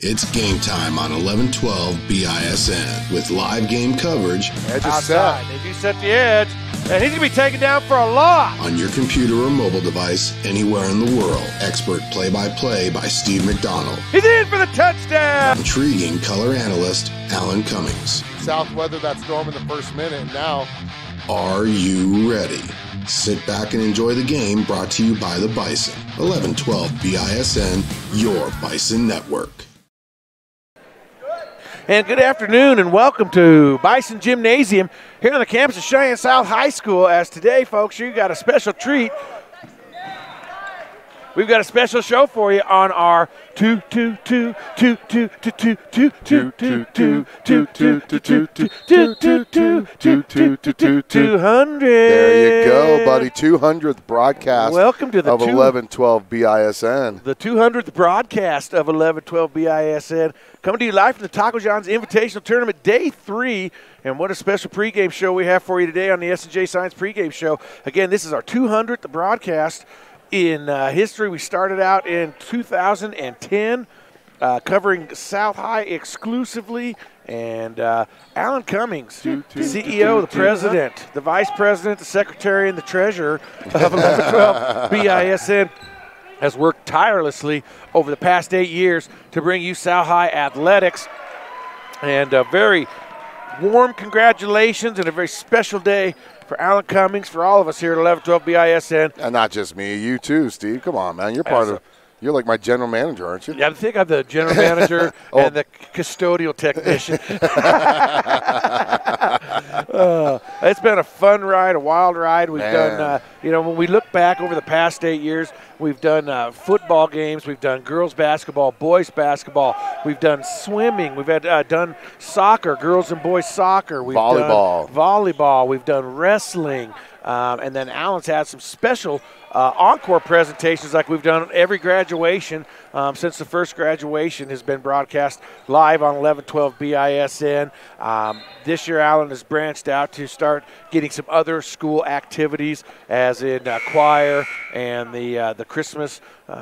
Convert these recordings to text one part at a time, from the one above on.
It's game time on 1112 BISN with live game coverage. Edge is set. They do set the edge, and he's going to be taken down for a loss. On your computer or mobile device, anywhere in the world. Expert play-by-play by Steve McDonald. He's in for the touchdown. Intriguing color analyst Alan Cummings. South weathered that storm in the first minute, and now. Are you ready? Sit back and enjoy the game, brought to you by the Bison. 1112 BISN, your Bison network. And good afternoon and welcome to Bison Gymnasium here on the campus of Cheyenne South High School. As today, folks, you got a special treat. We've got a special show for you on our 200. There you go, buddy. 200th broadcast. Welcome to the of 1112 BISN. The 200th broadcast of 1112 BISN. Coming to you live from the Taco John's Invitational Tournament, Day 3. And what a special pregame show we have for you today on the S&J Science pregame show. Again, this is our 200th broadcast. In history, we started out in 2010, covering South High exclusively. And Alan Cummings, the CEO, the president, the vice president, the secretary, and the treasurer of 1112 BISN, has worked tirelessly over the past 8 years to bring you South High athletics. And a very warm congratulations and a very special day for Alan Cummings, for all of us here at 1112 BISN. And not just me, you too, Steve. Come on, man. You're like my general manager, aren't you? Yeah, I think I'm the general manager and the custodial technician. It's been a fun ride, a wild ride. We've done, when we look back over the past 8 years, we've done football games, we've done girls basketball, boys basketball, we've done swimming, we've had done soccer, girls and boys soccer, we've done volleyball, we've done wrestling, and then Alan's had some special encore presentations like we've done every graduation since the first graduation has been broadcast live on 1112 BISN. This year, Alan has branched out to start getting some other school activities, as in choir and the Christmas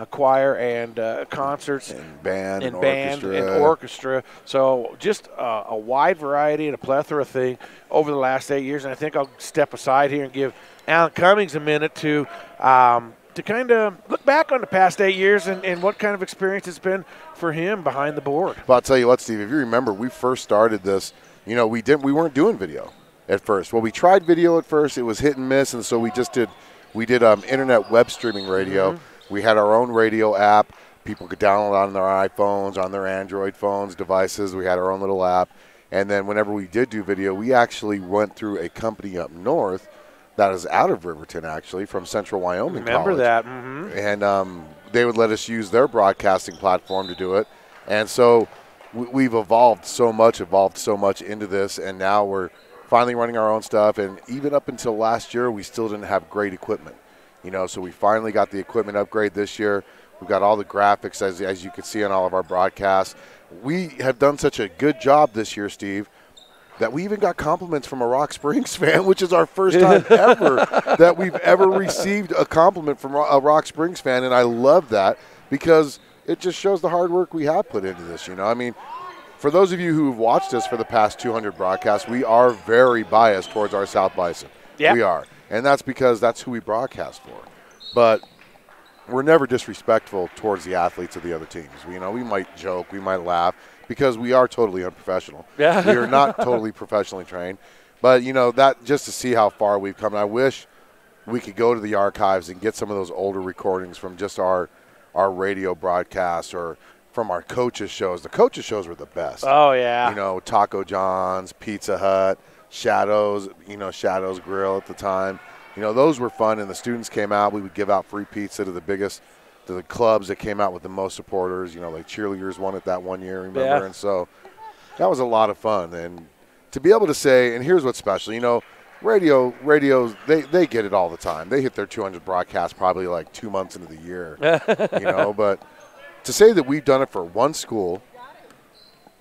choir and concerts and band and orchestra. So just a wide variety and a plethora of things over the last 8 years. And I think I'll step aside here and give Alan Cummings a minute to kind of look back on the past 8 years and what kind of experience it's been for him behind the board. Well, I'll tell you what, Steve, if you remember, we first started this, we weren't doing video at first. Well, we tried video at first. It was hit and miss, and so we did internet web streaming radio. Mm-hmm. We had our own radio app. People could download on their iPhones, on their Android phones, devices. We had our own little app. And then whenever we did do video, we actually went through a company up north that is out of Riverton, actually, from Central Wyoming Remember College. that. Mm-hmm. And they would let us use their broadcasting platform to do it. And so we've evolved so much into this, and now we're finally running our own stuff. And even up until last year, we still didn't have great equipment. So we finally got the equipment upgrade this year. We've got all the graphics, as you can see on all of our broadcasts. We have done such a good job this year, Steve, that we even got compliments from a Rock Springs fan, which is our first time ever that we've ever received a compliment from a Rock Springs fan, and I love that because it just shows the hard work we have put into this. I mean, for those of you who have watched us for the past 200 broadcasts, we are very biased towards our South Bison. Yeah. We are, and that's because that's who we broadcast for. But we're never disrespectful towards the athletes of the other teams. We might joke, we might laugh, because we are totally unprofessional. Yeah. We are not totally professionally trained. But, that just to see how far we've come. And I wish we could go to the archives and get some of those older recordings from just our radio broadcasts or from our coaches' shows. The coaches' shows were the best. Oh, yeah. Taco John's, Pizza Hut, Shadows, Shadows Grill at the time. Those were fun, and the students came out. We would give out free pizza to the clubs that came out with the most supporters. Like Cheerleaders won it that one year, remember? Yeah. And so that was a lot of fun. And to be able to say, and here's what's special, radios, they get it all the time. They hit their 200 broadcasts probably like 2 months into the year, But to say that we've done it for one school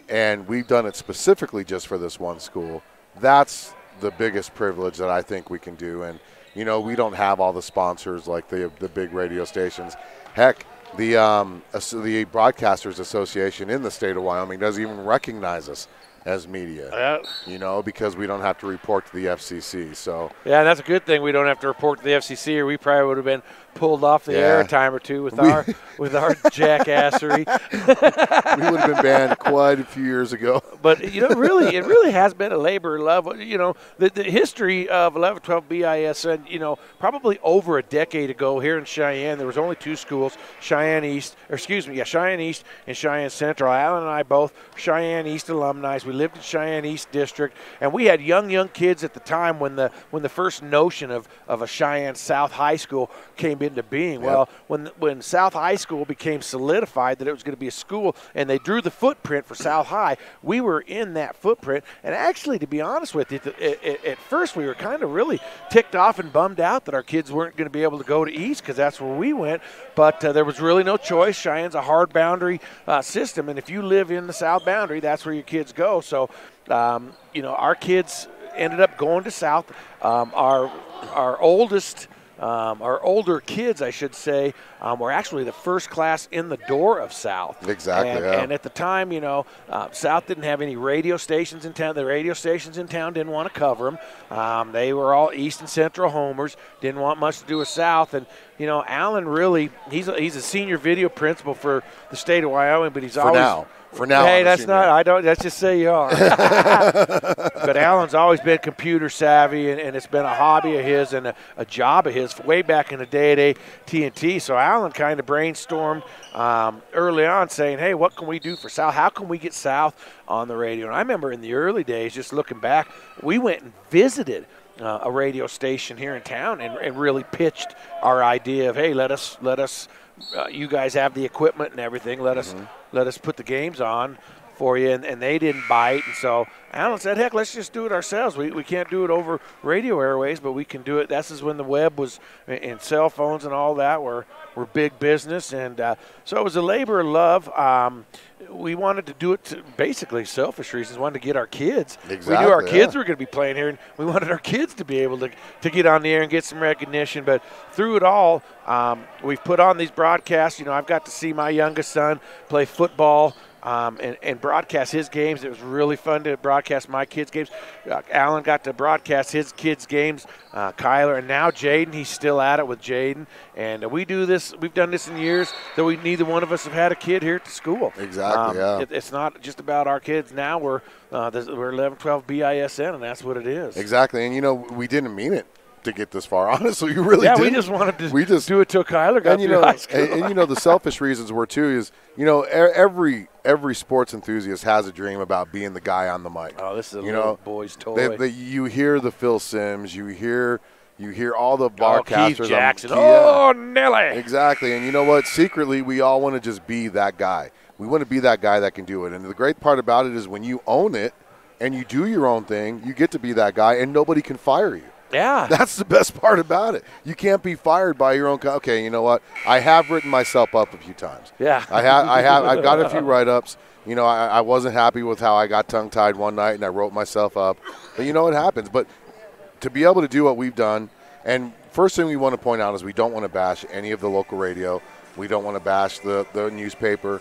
and we've done it specifically just for this one school, that's the biggest privilege that I think we can do. And, we don't have all the sponsors like the big radio stations. Heck, the Broadcasters Association in the state of Wyoming doesn't even recognize us as media, because we don't have to report to the FCC. So yeah, that's a good thing. We don't have to report to the FCC, or we probably would have been pulled off the air a time or two with our jackassery. We would have been banned quite a few years ago. But really, it really has been a labor of love. The history of 1112 BISN. Probably over a decade ago here in Cheyenne, there was only 2 schools: Cheyenne East and Cheyenne Central. Alan and I both Cheyenne East alumni. We lived in Cheyenne East District, and we had young kids at the time when the first notion of a Cheyenne South High School came into being. Yep. Well, when South High School became solidified that it was going to be a school, and they drew the footprint for South High, we were in that footprint. And actually, to be honest with you, at first we were kind of really ticked off and bummed out that our kids weren't going to be able to go to East, because that's where we went. But there was really no choice. Cheyenne's a hard boundary system, and if you live in the South boundary, that's where your kids go. So, our kids ended up going to South. Our older kids, I should say, were actually the first class in the door of South. Exactly. And at the time, South didn't have any radio stations in town. The radio stations in town didn't want to cover them. They were all East and Central homers. Didn't want much to do with South. And Alan really, he's a senior video principal for the state of Wyoming, but he's For now. Hey, that's not. I don't. Let's just say you are. But Alan's always been computer savvy, and it's been a hobby of his and a job of his way back in the day at AT&T. So Alan kind of brainstormed early on, saying, "Hey, what can we do for South? How can we get South on the radio?" And I remember in the early days, just looking back, we went and visited a radio station here in town and really pitched our idea of, "Hey, let us. You guys have the equipment and everything. Let us put the games on for you," and they didn't bite. And so Alan said, "Heck, let's just do it ourselves. We can't do it over radio airways, but we can do it." This is when the web was, and cell phones and all that were big business. And so it was a labor of love. We wanted to do it to basically selfish reasons. We wanted to get our kids. Exactly, we knew our kids were going to be playing here, and we wanted our kids to be able to get on the air and get some recognition. But through it all, we've put on these broadcasts. I've got to see my youngest son play football and broadcast his games. It was really fun to broadcast my kids' games. Alan got to broadcast his kids' games, Kyler, and now Jaden. He's still at it with Jaden. And we do this. We've done this in years, though neither one of us have had a kid here at the school. Exactly, It's not just about our kids now. We're 1112 BISN, and that's what it is. Exactly, and, we didn't mean it to get this far. Honestly, we really didn't. We just wanted to do it till Kyler got through high school. And the selfish reasons were too is every sports enthusiast has a dream about being the guy on the mic. Oh, this is a little boy's toy. You hear the Phil Simms, you hear all the broadcasters. Keith Jackson. Nelly. Exactly, and you know what? Secretly, we all want to just be that guy. We want to be that guy that can do it. And the great part about it is when you own it and you do your own thing, you get to be that guy, and nobody can fire you. Yeah. That's the best part about it. You can't be fired by your own okay, you know what? I have written myself up a few times. Yeah. I've got a few write-ups. I wasn't happy with how I got tongue-tied one night and I wrote myself up. But it happens. But to be able to do what we've done, and first thing we want to point out is we don't want to bash any of the local radio. We don't want to bash the newspaper.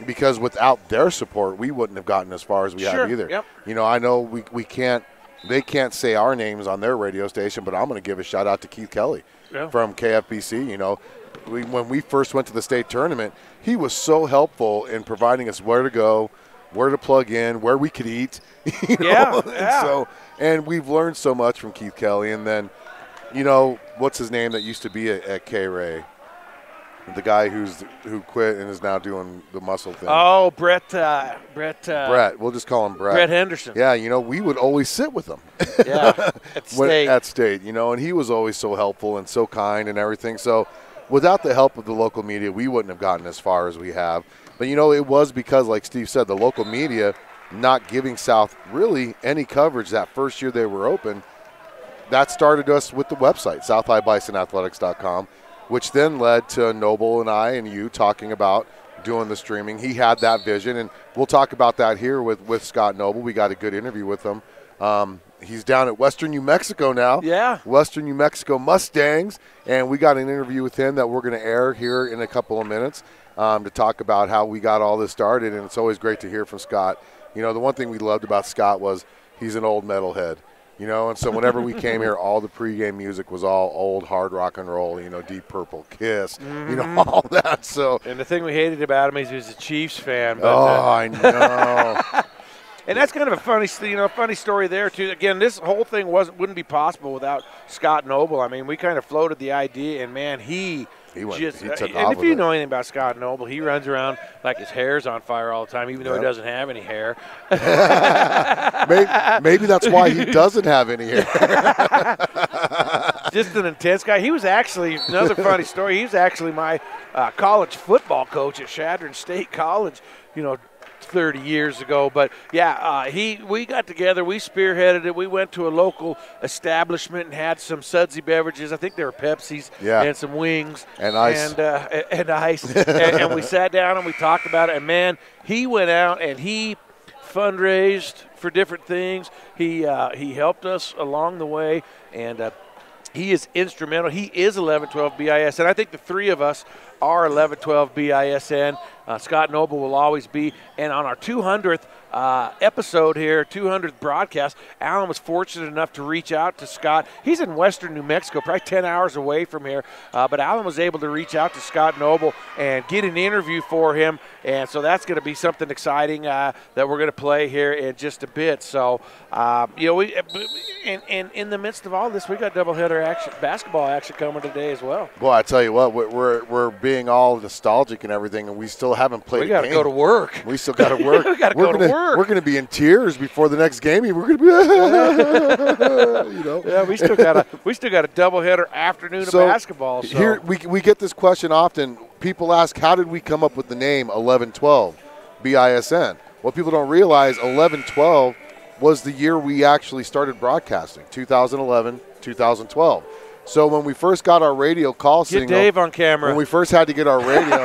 Because without their support, we wouldn't have gotten as far as we have either. Yep. I know we can't. They can't say our names on their radio station, but I'm going to give a shout out to Keith Kelly from KFBC. When we first went to the state tournament, he was so helpful in providing us where to go, where to plug in, where we could eat. And we've learned so much from Keith Kelly. And then, what's his name that used to be at K-Ray? The guy who quit and is now doing the muscle thing. Oh, Brett. We'll just call him Brett. Brett Henderson. Yeah, we would always sit with him. Yeah, at State. At State, and he was always so helpful and so kind and everything. So without the help of the local media, we wouldn't have gotten as far as we have. But, it was because, like Steve said, the local media not giving South really any coverage that first year they were open. That started us with the website, SouthHighBisonAthletics.com. which then led to Noble and I and you talking about doing the streaming. He had that vision, and we'll talk about that here with Scott Noble. We got a good interview with him. he's down at Western New Mexico now. Yeah. Western New Mexico Mustangs. And we got an interview with him that we're going to air here in a couple of minutes to talk about how we got all this started. And it's always great to hear from Scott. You know, the one thing we loved about Scott was he's an old metalhead. You know, and so whenever we came here, all the pregame music was all old hard rock and roll, you know, Deep Purple, Kiss, you know, all that. So, and the thing we hated about him is he was a Chiefs fan. But, I know. And that's kind of a funny story there too. Again, this whole thing wouldn't be possible without Scott Noble. I mean, we kind of floated the idea, and man, he took off. And if you know anything about Scott Noble, he runs around like his hair's on fire all the time, even though he doesn't have any hair. maybe that's why he doesn't have any hair. Just an intense guy. He was actually, another funny story, he was actually my college football coach at Chadron State College, you know, 30 years ago. But yeah, we got together, we spearheaded it. We went to a local establishment and had some sudsy beverages. I think they were Pepsis, and some wings and ice, and ice. and we sat down and we talked about it. And man, he went out and he fundraised for different things. He helped us along the way, and he is instrumental. He is 1112 BISN. I think the three of us are 1112 BISN. Scott Noble will always be. And on our 200th episode here, 200th broadcast, Alan was fortunate enough to reach out to Scott. He's in Western New Mexico, probably 10 hours away from here. But Alan was able to reach out to Scott Noble and get an interview for him. And so that's going to be something exciting that we're going to play here in just a bit. So, you know, in the midst of all this, we got doubleheader action, basketball action coming today as well. Well, I tell you what, we're being all nostalgic and everything, and we still haven't played. We got to go to work. We still got to work. We got to go to work. We're going to be in tears before the next game. We're going to be, you know. Yeah, we still got a doubleheader afternoon of basketball. So here we get this question often. People ask, how did we come up with the name 1112 BISN? What people don't realize, 1112 was the year we actually started broadcasting, 2011, 2012. So when we first got our radio call signal, get Dave on camera. When we first had to get our radio,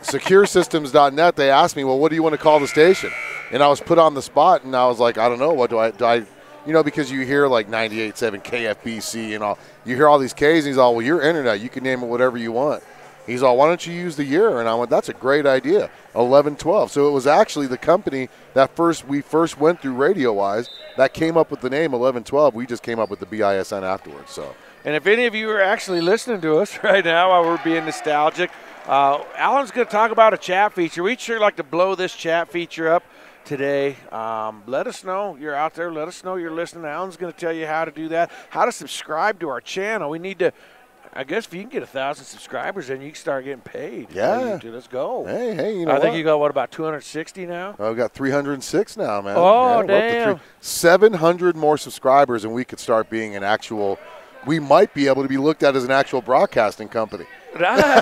securesystems.net, they asked me, well, what do you want to call the station? And I was put on the spot, and I was like, I don't know. What do I you know, because you hear like 98.7 KFBC and all. You hear all these Ks, and he's all, well, your internet, you can name it whatever you want. He's all, why don't you use the year? And I went, that's a great idea, 1112. So it was actually the company that we first went through radio-wise that came up with the name 1112. We just came up with the BISN afterwards. So. And if any of you are actually listening to us right now while we're being nostalgic, Alan's going to talk about a chat feature. We'd sure like to blow this chat feature up today. Let us know you're out there. Let us know you're listening. Alan's going to tell you how to do that, how to subscribe to our channel. We need to, I guess if you can get 1,000 subscribers, then you can start getting paid. Yeah. Let's go. Hey, you know I think you got, about 260 now? I've got 306 now, man. Oh, damn. 700 more subscribers, and we could start being an actual – we might be able to be looked at as an actual broadcasting company. Alan,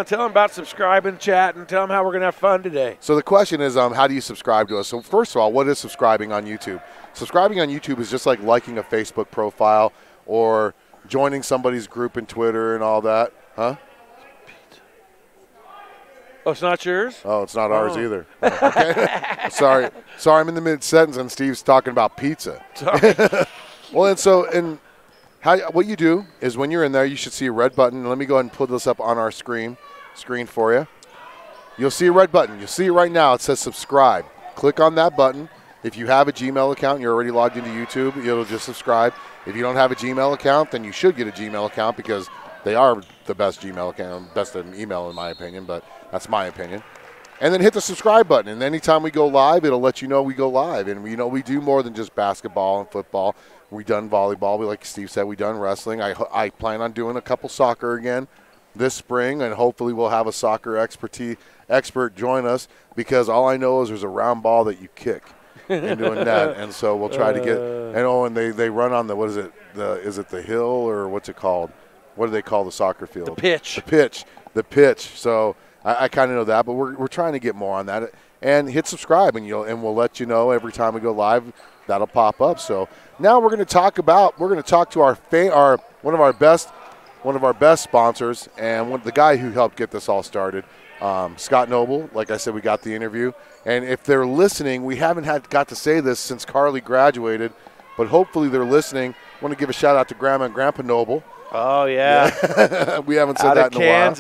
tell them about subscribing, chatting, tell them how we're going to have fun today. So the question is, how do you subscribe to us? So first of all, what is subscribing on YouTube? Subscribing on YouTube is just like liking a Facebook profile or joining somebody's group in Twitter and all that. Huh? Oh, it's not yours? Oh, it's not ours either. Okay. Sorry, I'm in the mid-sentence and Steve's talking about pizza. Sorry. Well, what you do is when you're in there, you should see a red button. Let me go ahead and put this up on our screen for you. You'll see a red button. You'll see it right now. It says subscribe. Click on that button. If you have a Gmail account and you're already logged into YouTube, it'll just subscribe. If you don't have a Gmail account, then you should get a Gmail account because they are the best Gmail account, best email in my opinion, but that's my opinion. And then hit the subscribe button, and anytime we go live, it'll let you know we go live. And we do more than just basketball and football. We done volleyball. Like Steve said, we done wrestling. I plan on doing a couple soccer again this spring, and hopefully we'll have a soccer expert join us because all I know is there's a round ball that you kick into a net, and so we'll try to get. And they run on is it the hill or what's it called? What do they call the soccer field? The pitch. So I kind of know that, but we're trying to get more on that. And hit subscribe, and we'll let you know every time we go live. That'll pop up. So now we're going to talk to one of our best sponsors, and the guy who helped get this all started. Scott Noble, like I said, we got the interview. And if they're listening, we haven't got to say this since Carly graduated, but hopefully they're listening. I want to give a shout out to Grandma and Grandpa Noble. Oh, yeah. We haven't said that in a while.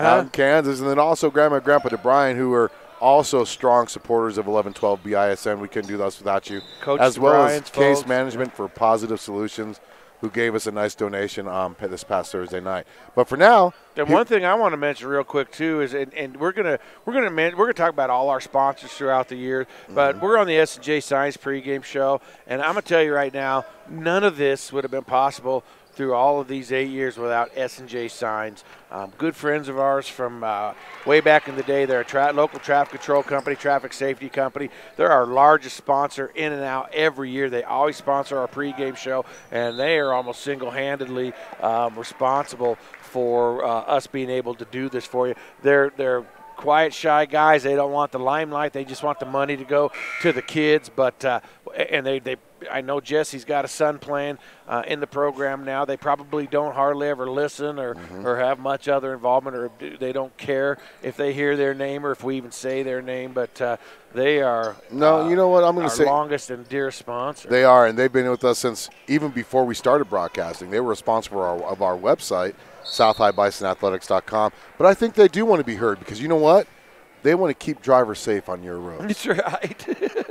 Out in Kansas. And then also Grandma and Grandpa DeBryan, who are also strong supporters of 1112 BISN. We couldn't do this without you. Coach as well as folks. Case Management for Positive Solutions, who gave us a nice donation this past Thursday night. But for now, and one thing I want to mention real quick too is, and we're gonna talk about all our sponsors throughout the year, but we're on the S&J Science pregame show, and I'm gonna tell you right now, none of this would have been possible through all of these 8 years without S&J Signs. Good friends of ours from way back in the day. They're a local traffic control company, traffic safety company. They're our largest sponsor in and out every year. They always sponsor our pregame show, and they are almost single-handedly responsible for us being able to do this for you. They're quiet, shy guys. They don't want the limelight. They just want the money to go to the kids. But and I know Jesse's got a son playing in the program now. They probably don't hardly ever listen or have much other involvement, or they don't care if they hear their name or if we even say their name. But they are you know what I'm going to say, longest and dearest sponsor. They are, and they've been with us since even before we started broadcasting. They were a sponsor of our website, SouthHighBisonAthletics.com. But I think they do want to be heard because you know what? They want to keep drivers safe on your road. That's right.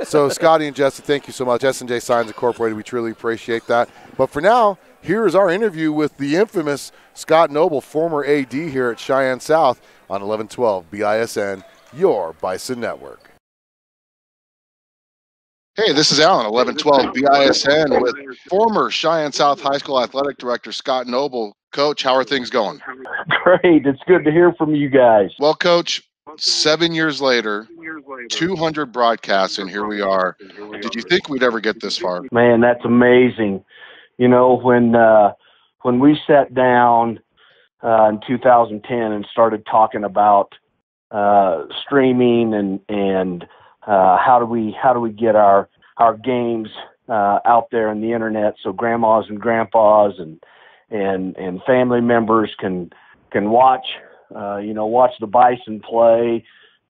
So, Scotty and Jesse, thank you so much. S&J Signs Incorporated, we truly appreciate that. But for now, here is our interview with the infamous Scott Noble, former AD here at Cheyenne South on 1112 BISN, your Bison Network. Hey, this is Alan, 1112 BISN, with former Cheyenne South High School Athletic Director Scott Noble. Coach, how are things going? Great. It's good to hear from you guys. Well, Coach, 7 years later, 200 broadcasts, and here we are. Did you think we'd ever get this far? Man, that's amazing. You know, when we sat down in 2010 and started talking about streaming and how do we get our games out there on the internet so grandmas and grandpas and family members can watch watch the Bison play.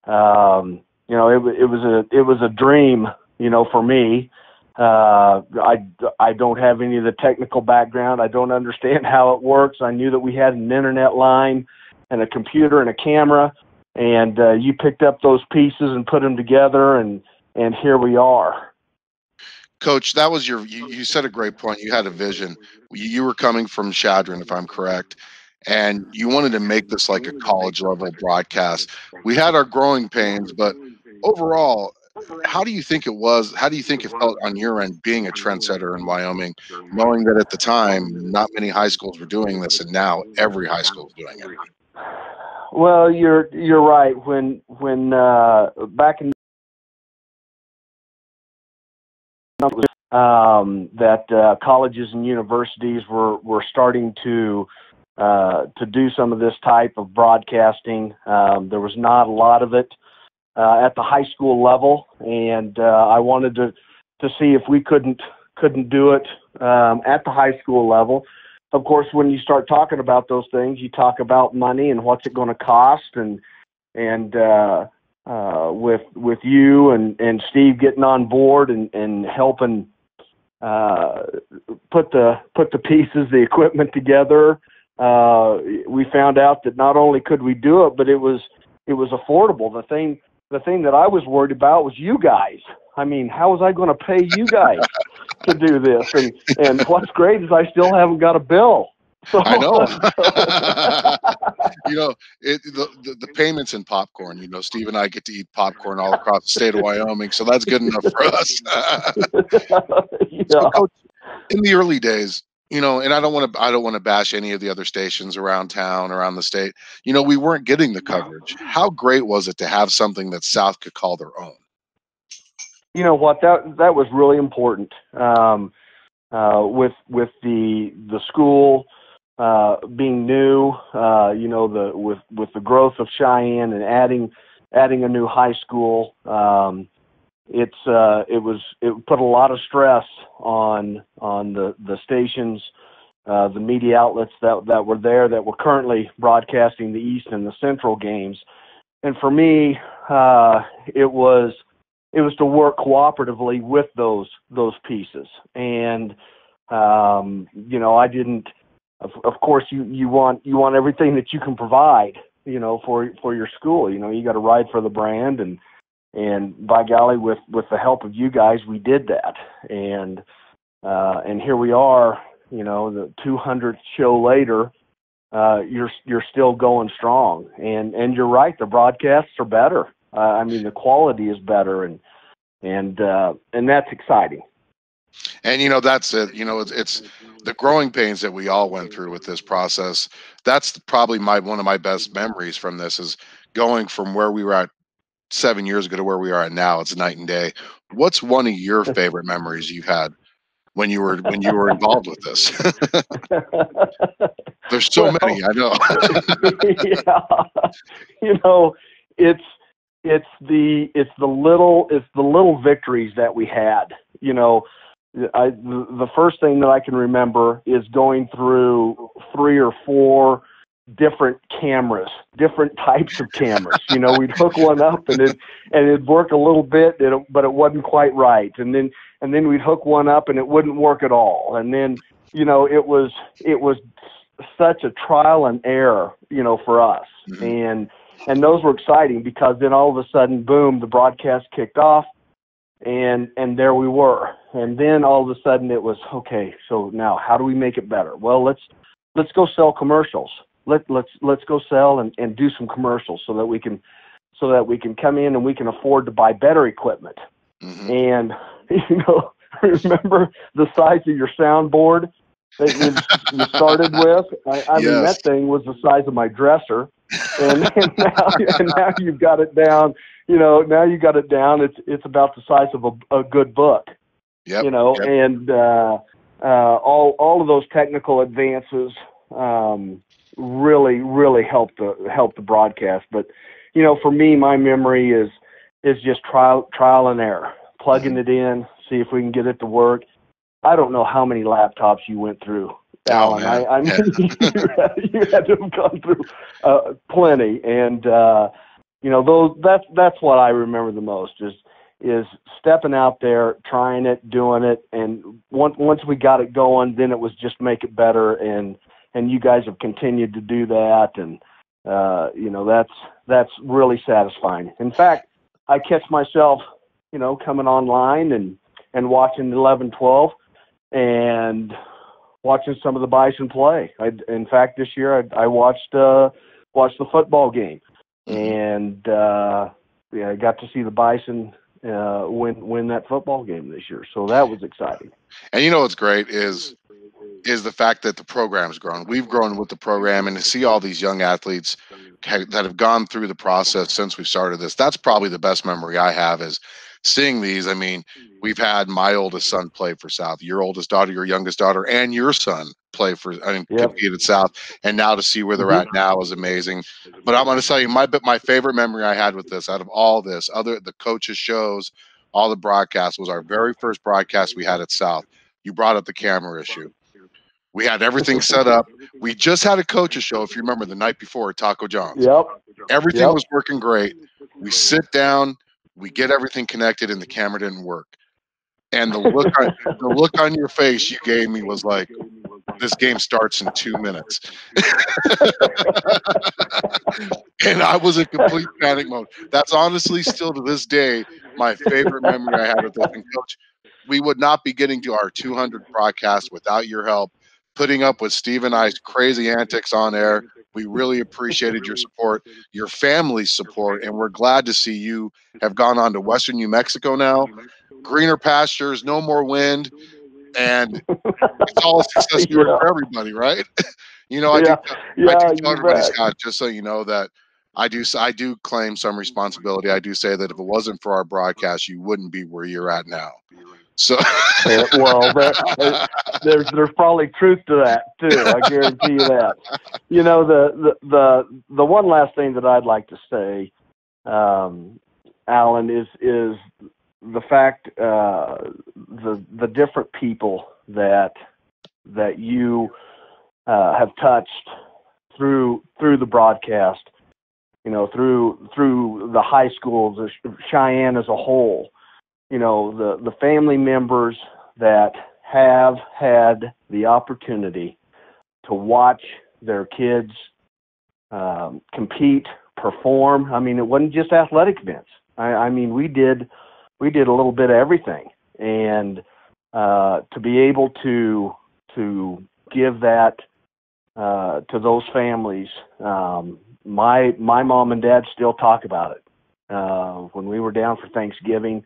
It was a dream, for me. I don't have any of the technical background. I don't understand how it works. I knew that we had an internet line and a computer and a camera, and you picked up those pieces and put them together, and here we are. Coach, that was you said a great point. You had a vision. You were coming from Chadron, if I'm correct, and you wanted to make this like a college level broadcast. We had our growing pains, but overall, how do you think it was? How do you think it felt on your end being a trendsetter in Wyoming, knowing that at the time not many high schools were doing this, and now every high school is doing it? Well, you're right. When back in that colleges and universities were starting to do some of this type of broadcasting. There was not a lot of it at the high school level, and I wanted to see if we couldn't do it at the high school level. Of course, when you start talking about those things, you talk about money and what's it going to cost, and with you and Steve getting on board and helping put the pieces, the equipment together, we found out that not only could we do it, but it was affordable. The thing that I was worried about was you guys. I mean, how was I going to pay you guys to do this? And what's great is I still haven't got a bill. So, I know. The payments in popcorn, Steve and I get to eat popcorn all across the state of Wyoming, so that's good enough for us. Yeah. So, Coach, in the early days, and I don't want to bash any of the other stations around town, around the state. We weren't getting the coverage. How great was it to have something that South could call their own? You know what? That was really important. With the school being new, with the growth of Cheyenne and adding a new high school, it put a lot of stress on the stations, the media outlets that were there, that were currently broadcasting the East and the Central games. for me, it was to work cooperatively with those pieces. And I didn't. Of course, you want everything that you can provide, for your school. You got to ride for the brand, and by golly, with the help of you guys, we did that. And here we are, the 200th show later. You're still going strong, and you're right. The broadcasts are better. The quality is better, and that's exciting. And that's it. It's the growing pains that we all went through with this process. That's probably one of my best memories from this, is going from where we were at 7 years ago to where we are at now. It's night and day. What's one of your favorite memories you've had when you were involved with this? There's so many, I know. Yeah. It's the little victories that we had. The first thing that I can remember is going through 3 or 4 different cameras, different types of cameras. We'd hook one up and it'd work a little bit, but it wasn't quite right. And then we'd hook one up and it wouldn't work at all. And then, it was such a trial and error, for us. Mm-hmm. And those were exciting, because then all of a sudden, boom, the broadcast kicked off, and there we were. And then all of a sudden it was, okay, so now how do we make it better? Well, let's go sell commercials. Let's go sell and do some commercials so that we can come in and we can afford to buy better equipment. Mm-hmm. And remember the size of your soundboard that you started with? I mean, that thing was the size of my dresser, and now you've got it down. Now you got it down. It's about the size of a good book. Yep. And all of those technical advances really helped the broadcast. But for me, my memory is just trial and error, plugging it in, see if we can get it to work. I don't know how many laptops you went through, Alan. I mean, you had to have gone through plenty, and that's what I remember the most is stepping out there, trying it, doing it, and once we got it going, then it was just make it better, and you guys have continued to do that, and that's really satisfying. In fact, I catch myself, coming online and watching 11-12 and watching some of the Bison play. In fact, this year I watched the football game, and I got to see the Bison win that football game this year. So that was exciting. And what's great is the fact that the program's grown. We've grown with the program, and to see all these young athletes that have gone through the process since we started this, that's probably the best memory I have, is seeing these. I mean, we've had my oldest son play for South, your oldest daughter, your youngest daughter, and your son play compete at South, and now to see where they're at now is amazing. But I'm going to tell you, my favorite memory I had with this, out of all this, the coaches' shows, all the broadcasts, was our very first broadcast we had at South. You brought up the camera issue. We had everything set up. We just had a coaches show, if you remember, the night before at Taco John's. Yep. Everything was working great. We sit down, we get everything connected, and the camera didn't work. And the look on your face you gave me was like, this game starts in 2 minutes. And I was in complete panic mode. That's honestly still to this day my favorite memory I had with this. And Coach, we would not be getting to our 200 broadcast without your help, putting up with Steve and I's crazy antics on air. We really appreciated your support, your family's support, and we're glad to see you have gone on to Western New Mexico now. Greener pastures, no more wind, and it's all a success story for everybody, right? I do tell everybody, Scott, just so you know, that I do claim some responsibility. I do say that if it wasn't for our broadcast, you wouldn't be where you're at now. So, well, there's probably truth to that too. I guarantee you that. The one last thing that I'd like to say, Alan, is the fact the different people that you have touched through the broadcast. through the high schools, Cheyenne as a whole, the family members that have had the opportunity to watch their kids compete, perform. I mean, it wasn't just athletic events. I mean, we did a little bit of everything, and to be able to give that to those families. My mom and dad still talk about it. When we were down for Thanksgiving,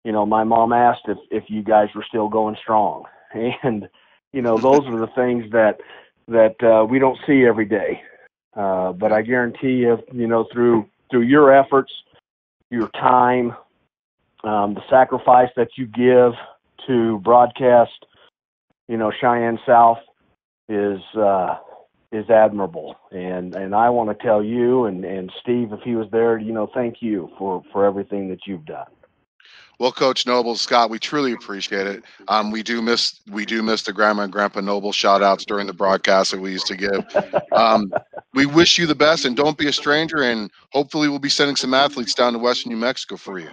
my mom asked if you guys were still going strong, and those are the things that we don't see every day. But I guarantee you, through your efforts, your time, the sacrifice that you give to broadcast, Cheyenne South is admirable. And I want to tell you and Steve, if he was there, thank you for everything that you've done. Well, Coach Noble, Scott, we truly appreciate it. We do miss the Grandma and Grandpa Noble shout outs during the broadcast that we used to give. We wish you the best, and don't be a stranger, and hopefully we'll be sending some athletes down to Western New Mexico for you.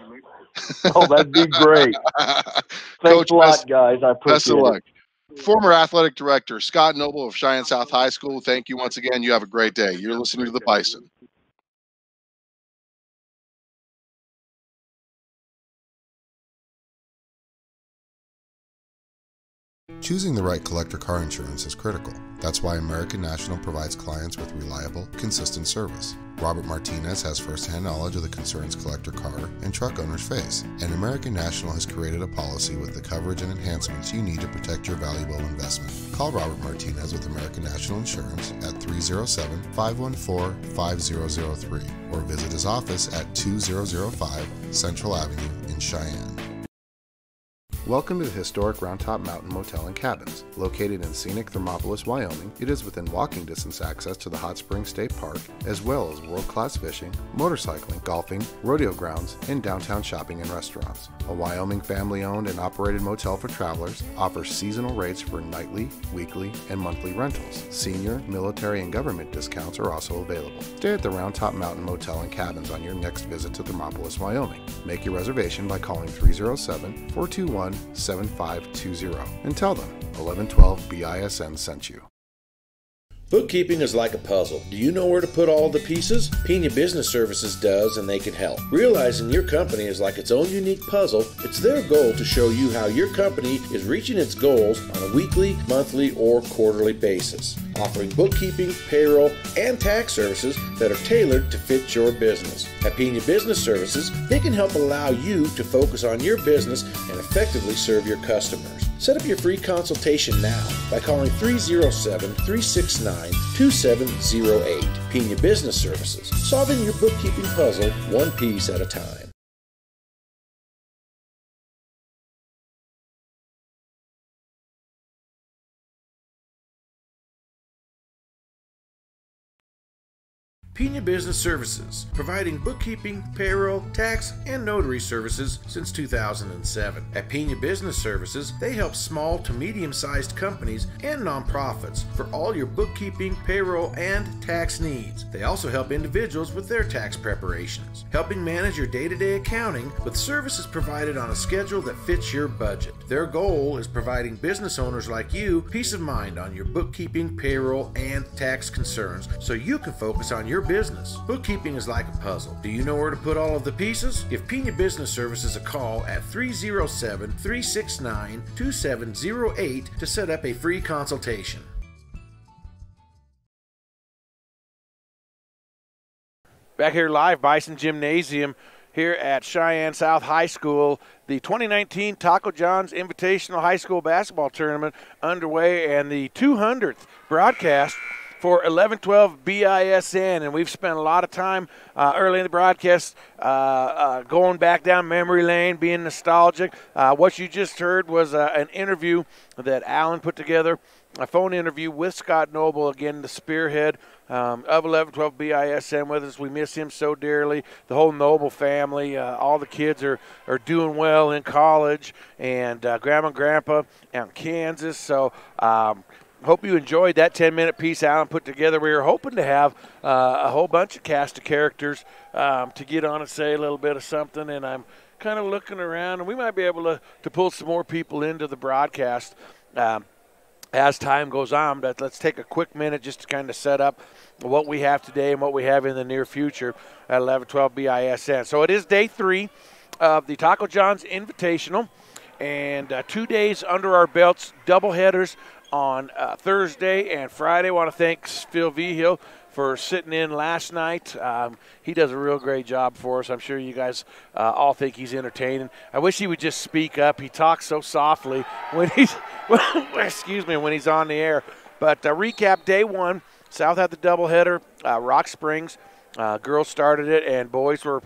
Oh, that'd be great. Thanks a lot, guys. I appreciate best of luck. Former athletic director Scott Noble of Cheyenne South High School, thank you once again. You have a great day. You're listening to the Bison. Choosing the right collector car insurance is critical. That's why American National provides clients with reliable, consistent service. Robert Martinez has first-hand knowledge of the concerns collector car and truck owners face, and American National has created a policy with the coverage and enhancements you need to protect your valuable investment. Call Robert Martinez with American National Insurance at 307-514-5003 or visit his office at 2005 Central Avenue in Cheyenne. Welcome to the historic Round Top Mountain Motel and Cabins. Located in scenic Thermopolis, Wyoming, it is within walking distance access to the Hot Springs State Park, as well as world-class fishing, motorcycling, golfing, rodeo grounds, and downtown shopping and restaurants. A Wyoming family-owned and operated motel for travelers, offers seasonal rates for nightly, weekly, and monthly rentals. Senior, military, and government discounts are also available. Stay at the Round Top Mountain Motel and Cabins on your next visit to Thermopolis, Wyoming. Make your reservation by calling 307-421-7520 and tell them 1112 BISN sent you. Bookkeeping is like a puzzle. Do you know where to put all the pieces? Pena Business Services does, and they can help. Realizing your company is like its own unique puzzle, it's their goal to show you how your company is reaching its goals on a weekly, monthly, or quarterly basis, offering bookkeeping, payroll, and tax services that are tailored to fit your business. At Pena Business Services, they can help allow you to focus on your business and effectively serve your customers. Set up your free consultation now by calling 307-369-2708. Pena Business Services, solving your bookkeeping puzzle one piece at a time. Pena Business Services, providing bookkeeping, payroll, tax, and notary services since 2007. At Pena Business Services, they help small to medium-sized companies and nonprofits for all your bookkeeping, payroll, and tax needs. They also help individuals with their tax preparations, helping manage your day-to-day accounting with services provided on a schedule that fits your budget. Their goal is providing business owners like you peace of mind on your bookkeeping, payroll, and tax concerns so you can focus on your business. Bookkeeping is like a puzzle. Do you know where to put all of the pieces? Give Pena Business Services a call at 307-369-2708 to set up a free consultation. Back here live, Bison Gymnasium here at Cheyenne South High School. The 2019 Taco John's Invitational High School Basketball Tournament underway, and the 200th broadcast for 1112 BISN, and we've spent a lot of time early in the broadcast going back down memory lane, being nostalgic. What you just heard was an interview that Alan put together, a phone interview with Scott Noble, again, the spearhead of 1112 BISN with us. We miss him so dearly. The whole Noble family, all the kids are doing well in college, and Grandma and Grandpa out in Kansas. So hope you enjoyed that 10-minute piece Alan put together. We were hoping to have a whole bunch of cast of characters to get on and say a little bit of something, and I'm kind of looking around, and we might be able to pull some more people into the broadcast as time goes on. But let's take a quick minute just to kind of set up what we have today and what we have in the near future at 1112 BISN. So it is day 3 of the Taco John's Invitational, and 2 days under our belts, double headers on Thursday and Friday. I want to thank Phil Vigil for sitting in last night. He does a real great job for us. I'm sure you guys all think he's entertaining. I wish he would just speak up. He talks so softly when he's excuse me, when he's on the air. But recap day 1, South had the doubleheader. Rock Springs girls started it, and boys were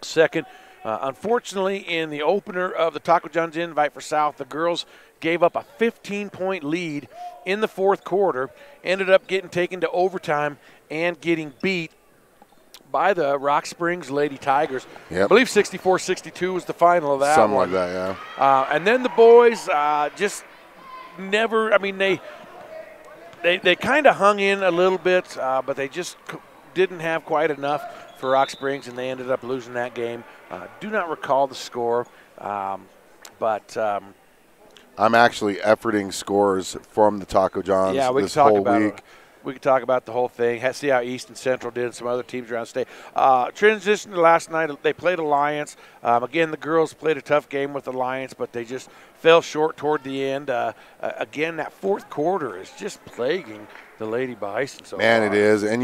second. Unfortunately, in the opener of the Taco John's Invite for South, the girls gave up a 15-point lead in the fourth quarter, ended up getting taken to overtime and getting beat by the Rock Springs Lady Tigers. Yep. I believe 64-62 was the final of that Something one. like that, yeah. And then the boys just never – I mean, they kind of hung in a little bit, but they just didn't have quite enough for Rock Springs, and they ended up losing that game. Do not recall the score, but I'm actually efforting scores from the Taco John's this whole week. We could talk about the whole thing, see how East and Central did, and some other teams around the state. Transition to last night, they played Alliance. Again, the girls played a tough game with Alliance, but they just fell short toward the end. Again, that fourth quarter is just plaguing the Lady Bison. So Man, it is. And,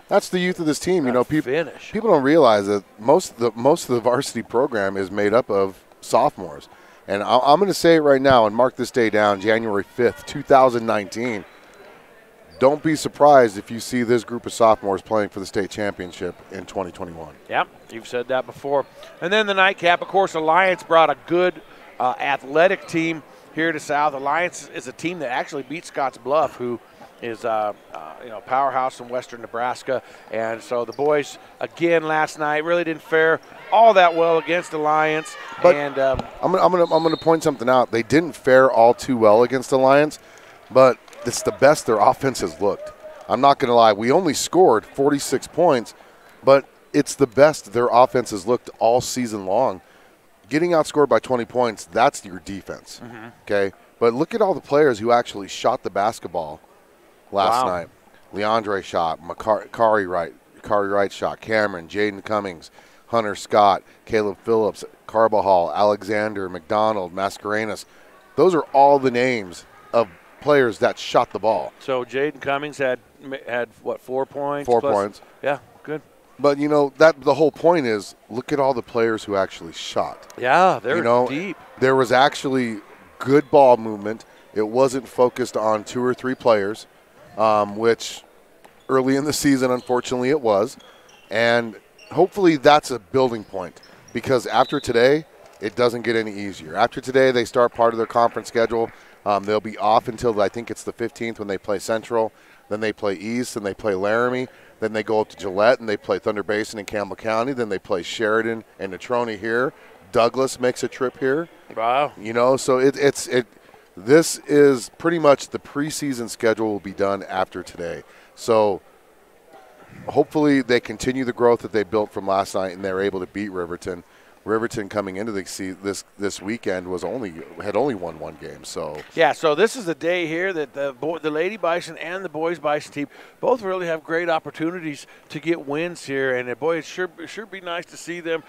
that's the youth of this team. People don't realize that most of the varsity program is made up of sophomores. And I'm going to say it right now and mark this day down, January 5th, 2019. Don't be surprised if you see this group of sophomores playing for the state championship in 2021. Yep, you've said that before. And then the nightcap, of course, Alliance brought a good athletic team here to South. Alliance is a team that actually beat Scotts Bluff, who is powerhouse in western Nebraska. And so the boys, again, last night really didn't fare all that well against Alliance. But and I'm gonna point something out. They didn't fare all too well against Alliance, but it's the best their offense has looked. I'm not gonna lie. We only scored 46 points, but it's the best their offense has looked all season long. Getting outscored by 20 points, that's your defense. Mm-hmm. Okay? But look at all the players who actually shot the basketball last night. Leandre shot, Kari Wright shot, Cameron, Jaden Cummings, Hunter Scott, Caleb Phillips, Carbajal, Alexander, McDonald, Mascarenas. Those are all the names of players that shot the ball. So Jaden Cummings had what, 4 points? 4 points. Yeah, good. But that the whole point is, look at all the players who actually shot. Yeah, they're deep. There was actually good ball movement. It wasn't focused on 2 or 3 players, which early in the season, unfortunately, it was. And hopefully that's a building point, because after today, it doesn't get any easier. After today, they start part of their conference schedule. They'll be off until I think it's the 15th when they play Central. Then they play East, and they play Laramie. Then they go up to Gillette, and they play Thunder Basin in Campbell County. Then they play Sheridan and Natrona here. Douglas makes a trip here. Wow. So this is pretty much the preseason schedule will be done after today. So hopefully they continue the growth that they built from last night, and they're able to beat Riverton. Riverton coming into this weekend had only won 1 game. So this is the day here that the Lady Bison and the Boys Bison team both really have great opportunities to get wins here, and boy, it sure be nice to see them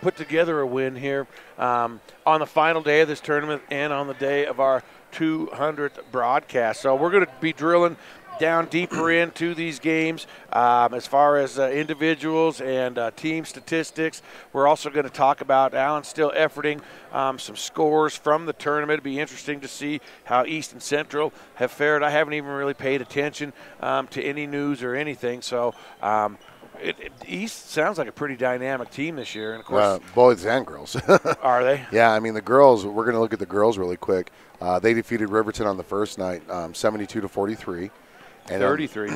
put together a win here on the final day of this tournament and on the day of our 200th broadcast. So we're going to be drilling down deeper into these games as far as individuals and team statistics. We're also going to talk about Alan still efforting some scores from the tournament. It'd be interesting to see how East and Central have fared. I haven't even really paid attention to any news or anything. So East sounds like a pretty dynamic team this year. And of course, boys and girls. Are they? Yeah, I mean the girls. We're going to look at the girls really quick. They defeated Riverton on the first night, 72-43. And 33.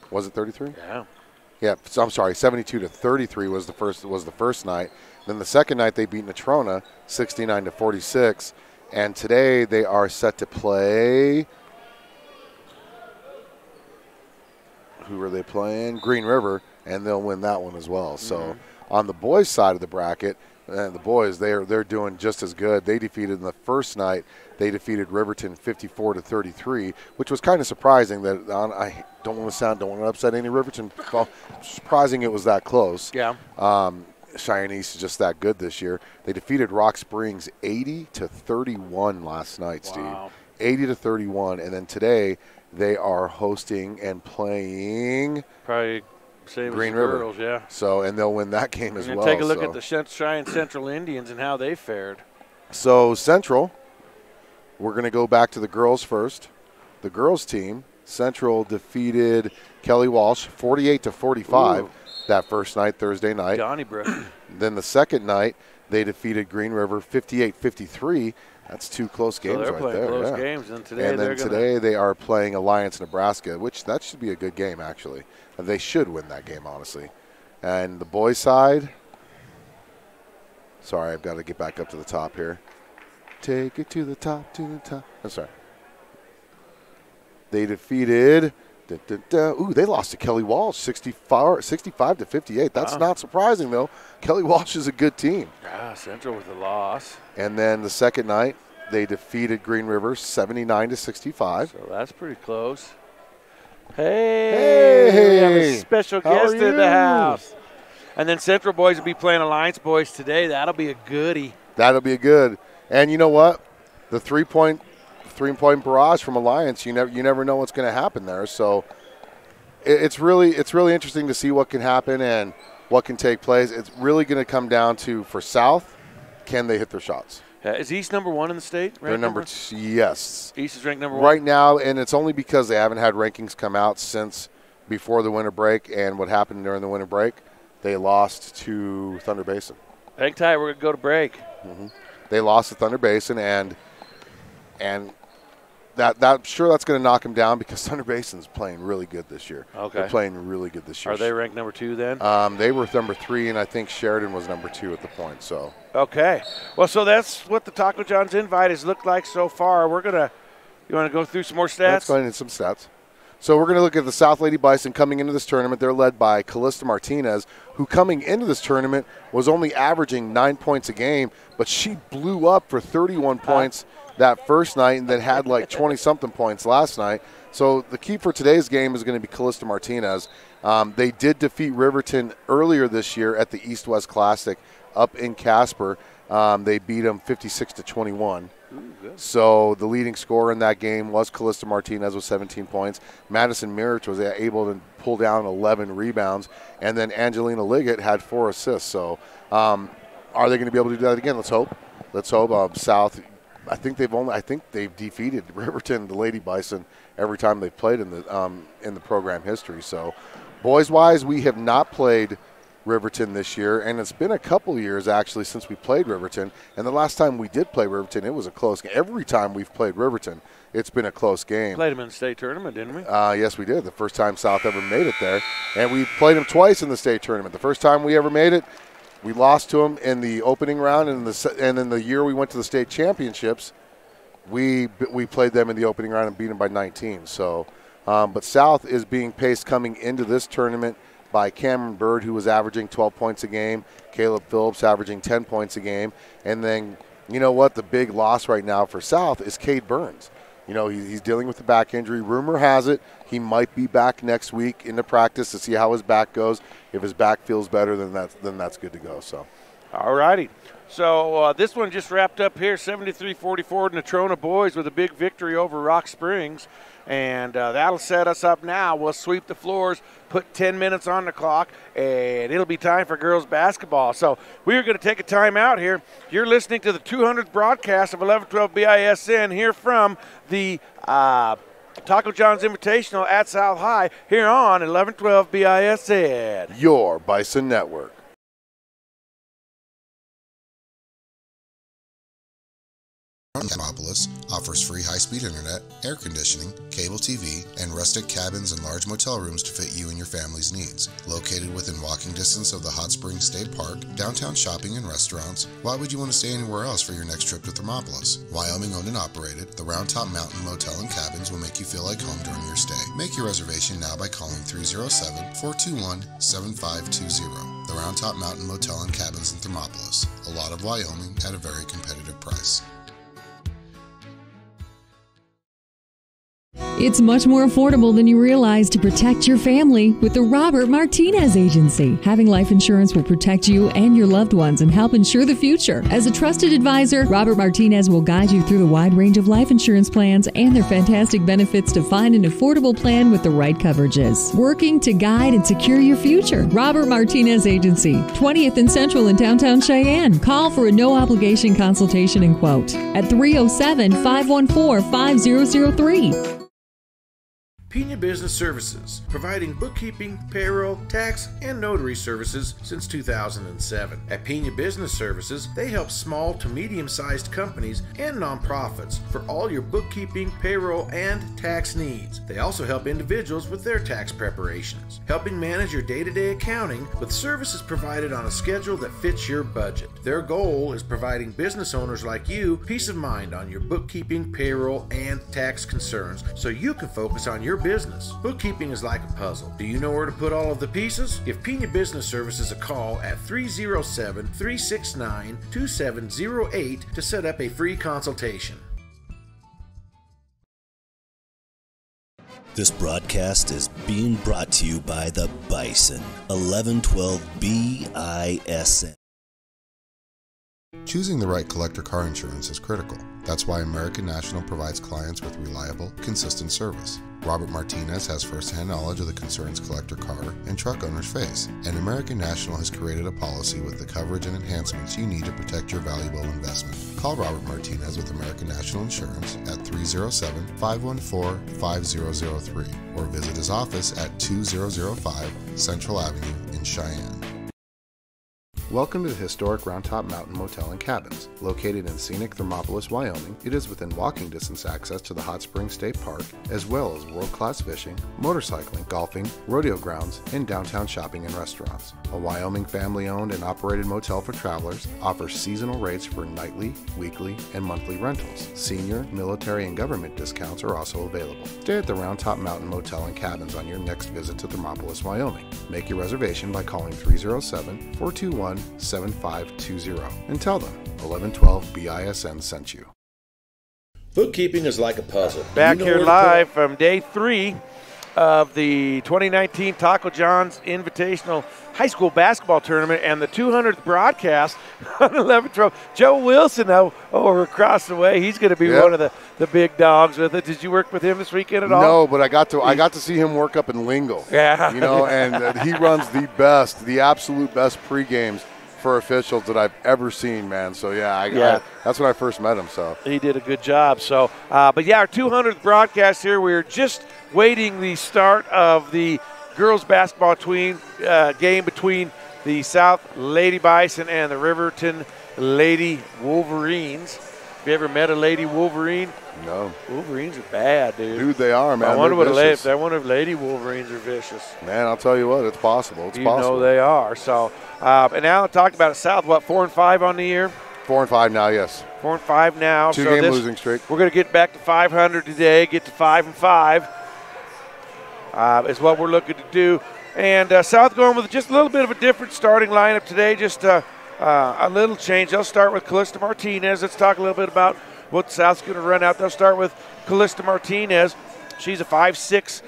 Was it 33? Yeah. Yeah. So I'm sorry. 72-33 was the first night. Then the second night they beat 69-46, and today they are set to play who are they playing? Green River, and they'll win that one as well. So on the boys' side of the bracket, the boys, they're doing just as good. They defeated in the first night. They defeated Riverton 54-33, which was kind of surprising. That I don't want to upset any Riverton. Surprising it was that close. Yeah. Cheyenne East is just that good this year. They defeated Rock Springs 80-31 last night, Steve. Wow. 80-31, and then today they are hosting and playing Probably same Green as the River. girls, yeah. So, and they'll win that game as And well. take a look so. at the Cheyenne Central Indians and how they fared. So Central, we're going to go back to the girls first. The girls team, Central defeated Kelly Walsh 48-45 that first night, Thursday night. Donnybrook. Then the second night, they defeated Green River 58-53. That's two close games they're right playing there. close yeah. games, and today today they are playing Alliance, Nebraska, which that should be a good game actually. They should win that game, honestly. And the boys' side, sorry, I've got to get back up to the top here. Take it to the top, I'm sorry. They defeated. They lost to Kelly Walsh 65-58. That's not surprising, though. Kelly Walsh is a good team. Central with a loss. And then the second night, they defeated Green River 79-65. So that's pretty close. Hey, we have a special guest in the house. And then Central boys will be playing Alliance boys today. That'll be a goodie. That'll be a good. And you know what? The three-point barrage from Alliance, you never know what's going to happen there. So it's really interesting to see what can happen and what can take place. It's really going to come down to, for South, can they hit their shots? Is East number one in the state? They're number two. Yes. East is ranked number one right now, and it's only because they haven't had rankings come out since before the winter break. And what happened during the winter break, they lost to Thunder Basin. Hang tight, we're going to go to break. They lost to Thunder Basin, and that sure that's going to knock them down because Thunder Basin's playing really good this year. Okay. They're playing really good this year. Are they ranked number 2 then? They were number 3, and I think Sheridan was number 2 at the point. So. Okay. Well, so that's what the Taco John's invite has looked like so far. You want to go through some more stats? Let's go into some stats. So we're going to look at the South Lady Bison coming into this tournament. They're led by Callista Martinez, who coming into this tournament was only averaging 9 points a game, but she blew up for 31 points that first night and then had like 20-something points last night. So the key for today's game is going to be Callista Martinez. They did defeat Riverton earlier this year at the East-West Classic up in Casper. They beat them 56-21. So the leading scorer in that game was Callista Martinez with 17 points. Madison Mirich was able to pull down 11 rebounds. And then Angelina Liggett had 4 assists. So are they going to be able to do that again? Let's hope. South, I think they've defeated Riverton, the Lady Bison, every time they've played in the program history. So boys-wise, we have not played Riverton this year, and it's been a couple years actually since we played Riverton. And the last time we did play Riverton, it was a close game. Every time we've played Riverton, it's been a close game. Played them in the state tournament, didn't we? Yes, we did. The first time South ever made it there, and we played them twice in the state tournament. The first time we ever made it, we lost to them in the opening round, and then the year we went to the state championships, we played them in the opening round and beat them by 19. So, but South is being paced coming into this tournament by Cameron Bird, who was averaging 12 points a game, Caleb Phillips averaging 10 points a game, and then you know what? The big loss right now for South is Cade Burns. You know, he's dealing with a back injury. Rumor has it he might be back next week into practice to see how his back goes. If his back feels better, then that's good to go. So, all righty. So this one just wrapped up here, 73-44 Natrona boys with a big victory over Rock Springs. And that'll set us up now. We'll sweep the floors, put 10 minutes on the clock, and it'll be time for girls basketball. So we're going to take a time out here. You're listening to the 200th broadcast of 1112 BISN here from the Taco John's Invitational at South High here on 1112 BISN. Your Bison Network. Thermopolis offers free high-speed internet, air conditioning, cable TV, and rustic cabins and large motel rooms to fit you and your family's needs. Located within walking distance of the Hot Springs State Park, downtown shopping and restaurants, why would you want to stay anywhere else for your next trip to Thermopolis? Wyoming owned and operated, the Round Top Mountain Motel and Cabins will make you feel like home during your stay. Make your reservation now by calling 307-421-7520. The Round Top Mountain Motel and Cabins in Thermopolis. A lot of Wyoming at a very competitive price. It's much more affordable than you realize to protect your family with the Robert Martinez Agency. Having life insurance will protect you and your loved ones and help ensure the future. As a trusted advisor, Robert Martinez will guide you through the wide range of life insurance plans and their fantastic benefits to find an affordable plan with the right coverages. Working to guide and secure your future. Robert Martinez Agency, 20th and Central in downtown Cheyenne. Call for a no-obligation consultation and quote at 307-514-5003. Pena Business Services, providing bookkeeping, payroll, tax, and notary services since 2007. At Pena Business Services, they help small to medium-sized companies and nonprofits for all your bookkeeping, payroll, and tax needs. They also help individuals with their tax preparations, helping manage your day-to-day accounting with services provided on a schedule that fits your budget. Their goal is providing business owners like you peace of mind on your bookkeeping, payroll, and tax concerns so you can focus on your business. Bookkeeping is like a puzzle. Do you know where to put all of the pieces? Give Pena Business Services a call at 307-369-2708 to set up a free consultation. This broadcast is being brought to you by the Bison, 1112 BISN. Choosing the right collector car insurance is critical. That's why American National provides clients with reliable, consistent service. Robert Martinez has first-hand knowledge of the concerns collector car and truck owners face, and American National has created a policy with the coverage and enhancements you need to protect your valuable investment. Call Robert Martinez with American National Insurance at 307-514-5003 or visit his office at 2005 Central Avenue in Cheyenne. Welcome to the historic Round Top Mountain Motel and Cabins. Located in scenic Thermopolis, Wyoming, it is within walking distance access to the Hot Springs State Park, as well as world-class fishing, motorcycling, golfing, rodeo grounds, and downtown shopping and restaurants. A Wyoming family-owned and operated motel for travelers offers seasonal rates for nightly, weekly, and monthly rentals. Senior, military, and government discounts are also available. Stay at the Round Top Mountain Motel and Cabins on your next visit to Thermopolis, Wyoming. Make your reservation by calling 307-421-7520 and tell them 1112 BISN sent you. Bookkeeping is like a puzzle. Back here live from day 3 of the 2019 Taco John's Invitational High School Basketball Tournament and the 200th broadcast on 11-12. Joe Wilson over across the way. He's going to be one of the big dogs with it. Did you work with him this weekend at all? No, but I got to see him work up in Lingle. Yeah. And he runs the absolute best pre-games for officials that I've ever seen, man. So, that's when I first met him. So he did a good job. So, our 200th broadcast here. We're just waiting the start of the girls basketball game between the South Lady Bison and the Riverton Lady Wolverines. Have you ever met a Lady Wolverine? No. Wolverines are bad, dude. Dude, they are, man. I wonder if Lady Wolverines are vicious. Man, I'll tell you what, it's possible. It's possible. You know they are. So, and Alan talked about it. South, 4-5 on the year? 4-5 now, yes. 4-5 now. Two-game losing streak. We're going to get back to 500 today, get to 5-5. Is what we're looking to do. And South going with just a little bit of a different starting lineup today, just a little change. They'll start with Callista Martinez. Let's talk a little bit about what South's going to run out. They'll start with Callista Martinez. She's a 5'6"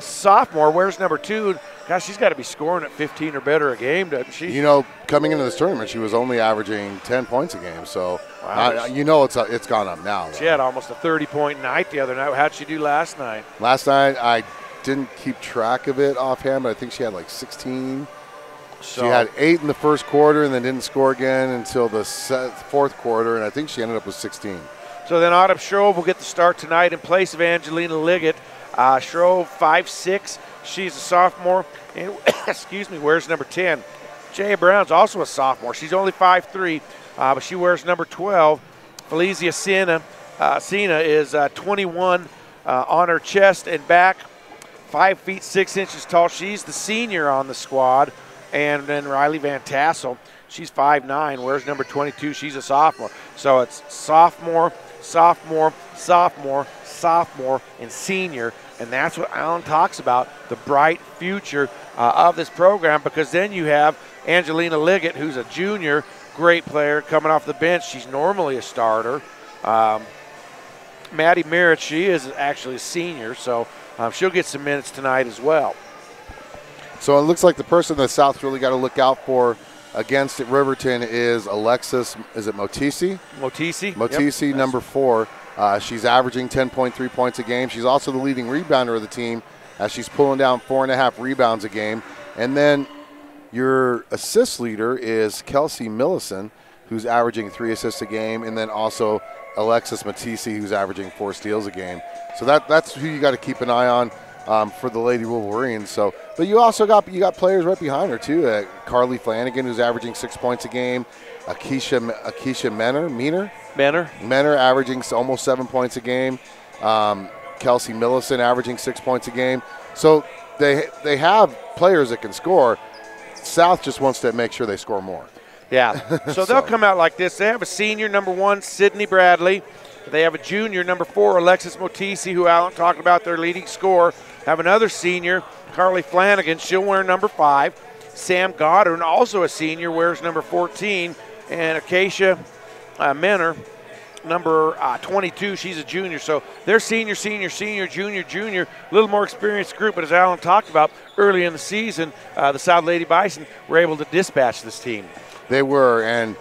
sophomore, wears number 2. Gosh, she's got to be scoring at 15 or better a game, doesn't she? Coming into this tournament, she was only averaging 10 points a game. So, wow. It's gone up now. She had almost a 30-point night the other night. How'd she do last night? Last night, I didn't keep track of it offhand, but I think she had like 16. So she had 8 in the first quarter and then didn't score again until the fourth quarter, and I think she ended up with 16. So then Autumn Shrove will get the start tonight in place of Angelina Liggett. Shrove, 5'6". She's a sophomore and, wears number 10. Jaya Brown's also a sophomore. She's only 5'3", but she wears number 12. Felicia Sena is 21 on her chest and back, 5 feet 6 inches tall. She's the senior on the squad. And then Riley Van Tassel, she's 5'9". Where's number 22? She's a sophomore. So it's sophomore, sophomore, sophomore, sophomore, and senior. And that's what Alan talks about, the bright future of this program, because then you have Angelina Liggett, who's a junior, great player, coming off the bench. She's normally a starter. Maddie Merritt, she is actually a senior, so she'll get some minutes tonight as well. So it looks like the person that South's really got to look out for against at Riverton is Alexis, is it Motisi? Motisi, yep. Number 4. She's averaging 10.3 points a game. She's also the leading rebounder of the team as she's pulling down 4.5 rebounds a game. And then your assist leader is Kelsey Millison, who's averaging 3 assists a game, and then also Alexis Matisi, who's averaging 4 steals a game. So that's who you got to keep an eye on for the Lady Wolverines. So, but you also got players right behind her too. Carly Flanagan, who's averaging 6 points a game. Akeisha Menor averaging almost 7 points a game. Kelsey Millison averaging 6 points a game. So they have players that can score. South just wants to make sure they score more. Yeah, so they'll come out like this. They have a senior, number 1, Sydney Bradley. They have a junior, number 4, Alexis Motisi, who Alan talked about, their leading scorer. Have another senior, Carly Flanagan. She'll wear number 5. Sam Goddard, also a senior, wears number 14. And Acacia Menor, number 22, she's a junior. So they're senior, junior, a little more experienced group. But as Alan talked about early in the season, the South Lady Bison were able to dispatch this team. They were, and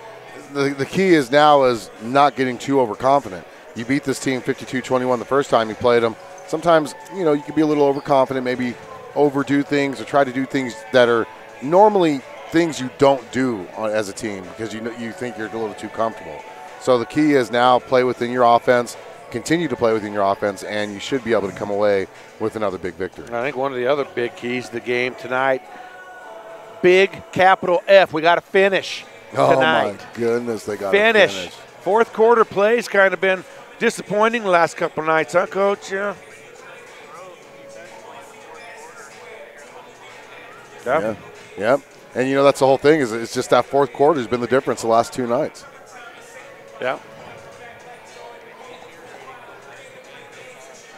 the key is now is not getting too overconfident. You beat this team 52-21 the first time you played them. Sometimes, you can be a little overconfident, maybe overdo things or try to do things that are normally things you don't do as a team because you think you're a little too comfortable. So the key is now play within your offense, continue to play within your offense, and you should be able to come away with another big victory. I think one of the other big keys to the game tonight, big capital F, we got to finish tonight. Oh, my goodness, they got to finish. Fourth quarter plays kind of been disappointing the last couple of nights, huh, Coach? Yeah. Yep. And, that's the whole thing is it's just that fourth quarter has been the difference the last 2 nights. Yeah.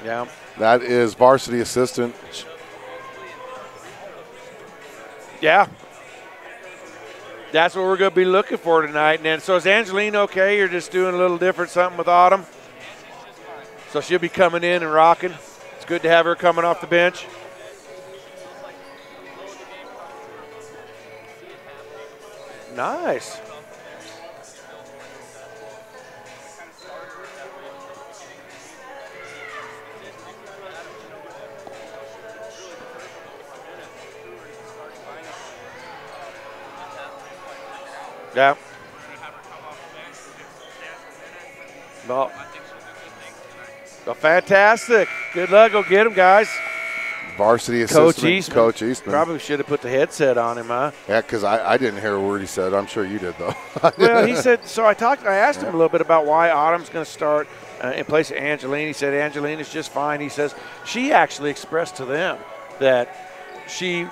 Yeah. That is varsity assistant. Yeah. That's what we're going to be looking for tonight. And then, so is Angeline okay? You're just doing a little different something with Autumn? So she'll be coming in and rocking. It's good to have her coming off the bench. Nice. Yeah. Well, fantastic. Good luck. Go get him, guys. Varsity assistant, Coach Eastman. Probably should have put the headset on him, huh? Yeah, because I didn't hear a word he said. I'm sure you did, though. Well, he said, so I asked him a little bit about why Autumn's going to start in place of Angeline. He said Angeline is just fine. He says she actually expressed to them that she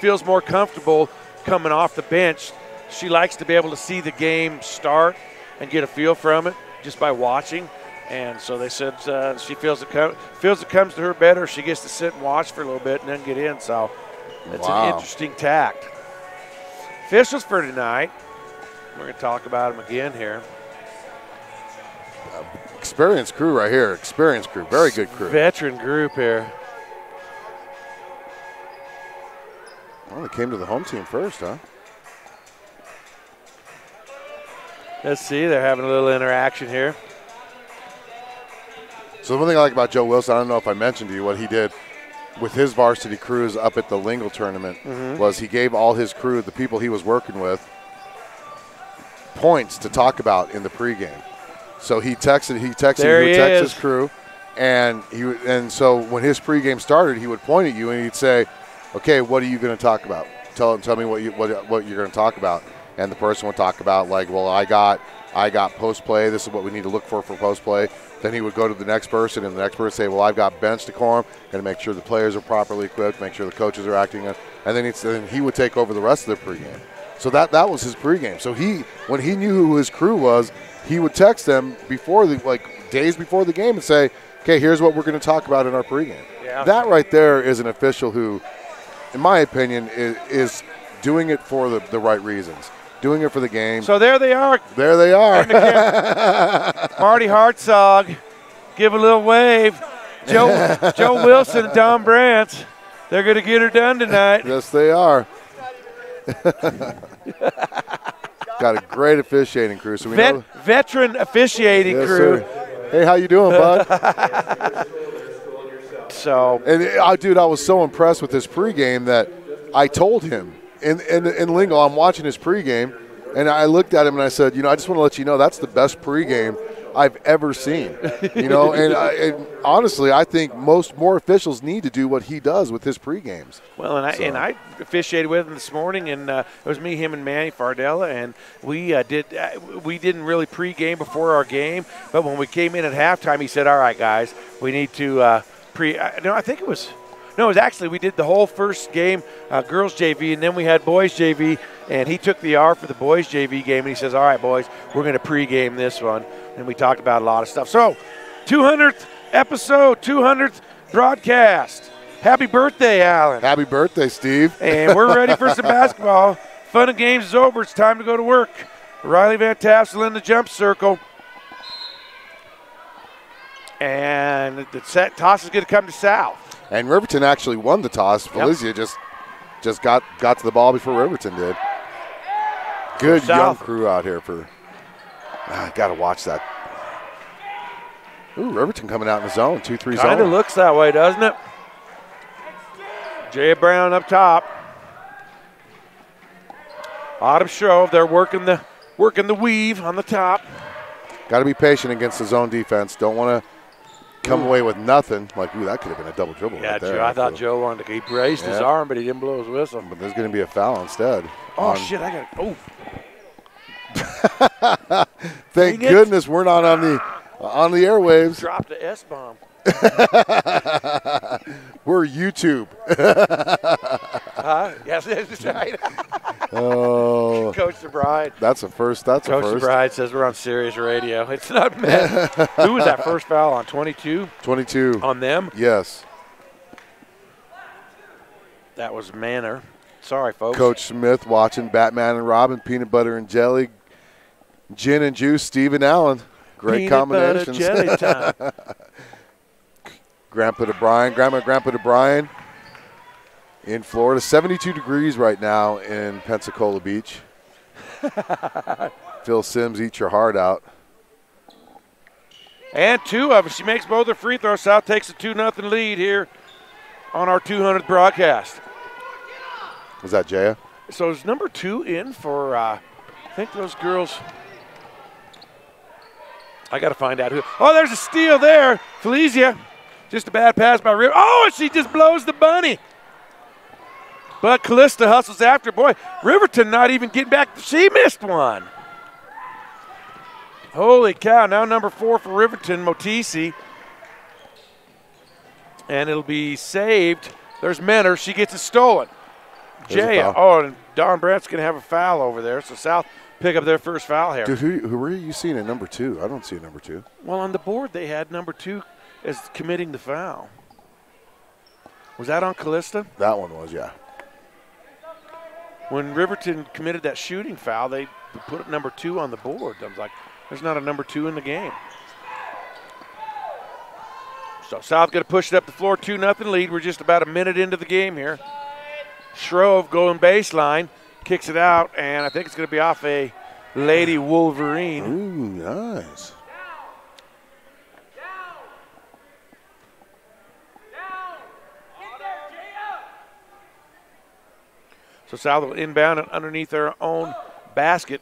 feels more comfortable coming off the bench. She likes to be able to see the game start and get a feel from it just by watching. And so they said she feels it comes to her better. She gets to sit and watch for a little bit and then get in. So it's an interesting tact. Officials for tonight, we're going to talk about them again here. Experienced crew right here. Experienced crew. Very good crew. Veteran group here. Well, they came to the home team first, huh? Let's see. They're having a little interaction here. So the one thing I like about Joe Wilson, I don't know if I mentioned to you what he did with his varsity crews up at the Lingle tournament, was he gave all his crew, the people he was working with, points to talk about in the pregame. So he texted his crew, and so when his pregame started, he would point at you and he'd say, "Okay, what are you going to talk about? Tell me what you're going to talk about." And the person would talk about, like, well, I got I got post play. This is what we need to look for post play. Then he would go to the next person, and the next person would say, well, I've got bench decorum. Got to make sure the players are properly equipped, make sure the coaches are acting. And then he would take over the rest of the pregame. So that was his pregame. So when he knew who his crew was, he would text them days before the game and say, okay, here's what we're going to talk about in our pregame. Yeah. That right there is an official who, in my opinion, is doing it for the right reasons. Doing it for the game. So there they are. There they are. Marty Hartzog, give a little wave. Joe Wilson and Don Brandt, they're going to get her done tonight. Yes, they are. Got a great officiating crew. So veteran officiating crew. Sir. Hey, how you doing, bud? Dude, I was so impressed with his pregame that I told him in lingo, I'm watching his pregame, and I looked at him and I said, I just want to let you know that's the best pregame I've ever seen. And honestly, I think more officials need to do what he does with his pregames. Well, and I officiated with him this morning, and it was me, him, and Manny Fardella, and we didn't really pregame before our game, but when we came in at halftime, he said, "All right, guys, we need to we did the whole first game, girls JV, and then we had boys JV, and he took the R for the boys JV game, and he says, all right, boys, we're going to pregame this one. And we talked about a lot of stuff. So, 200th episode, 200th broadcast. Happy birthday, Alan. Happy birthday, Steve. And we're ready for some basketball. Fun and games is over. It's time to go to work. Riley Van Tassel in the jump circle. And the toss is going to come to South. And Riverton actually won the toss. Felicia just got to the ball before Riverton did. Good young crew out here for. Got to watch that. Ooh, Riverton coming out in the zone, 2-3 zone. Kind of looks that way, doesn't it? Jay Brown up top. Autumn Shrove, they're working the weave on the top. Got to be patient against the zone defense. Don't want to come away with nothing. That could have been a double dribble right there. I thought Joe wanted to. He raised his arm, but he didn't blow his whistle. But there's going to be a foul instead. Shit, I got it. Oh. Thank goodness we're not on the airwaves. Dropped the S-bomb. We're YouTube. Yes, that's right. Oh, Coach DeBride. That's a first. Coach DeBride says we're on Sirius Radio. It's not meant. Who was that first foul on? 22? 22. On them? Yes. That was Manor. Sorry, folks. Coach Smith watching Batman and Robin, peanut butter and jelly, gin and juice, Steve and Allen. Great combinations. Peanut butter jelly time. Grandpa to Brian in Florida. 72 degrees right now in Pensacola Beach. Phil Sims, eat your heart out. And two of them. She makes both her free throws. South takes a 2-0 lead here on our 200th broadcast. Was that Jaya? So is number 2 in for, I think those girls. I got to find out who. Oh, there's a steal there. Felicia. Just a bad pass by River. Oh, and she just blows the bunny. But Callista hustles after. Boy, Riverton not even getting back. She missed one. Holy cow. Now number 4 for Riverton, Motisi. And it'll be saved. There's Menor. She gets it stolen. Jaya. Oh, and Don Brandt's going to have a foul over there. So South pick up their first foul here. Dude, who were you seeing at number 2? I don't see a number 2. Well, on the board they had number 2 as committing the foul. Was that on Callista? That one was, yeah. When Riverton committed that shooting foul, they put up number 2 on the board. I was like, there's not a number 2 in the game. So South going to push it up the floor, 2-0 lead. We're just about a minute into the game here. Shrove going baseline, kicks it out, and I think it's going to be off a Lady Wolverine. Ooh, nice. So South will inbound and underneath their own basket.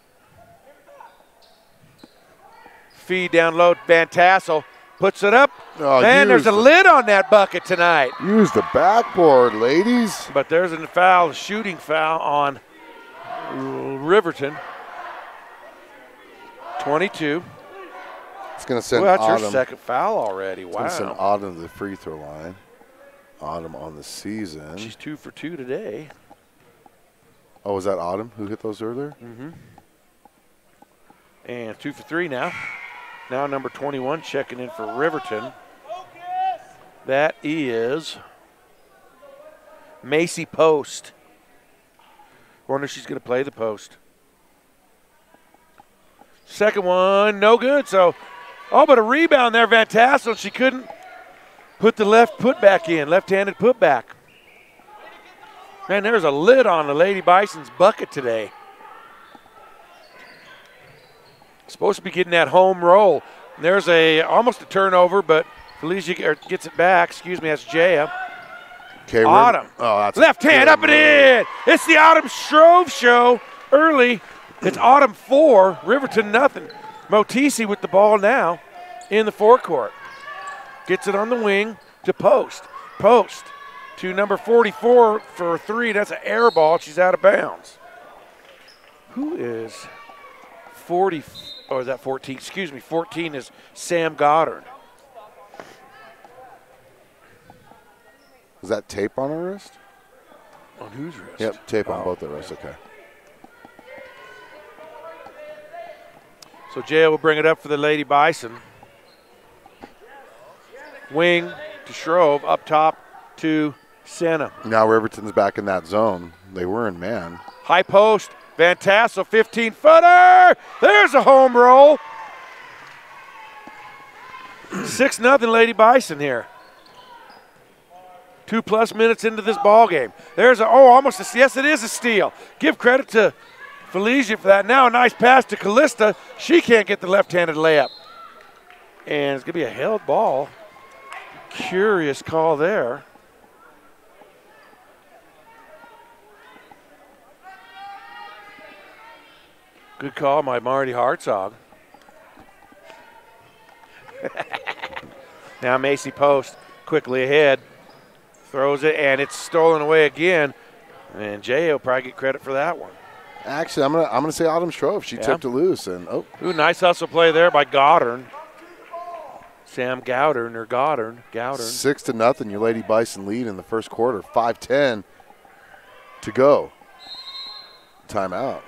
Feed down low, Van Tassel puts it up. Oh, man, there's a lid on that bucket tonight. Use the backboard, ladies. But there's a foul, a shooting foul on Riverton. 22. It's going to send Well, that's Autumn. her second foul already. Wow. It's going to send Autumn to the free throw line. Autumn on the season. She's 2 for 2 today. Oh, was that Autumn who hit those earlier? Mm-hmm. And 2 for 3 now. Now number 21 checking in for Riverton. That is Macy Post. Wonder if she's going to play the post. Second one, no good. So, but a rebound there, Van Tassel. She couldn't put the left putback in, left-handed putback. Man, there's a lid on the Lady Bison's bucket today. Supposed to be getting that home roll. There's almost a turnover, but Felicia gets it back. Excuse me, that's Jaya. Okay, Autumn. That's left hand up and in. It's the Autumn Shrove show early. It's Autumn 4, Riverton nothing. Motisi with the ball now in the forecourt. Gets it on the wing to Post. Post to number 44 for 3. That's an air ball. She's out of bounds. Who is 40? Or is that 14? Excuse me, 14 is Sam Goddard. Is that tape on her wrist? On whose wrist? Yep, tape on both the wrists, okay. So Jay will bring it up for the Lady Bison. Wing to Shrove, up top to Senna. Now Riverton's back in that zone. They were in man. High post, Van Tassel, 15-footer. There's a home roll. 6-0 Lady Bison here. 2+ minutes into this ball game. There's yes, it is a steal. Give credit to Felicia for that. Now a nice pass to Callista. She can't get the left-handed layup. And it's going to be a held ball. Curious call there. Good call by Marty Hartzog. Now Macy Post quickly ahead. Throws it, and it's stolen away again. And Jay will probably get credit for that one. Actually, I'm gonna say Autumn Shrove. She tipped it loose, and nice hustle play there by Goddard. Sam Goddard or Goddard. 6-0. Your Lady Bison lead in the first quarter. 5:10 to go. Timeout.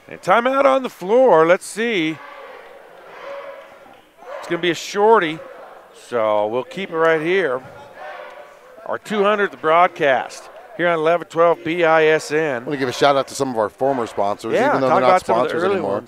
And timeout on the floor. Let's see. It's gonna be a shorty, so we'll keep it right here. Our 200th broadcast here on 1112 BISN. I want to give a shout out to some of our former sponsors, yeah, even though they're not sponsors sponsors anymore.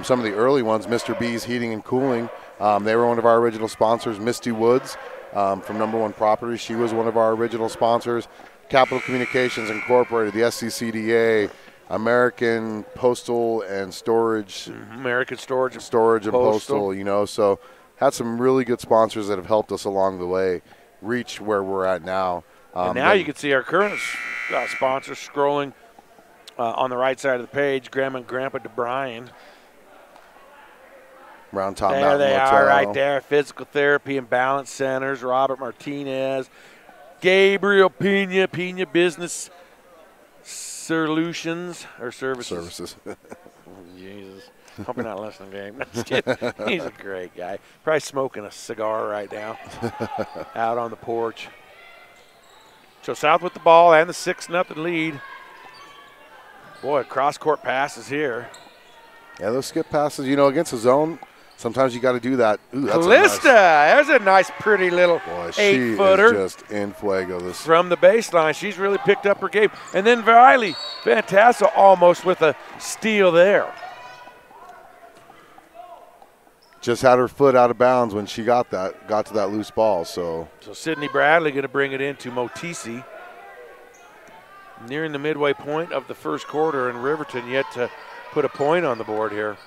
Some of the early ones, Mr. B's Heating and Cooling. They were one of our original sponsors. Misty Woods from Number One Properties. She was one of our original sponsors. Capital Communications Incorporated, the SCCDA, American Postal and Storage. American Storage and Postal, so had some really good sponsors that have helped us along the way reach where we're at now. And now you can see our current sponsors scrolling on the right side of the page, Grandma and Grandpa DeBryan. Round Top there Mountain they Motel. are right there. Physical Therapy and Balance Centers, Robert Martinez, Gabriel Pena Business Solutions or Services. Jesus. Hope you're not listening, Gabe. Just kidding. He's a great guy. Probably smoking a cigar right now out on the porch. So South with the ball and the 6-0 lead. Boy, cross-court passes here. Yeah, those skip passes, against the zone, sometimes you got to do that. Ooh, that's Callista, there's a nice, pretty little 8-footer. She is just in fuego. This from the baseline. She's really picked up her game. And then Riley Van Tassel almost with a steal there. Just had her foot out of bounds when she got to that loose ball. So Sydney Bradley going to bring it into Motisi. Nearing the midway point of the first quarter, and Riverton yet to put a point on the board here.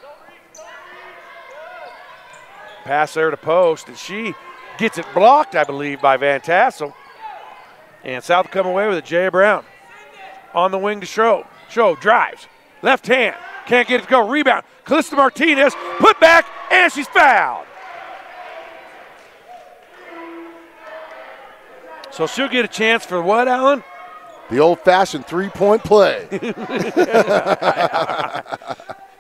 Pass there to Post, and she gets it blocked, I believe, by Van Tassel. And South come away with it. Jay Brown on the wing to Shrove. Shrove drives. Left hand. Can't get it to go. Rebound. Callista Martinez. Put back, and she's fouled. So she'll get a chance for what, Alan? The old-fashioned three-point play.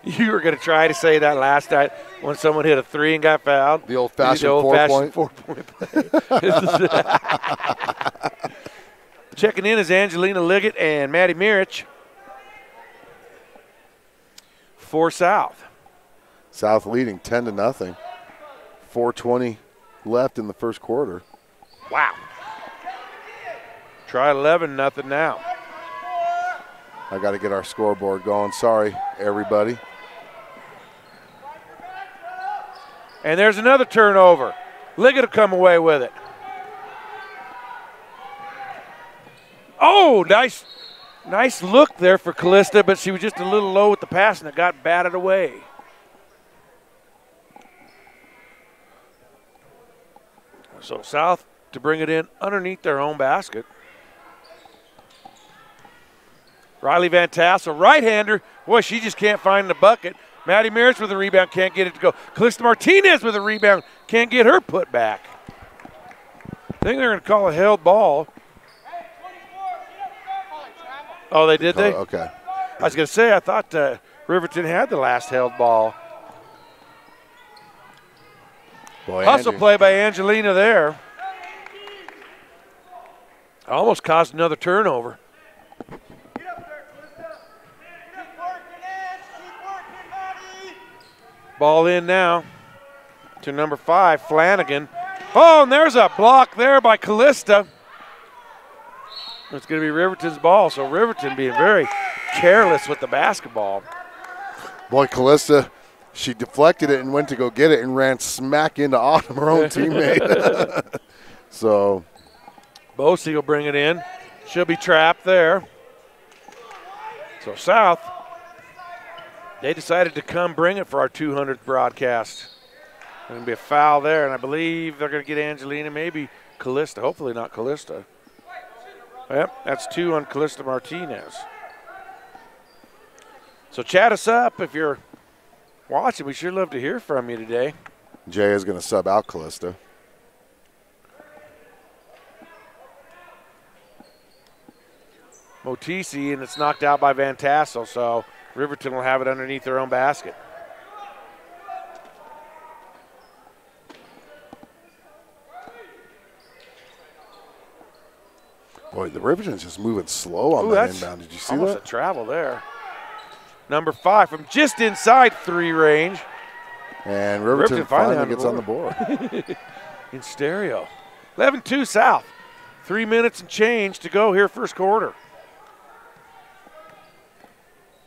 You were going to try to say that last night when someone hit a 3 and got fouled. The old-fashioned 4-point. 4-point play. Checking in is Angelina Liggett and Maddie Mirich for South. South leading 10-0. 4:20 left in the first quarter. Wow. Try 11-0 now. I got to get our scoreboard going. Sorry, everybody. And there's another turnover. Liggett will come away with it. Oh, nice look there for Callista, but she was just a little low with the pass and it got batted away. So South to bring it in underneath their own basket. Riley Van Tassel, right-hander. Boy, she just can't find the bucket. Maddie Mirich with a rebound, can't get it to go. Callista Martinez with a rebound, can't get her put back. I think they're going to call a held ball. Oh, they did, they? Okay. I was going to say, I thought Riverton had the last held ball. Boy, Hustle play by Angelina there. Almost caused another turnover. Ball in now to number 5, Flanagan. Oh, and there's a block there by Callista. It's going to be Riverton's ball, so Riverton being very careless with the basketball. Boy, Callista, she deflected it and went to go get it and ran smack into Autumn, her own teammate. So Bosey will bring it in. She'll be trapped there. So South, they decided to come bring it for our 200th broadcast. There's going to be a foul there, and I believe they're going to get Angelina, maybe Callista. Hopefully not Callista. Yep, that's 2 on Callista Martinez. So chat us up if you're watching. We sure love to hear from you today. Jay is going to sub out Callista. Motisi, and it's knocked out by Van Tassel, so Riverton will have it underneath their own basket. Boy, the Riverton's just moving slow on that inbound. Did you see almost that? A travel there. Number 5 from just inside 3 range. And Riverton finally gets on the board. In stereo. 11-2 South. 3 minutes and change to go here first quarter.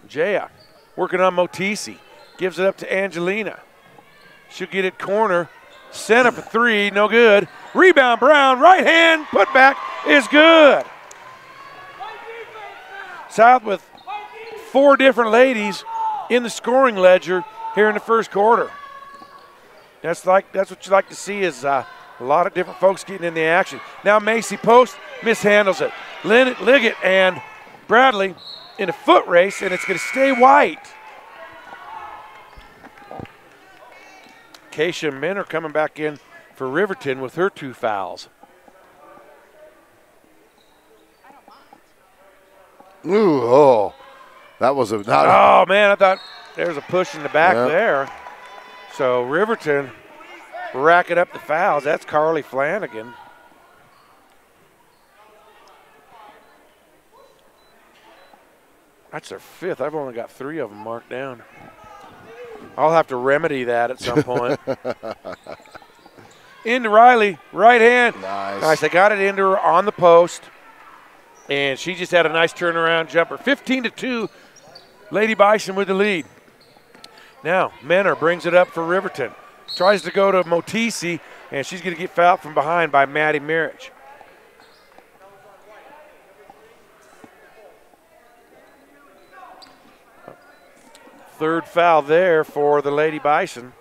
Jaya working on Motisi. Gives it up to Angelina. She'll get it corner. Center for 3, no good. Rebound Brown, right hand, put back is good. South with 4 different ladies in the scoring ledger here in the first quarter. That's what you like to see is a lot of different folks getting in the action. Now Macy Post mishandles it. Liggett and Bradley in a foot race, and it's going to stay white. Keisha Minner coming back in for Riverton with her 2 fouls. Ooh, oh. That was a not. Oh, man, I thought there was a push in the back there. So Riverton racking up the fouls. That's Carly Flanagan. That's their 5th. I've only got 3 of them marked down. I'll have to remedy that at some point. Into Riley, right hand. Nice. They got it into her on the post. And she just had a nice turnaround jumper. 15-2, Lady Bison with the lead. Now, Menor brings it up for Riverton. Tries to go to Motisi, and she's going to get fouled from behind by Maddie Mirich. Third foul there for the Lady Bison.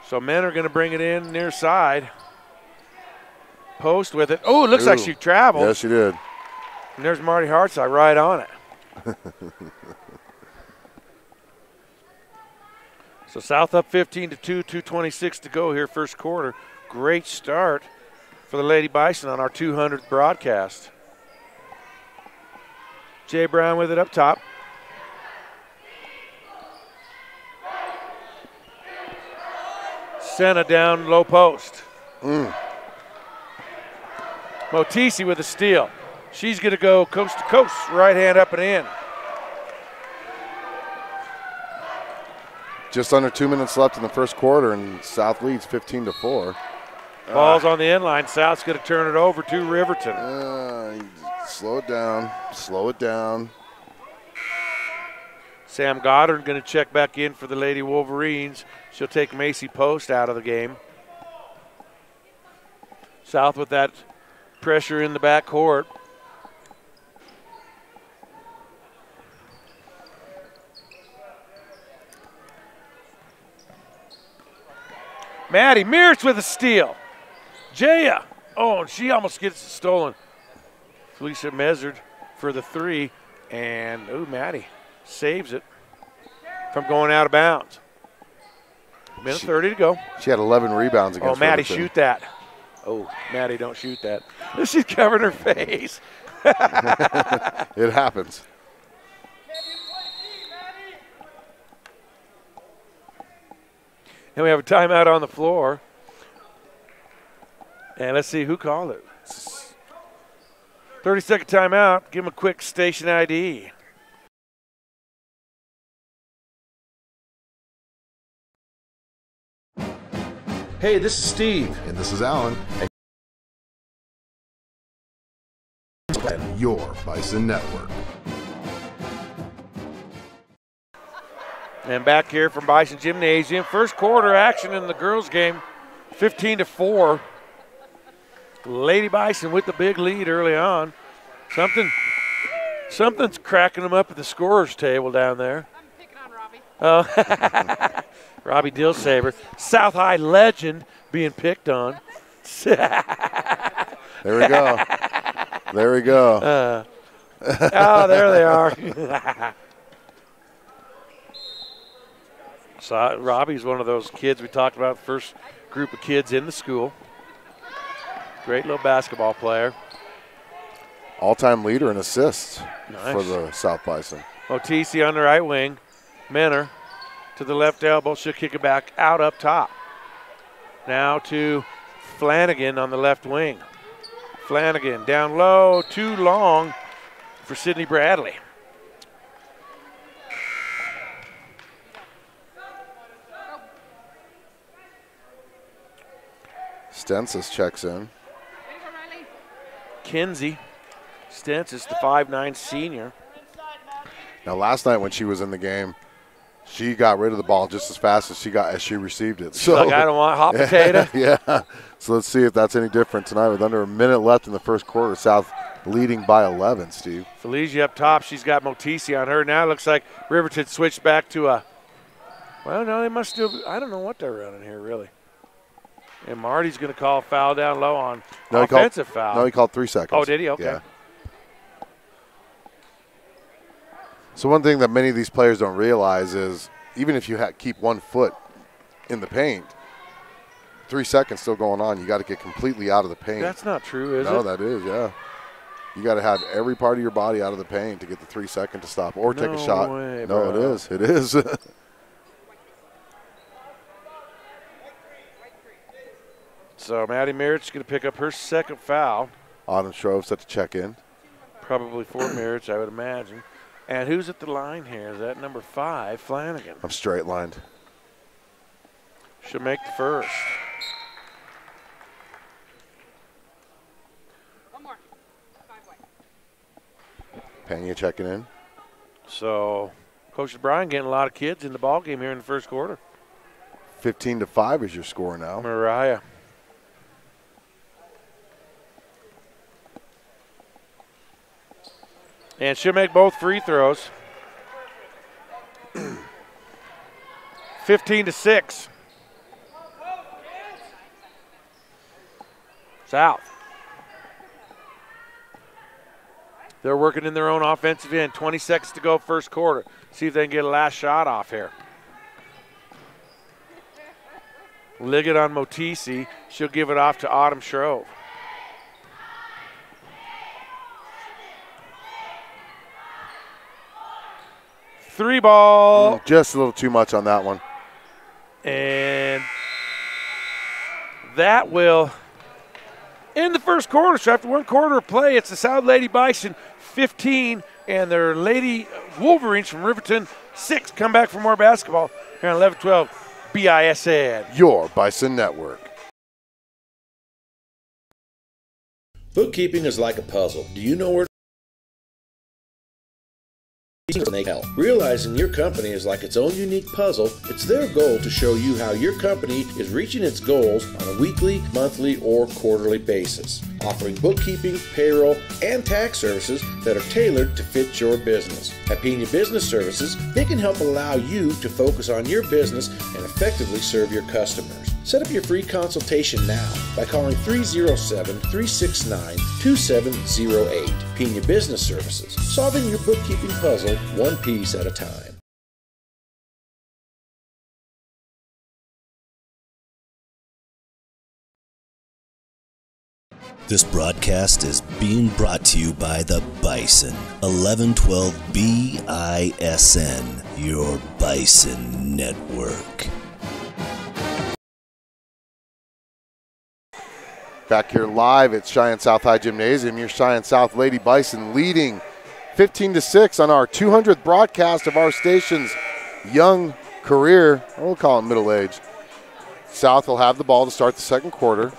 So men are going to bring it in near side. Post with it. Oh, it looks like she traveled. Yes, she did. And there's Marty Hartside right on it. So South up 15-2, 2:26 to go here first quarter. Great start for the Lady Bison on our 200th broadcast. Jay Brown with it up top. Senna down low post. Motisi with a steal. She's going to go coast to coast, right hand up and in. Just under 2 minutes left in the first quarter, and South leads 15-4. Ball's on the end line. South's going to turn it over to Riverton. Slow it down. Slow it down. Sam Goddard going to check back in for the Lady Wolverines. She'll take Macy Post out of the game. South with that pressure in the back court. Maddie Mears with a steal. Jaya. Oh, and she almost gets it stolen. Felicia Measured for the three. And, Maddie saves it from going out of bounds. Minute 30 to go. She had 11 rebounds against Maddie, Riverton. shoot that. Oh, Maddie, don't shoot that. She's covering her face. It happens. And we have a timeout on the floor. And let's see who called it. 30-second timeout. Give them a quick station ID. Hey, this is Steve. And this is Alan. And your Bison Network. And back here from Bison Gymnasium. First quarter action in the girls' game, 15-4. Lady Bison with the big lead early on. Something's cracking them up at the scorer's table down there. I'm picking on Robbie. Oh, Robbie Dillsaber, South High legend, being picked on. There we go. There we go. There they are. So Robbie's one of those kids we talked about, first group of kids in the school. Great little basketball player. All-time leader in assists Nice. for the South Bison. Otisi on the right wing. Menor to the left elbow. She'll kick it back out up top. Now to Flanagan on the left wing. Flanagan down low, too long for Sydney Bradley. Stensis checks in. Kinsey Stensis, the 5'9" senior. Now, last night when she was in the game, she got rid of the ball just as fast as she received it. So Like, I don't want hot potato. Yeah. So let's see if that's any different tonight with under a minute left in the first quarter. South leading by 11, Steve. Felicia up top. She's got Motisi on her. Now it looks like Riverton switched back to a – well, no, they must still – I don't know what they're running here, really. And Marty's going to call a foul down low on offensive foul. No, he called 3 seconds. Oh, did he? Okay. Yeah. So one thing that many of these players don't realize is even if you keep 1 foot in the paint, 3 seconds still going on, you got to get completely out of the paint. That's not true, is it? No, that is, yeah. You got to have every part of your body out of the paint to get the 3 second to stop or take a shot. Way, no, bro. it is. It is. So Maddie Merritt's going to pick up her second foul. Autumn Shrove set to check in. Probably for Merritt's, I would imagine. And who's at the line here? Is that number 5, Flanagan? I'm straight lined. She'll make the first. One more. 5 way. Pena checking in. So Coach Bryan getting a lot of kids in the ball game here in the first quarter. 15-5 is your score now. Mariah. And she'll make both free throws. 15-6. South. They're working in their own offensive end. 20 seconds to go first quarter. See if they can get a last shot off here. Liggett on Motisi. She'll give it off to Autumn Shrove. 3 ball. Just a little too much on that one. And that will end the first quarter. So after 1 quarter of play, it's the South Lady Bison 15 and their Lady Wolverines from Riverton 6. Come back for more basketball here on 11-12 BISN. Your Bison Network. Bookkeeping is like a puzzle. Do you know where they help? Realizing your company is like its own unique puzzle, it's their goal to show you how your company is reaching its goals on a weekly, monthly, or quarterly basis, offering bookkeeping, payroll, and tax services that are tailored to fit your business. At Pena Business Services, they can help allow you to focus on your business and effectively serve your customers. Set up your free consultation now by calling 307-369-2708. Pena Business Services, solving your bookkeeping puzzle one piece at a time. This broadcast is being brought to you by the Bison. 1112 BISN, your Bison Network. Back here live at Cheyenne South High Gymnasium, your Cheyenne South Lady Bison leading 15-6 on our 200th broadcast of our station's young career. We'll call it middle-aged. South will have the ball to start the second quarter.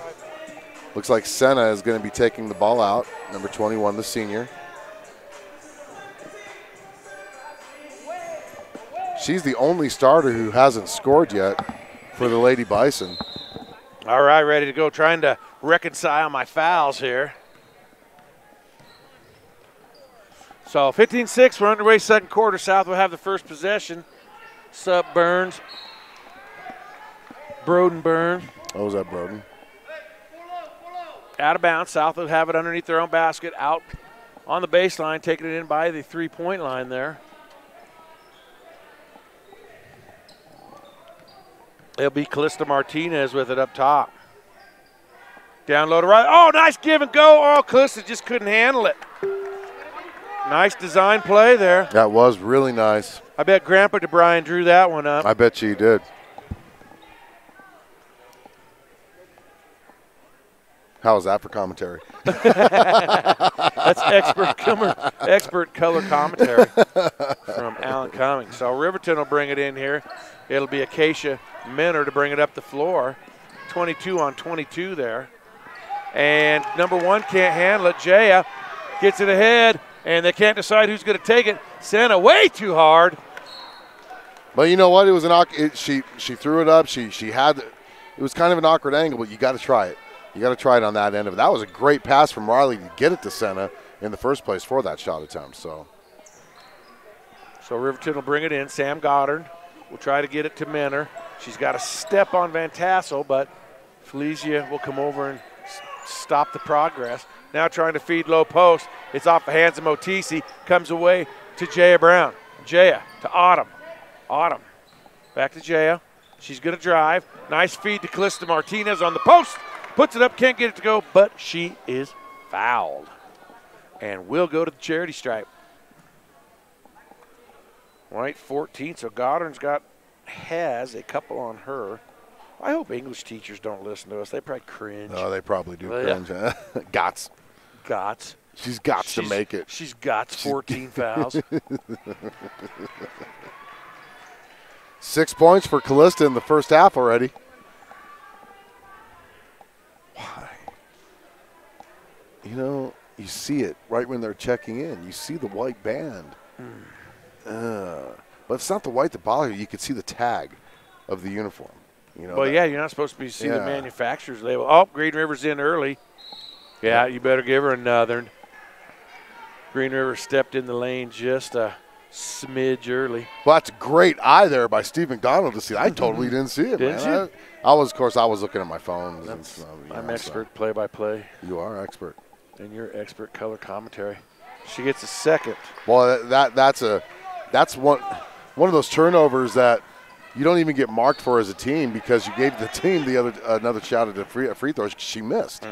Looks like Senna is going to be taking the ball out, number 21, the senior. She's the only starter who hasn't scored yet for the Lady Bison. All right, ready to go. Trying to reconcile my fouls here. So 15-6, we're underway second quarter. South will have the first possession. Sup, Burns. Broden Burn. Oh, was that Broden? Out of bounds. South will have it underneath their own basket. Out on the baseline, taking it in by the three-point line there. It'll be Callista Martinez with it up top. Down low to right. Oh, nice give and go. Oh, Callista just couldn't handle it. Nice design play there. That was really nice. I bet Grandpa DeBryan drew that one up. I bet you did. How was that for commentary? That's expert color commentary from Alan Cummings. So Riverton will bring it in here. It'll be Acacia Minner to bring it up the floor. 22 on 22 there. And number 1 can't handle it. Jaya gets it ahead, and they can't decide who's going to take it. Senna way too hard. But you know what? It was she threw it up. She had it was kind of an awkward angle, but you got to try it. You got to try it on that end of it. That was a great pass from Riley to get it to Senna in the first place for that shot attempt. So Riverton will bring it in. Sam Goddard will try to get it to Minner. She's got a step on Van Tassel, but Felicia will come over and stop the progress. Now trying to feed low post. It's off the hands of Motisi. Comes away to Jaya Brown. Jaya to Autumn. Autumn. Back to Jaya. She's going to drive. Nice feed to Callista Martinez on the post. Puts it up, can't get it to go, but she is fouled. And will go to the charity stripe. White 14, so Goddard's has a couple on her. I hope English teachers don't listen to us. They probably cringe. Oh, they probably do cringe. Yeah. Gots. She's gots to make it. She's got 14 fouls. 6 points for Callista in the first half already. Why? You know, you see it right when they're checking in. You see the white band. But it's not the white that bothers you. You can see the tag of the uniform. You know. Well, yeah, you're not supposed to be seeing the manufacturer's label. Oh, Green River's in early. Yeah, you better give her another. Green River stepped in the lane just a smidge early. Well, that's a great eye there by Steve McDonald to see. I totally didn't see it, Didn't man. you? I was looking at my phone. I'm expert play-by-play. You are expert. And you're expert color commentary. She gets a second. Well, that's one of those turnovers that you don't even get marked for as a team because you gave the team another shot at a free throw. She missed.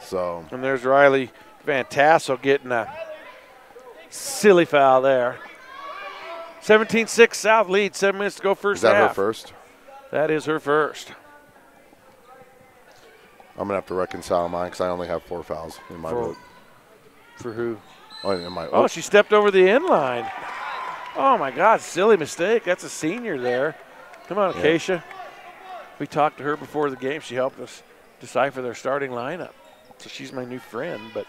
So. And there's Riley Van Tassel getting a silly foul there. 17-6 South lead. 7 minutes to go first half. Is that her first? That is her first. I'm going to have to reconcile mine because I only have 4 fouls in my book. For who? Oh, in my, oh, she stepped over the end line. Oh, my God, silly mistake. That's a senior there. Come on, Acacia. We talked to her before the game. She helped us decipher their starting lineup. So she's my new friend, but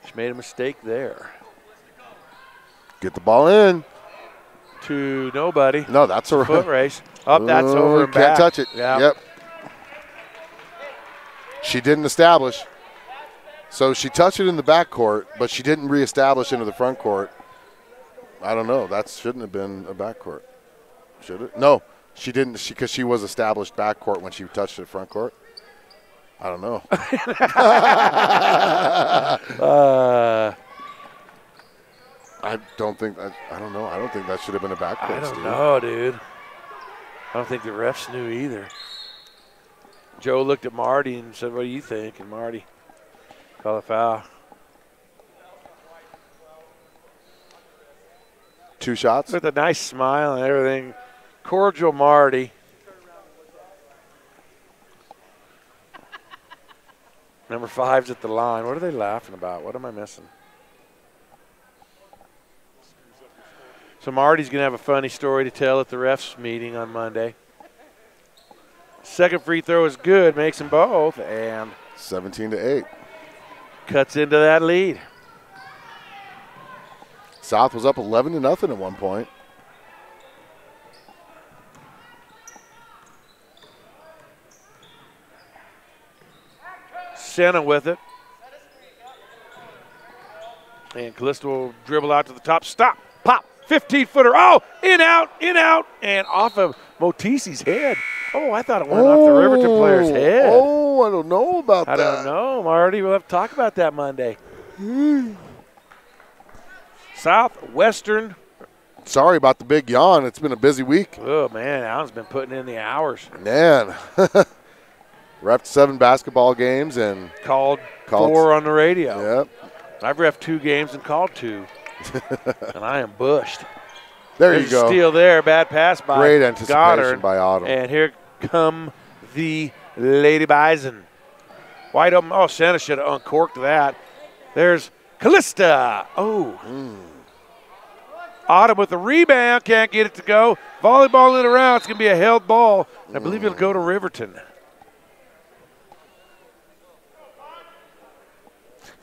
she made a mistake there. Get the ball in. To nobody. No, that's a foot race. Oh, that's over and back. Can't touch it. Yeah. Yep. She didn't establish. So she touched it in the back court, but she didn't reestablish into the front court. I don't know. That shouldn't have been a back court. Should it? No, she didn't because she was established back court when she touched it front court. I don't know. I don't think that. I don't know. I don't think that should have been a back court. I don't know, dude. I don't think the refs knew either. Joe looked at Marty and said, "What do you think?" And Marty called a foul. 2 shots with a nice smile and everything. Cordial Marty. Number 5's at the line. What are they laughing about? What am I missing? So Marty's going to have a funny story to tell at the refs meeting on Monday. Second free throw is good, makes them both, and 17-8. Cuts into that lead. South was up 11-0 at one point. Senna with it. And Callista will dribble out to the top. Stop. Pop. 15-footer. Oh, in, out, and off of Motisi's head. Oh, I thought it went off the Riverton player's head. Oh, I don't know about that. I don't know, Marty. We'll have to talk about that Monday. Southwestern. Sorry about the big yawn. It's been a busy week. Oh, man. Alan's been putting in the hours. Man. Reffed 7 basketball games and called 4 on the radio. Yep. I've reffed 2 games and called 2. And I am bushed. There's you go. Steal there. Bad pass by Great anticipation Goddard. by Autumn. And here come the Lady Bison. Wide open. Oh, Santa should have uncorked that. There's Callista. Oh. Autumn with the rebound. Can't get it to go. Volleyball in around. It's going to be a held ball. I believe it'll go to Riverton.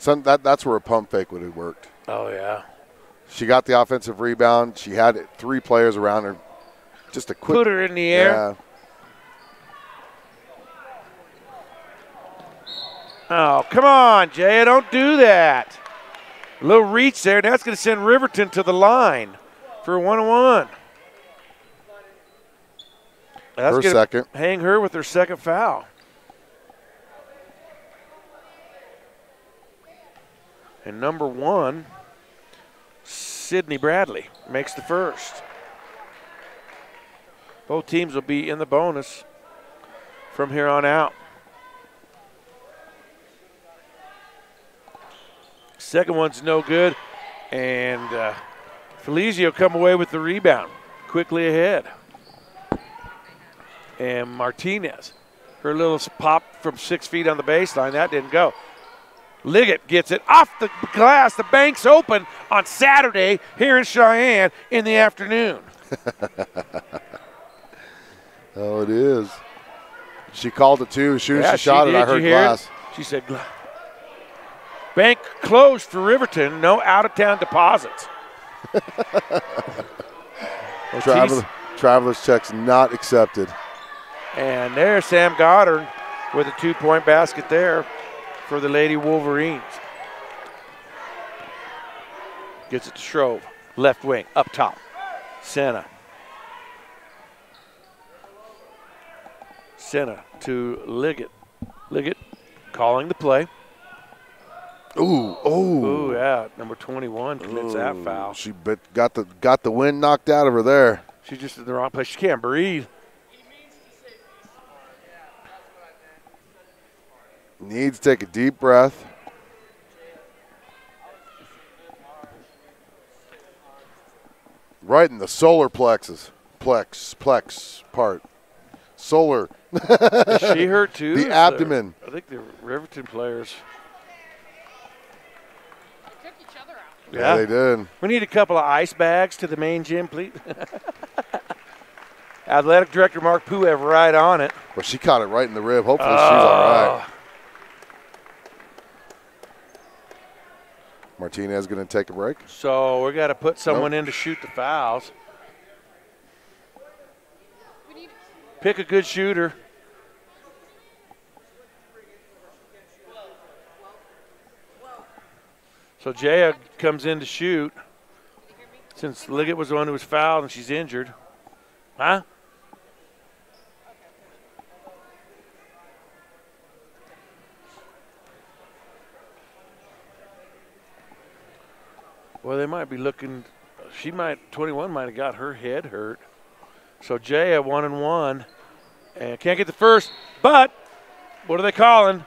That's where a pump fake would have worked. Oh, yeah. She got the offensive rebound. She had 3 players around her. Just a quick. Put her in the air. Yeah. Oh, come on, Jay. Don't do that. A little reach there. That's going to send Riverton to the line for a 1-on-1. That's her second. Hang her with her second foul. And number 1, Sydney Bradley, makes the first. Both teams will be in the bonus from here on out. Second one's no good, and Felizio come away with the rebound, quickly ahead. And Martinez, her little pop from 6 feet on the baseline, that didn't go. Liggett gets it off the glass. The bank's open on Saturday here in Cheyenne in the afternoon. Oh, it is. She called it too. As soon as she shot it, I heard glass. She said, bank closed for Riverton. No out-of-town deposits. Traveler's checks not accepted. And there's Sam Goddard with a 2-point basket there for the Lady Wolverines. Gets it to Shrove. Left wing, up top. Senna. Senna to Liggett. Liggett calling the play. Ooh, yeah. Number 21 commits that foul. She got the wind knocked out of her there. She's just in the wrong place. She can't breathe. Needs to take a deep breath. Right in the solar plexus. Plex part. Solar. Is she hurt too? The abdomen. I think the Riverton players. Took each other out. Yeah, they did. We need a couple of ice bags to the main gym, please. Athletic Director Mark Puev right on it. Well, she caught it right in the rib. Hopefully she's all right. Martinez going to take a break. So we got to put someone in to shoot the fouls. Pick a good shooter. So Jaya comes in to shoot since Liggett was the one who was fouled and she's injured. Huh? Well, they might be looking. 21 might have got her head hurt. So Jaya 1-1 and can't get the first, but what are they calling?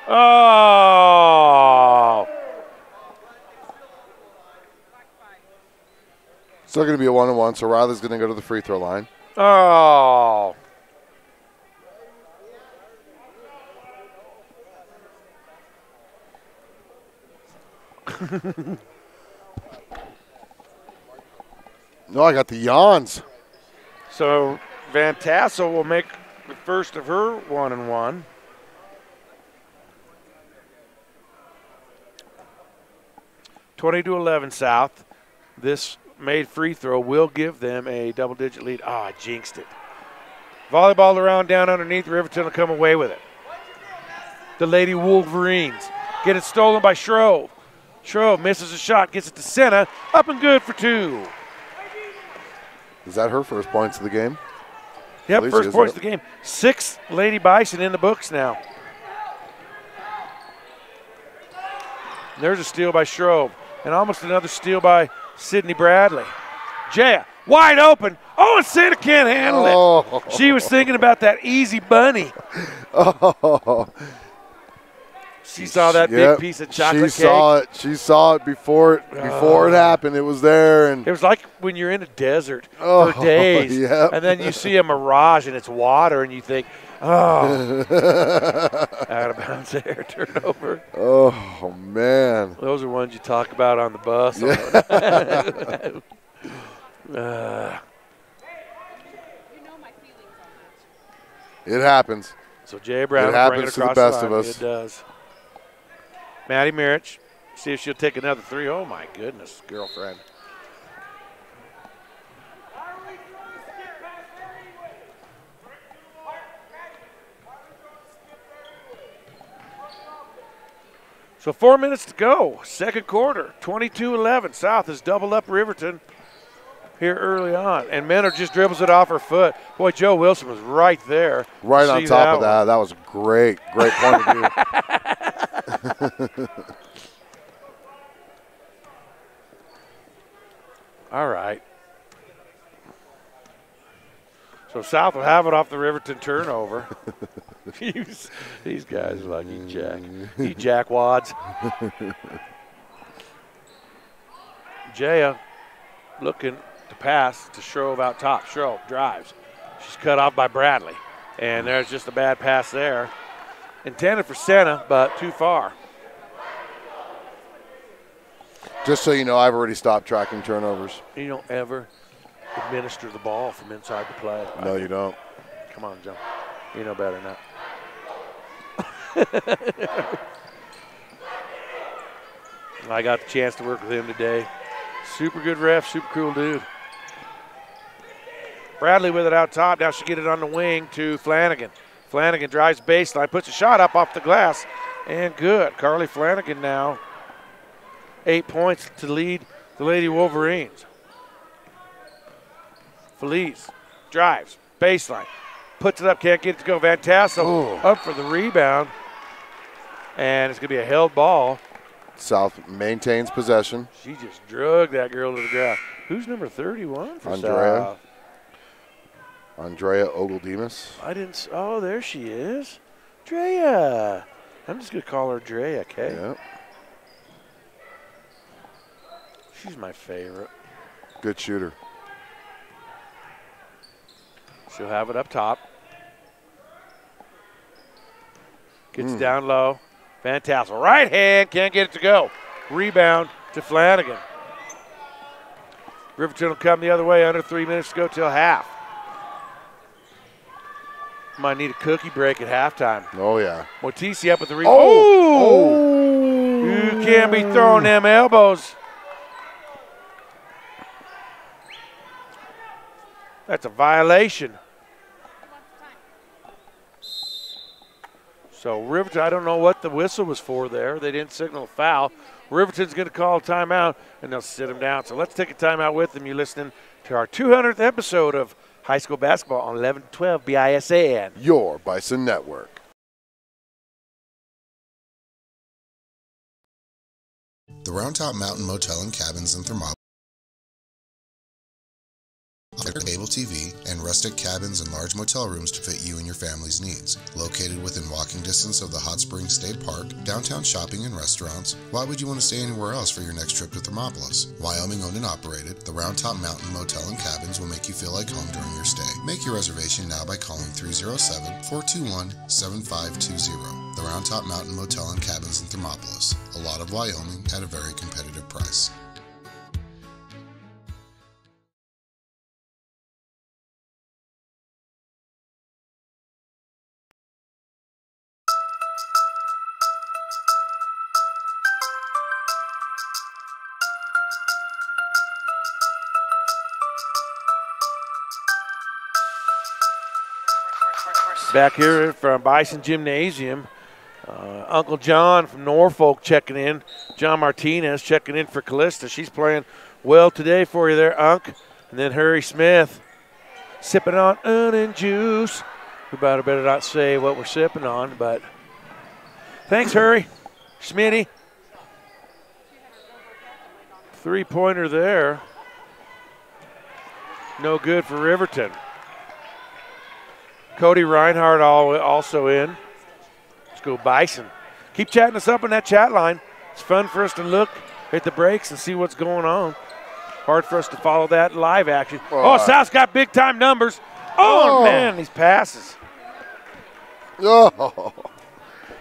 Oh. Still going to be a 1-1, so Riley's going to go to the free throw line. Oh. No, I got the yawns. So Van Tassel will make the first of her 1-1. (20-11) South. This made free throw will give them a double-digit lead. I jinxed it. Volleyball around down underneath. Riverton will come away with it. The Lady Wolverines get it stolen by Shrove. Shrove misses a shot, gets it to Senna. Up and good for 2. Is that her first points of the game? Yep, first points of the game. 6 Lady Bison in the books now. There's a steal by Shrove. And almost another steal by Sydney Bradley. Jaya, wide open. Oh, and Senna can't handle it. She was thinking about that easy bunny. Oh. She saw that big piece of chocolate cake. She saw it before it happened. It was there, and it was like when you're in a desert for days, and then you see a mirage and it's water, and you think, out of bounds there, turnover. Oh man, those are ones you talk about on the bus. You know my feelings on that. It happens. So Jay Brown it happens bring it across to the best the line. of us. It does. Maddie Mirich, see if she'll take another 3. Oh, my goodness, girlfriend. So 4 minutes to go, second quarter, 22-11. South has doubled up Riverton here early on, and Menor just dribbles it off her foot. Boy, Joe Wilson was right there. Right on top of that. That was a great point of view. All right. So South will have it off the Riverton turnover. These guys are like you jackwads. Jaya looking to pass to Shrove out top. Shrove drives. She's cut off by Bradley. And there's just a bad pass there. Intended for Senna, but too far. Just so you know, I've already stopped tracking turnovers. You don't ever administer the ball from inside the play. No, you don't. Come on, Joe. You know better than that. I got the chance to work with him today. Super good ref, super cool dude. Bradley with it out top. Now she get it on the wing to Flanagan. Flanagan drives baseline, puts a shot up off the glass, and good. Carly Flanagan now 8 points to lead the Lady Wolverines. Felice drives, baseline, puts it up, can't get it to go. Van Tassel up for the rebound, and it's going to be a held ball. South maintains possession. She just drug that girl to the ground. Who's number 31 for South? Andrea Ogledemus. Oh, there she is. Drea. I'm just going to call her Drea, okay? Yep. She's my favorite. Good shooter. She'll have it up top. Gets down low. Van Tassel. Right hand. Can't get it to go. Rebound to Flanagan. Riverton will come the other way. Under 3 minutes to go till half. Might need a cookie break at halftime. Oh, yeah. Motisi up with the rebound. Oh! You can't be throwing them elbows. That's a violation. So Riverton, I don't know what the whistle was for there. They didn't signal a foul. Riverton's going to call a timeout, and they'll sit him down. So let's take a timeout with them. You're listening to our 200th episode of High School Basketball on 1112 BISN. Your Bison Network. The Round Top Mountain Motel and Cabins in Thermopylae. Cable TV, and rustic cabins and large motel rooms to fit you and your family's needs. Located within walking distance of the Hot Springs State Park, downtown shopping and restaurants, why would you want to stay anywhere else for your next trip to Thermopolis? Wyoming owned and operated, the Round Top Mountain Motel and Cabins will make you feel like home during your stay. Make your reservation now by calling 307-421-7520. The Round Top Mountain Motel and Cabins in Thermopolis. A lot of Wyoming at a very competitive price. Back here from Bison Gymnasium, Uncle John from Norfolk checking in. John Martinez checking in for Callista. She's playing well today for you there, Unc. And then Harry Smith sipping on onion juice. We better not say what we're sipping on, but thanks, Harry. Smitty. Three-pointer there. No good for Riverton. Cody Reinhardt also in. Let's go Bison. Keep chatting us up on that chat line. It's fun for us to look at the breaks and see what's going on. Hard for us to follow that live action. Oh, South's got big-time numbers. Oh, man, these passes. Oh,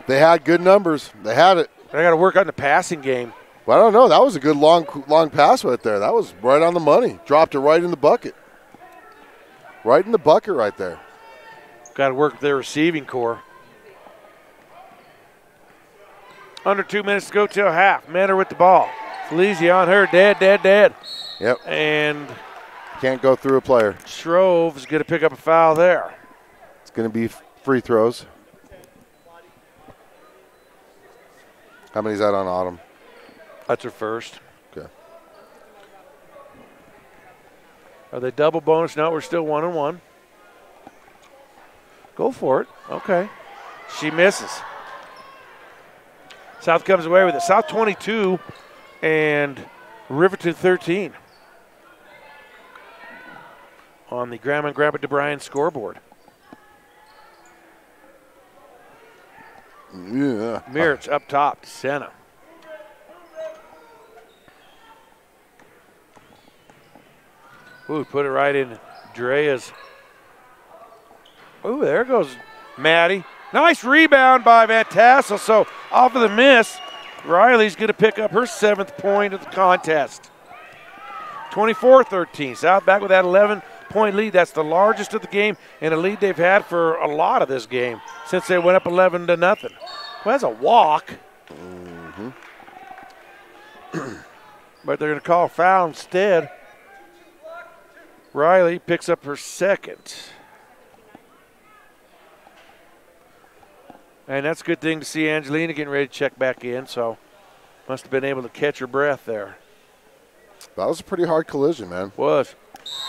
they had good numbers. They had it. I got to work on the passing game. Well, I don't know. That was a good long pass right there. That was right on the money. Dropped it right in the bucket. Right in the bucket right there. Got to work with their receiving core. Under 2 minutes to go till half. Manor with the ball. Felicia on her. Dead. Yep. And can't go through a player. Shrove's going to pick up a foul there. It's going to be free throws. How many's that on Autumn? That's her first. Okay. Are they double bonus? No, we're still 1-1. Go for it. Okay. She misses. South comes away with it. South 22 and Riverton 13 on the Grandma and Grandpa DeBryan scoreboard. Yeah. Mirich up top to Senna. Ooh, put it right in Drea's. Ooh, there goes Maddie. Nice rebound by Van Tassel. So off of the miss, Riley's going to pick up her 7th point of the contest. 24-13. South back with that 11-point lead. That's the largest of the game and a lead they've had for a lot of this game since they went up 11-0. Well, that's a walk. Mm-hmm. But they're going to call a foul instead. Riley picks up her 2nd. And that's a good thing to see Angelina getting ready to check back in, so must have been able to catch her breath there. That was a pretty hard collision, man. Was.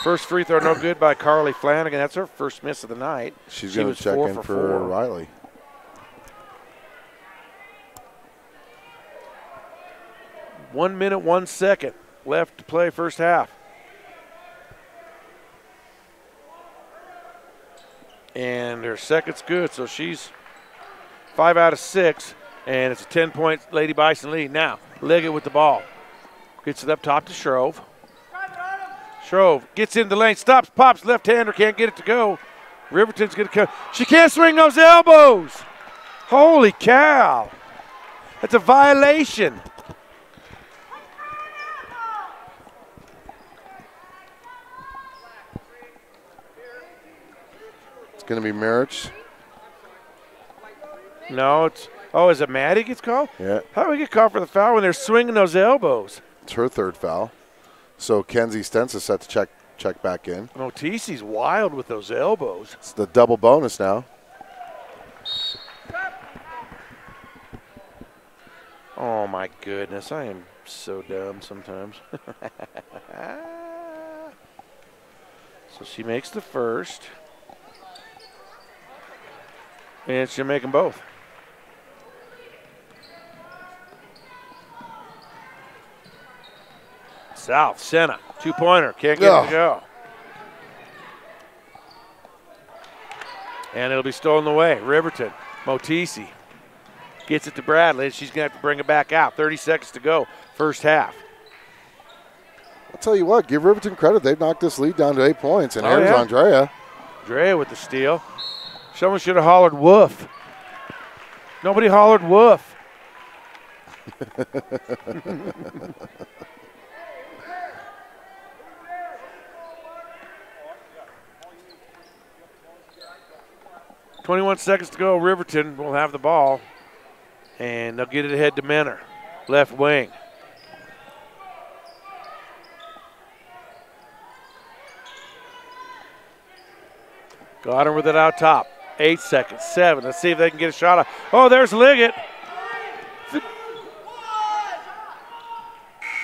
First free throw no good by Carly Flanagan. That's her first miss of the night. She's going to check in for Riley. 1 minute, 1 second left to play first half. And her second's good, so she's 5 out of 6, and it's a 10-point Lady Bison lead. Now, Liggett with the ball. Gets it up top to Shrove. Shrove gets in the lane, stops, pops, left-hander, can't get it to go. Riverton's going to come. She can't swing those elbows. Holy cow. That's a violation. It's going to be Marich. No, it's is it Maddie gets called? Yeah. How do we get called for the foul when they're swinging those elbows? It's her third foul. So Kenzie Stentz is set to check back in. Oh, TC's wild with those elbows. It's the double bonus now. Oh, my goodness. I am so dumb sometimes. So she makes the first. And she'll make them both. South, Senna, two-pointer, can't get it to go. And it'll be stolen away. Riverton, Motisi gets it to Bradley. She's going to have to bring it back out. 30 seconds to go, first half. I'll tell you what, give Riverton credit. They've knocked this lead down to 8 points, and here's Andrea. Andrea with the steal. Someone should have hollered woof. Nobody hollered woof. 21 seconds to go. Riverton will have the ball, and they'll get it ahead to Menor, left wing. Got her with it out top. 8 seconds, 7. Let's see if they can get a shot off. Oh, there's Liggett.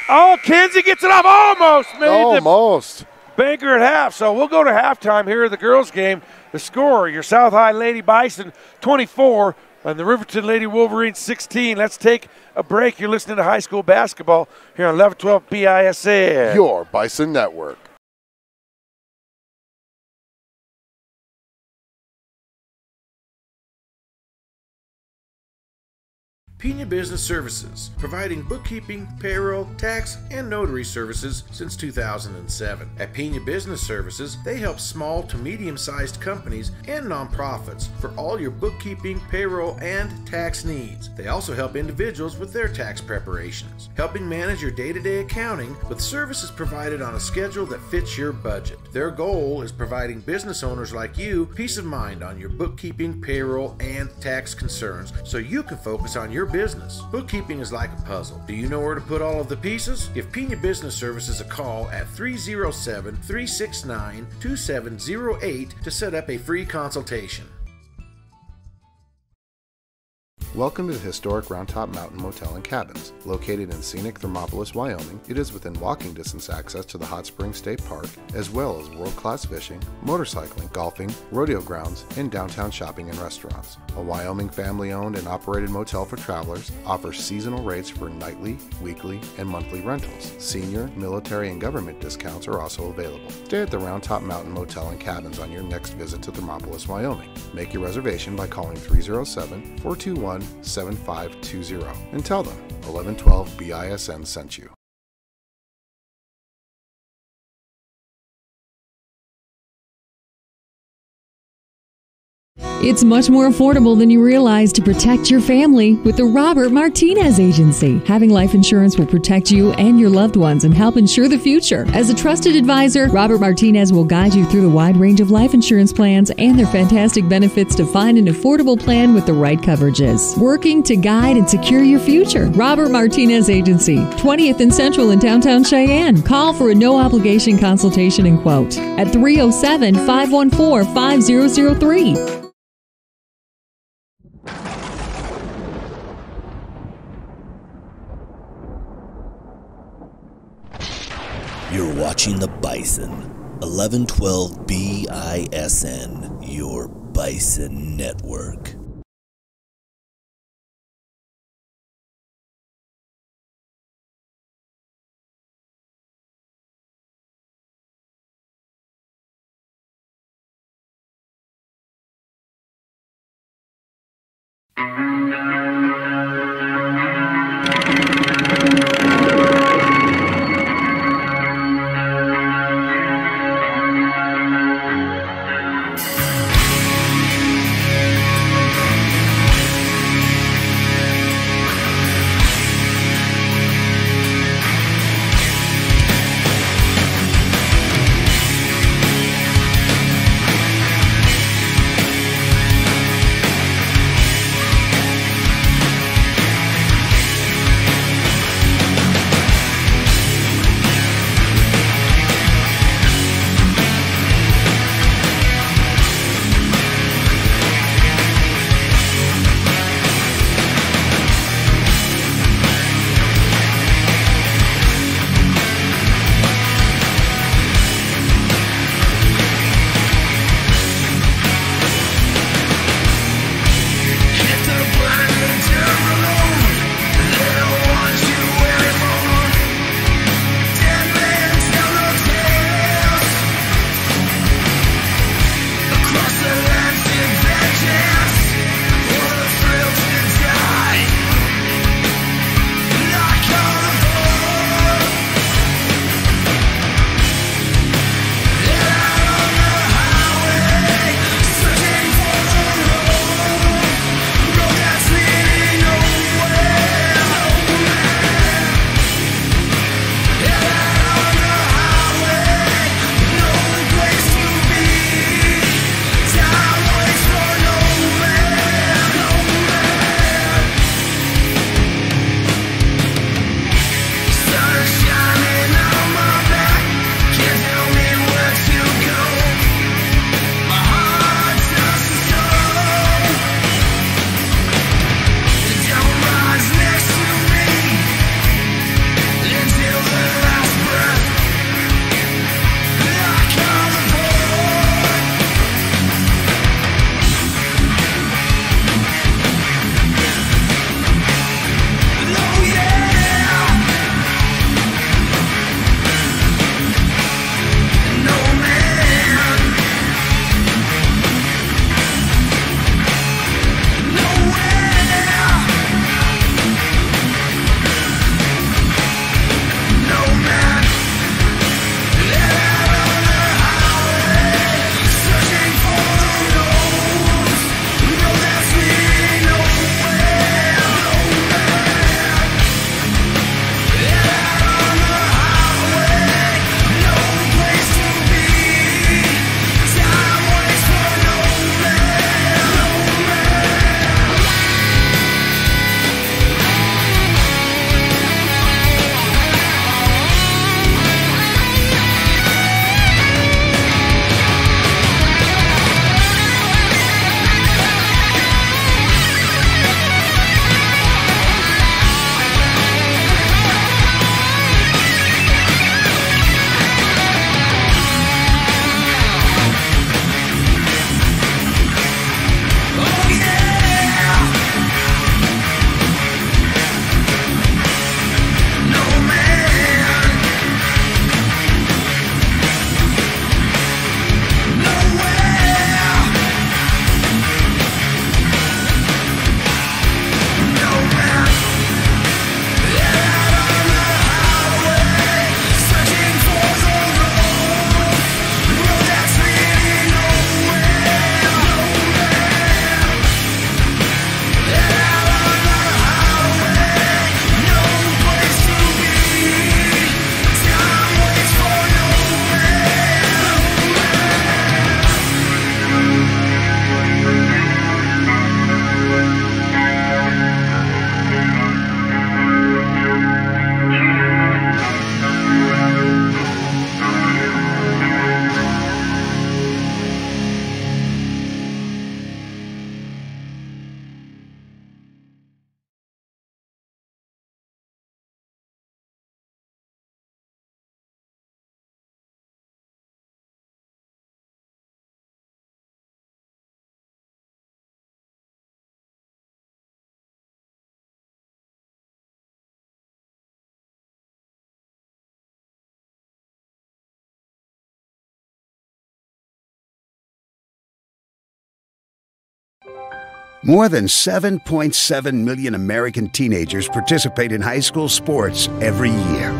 Oh, Kenzie gets it off. Almost made Almost. Banker at half. So we'll go to halftime here in the girls' game. The score, your South High Lady Bison 24 and the Riverton Lady Wolverines 16. Let's take a break. You're listening to high school basketball here on 1112 BISN. Your Bison Network. Pena Business Services, providing bookkeeping, payroll, tax, and notary services since 2007. At Pena Business Services, they help small to medium-sized companies and nonprofits for all your bookkeeping, payroll, and tax needs. They also help individuals with their tax preparations, helping manage your day-to-day accounting with services provided on a schedule that fits your budget. Their goal is providing business owners like you peace of mind on your bookkeeping, payroll, and tax concerns so you can focus on your business. Bookkeeping is like a puzzle. Do you know where to put all of the pieces? Give Pena Business Services a call at 307-369-2708 to set up a free consultation. Welcome to the historic Round Top Mountain Motel and Cabins. Located in scenic Thermopolis, Wyoming, it is within walking distance access to the Hot Springs State Park, as well as world-class fishing, motorcycling, golfing, rodeo grounds, and downtown shopping and restaurants. A Wyoming family-owned and operated motel for travelers, offers seasonal rates for nightly, weekly, and monthly rentals. Senior, military, and government discounts are also available. Stay at the Round Top Mountain Motel and Cabins on your next visit to Thermopolis, Wyoming. Make your reservation by calling 307-421-7520 and tell them 1112 BISN sent you. It's much more affordable than you realize to protect your family with the Robert Martinez Agency. Having life insurance will protect you and your loved ones and help ensure the future. As a trusted advisor, Robert Martinez will guide you through the wide range of life insurance plans and their fantastic benefits to find an affordable plan with the right coverages. Working to guide and secure your future. Robert Martinez Agency, 20th and Central in downtown Cheyenne. Call for a no-obligation consultation and quote at 307-514-5003. You're watching the Bison. 1112 BISN, your Bison Network. More than 7.7 million American teenagers participate in high school sports every year,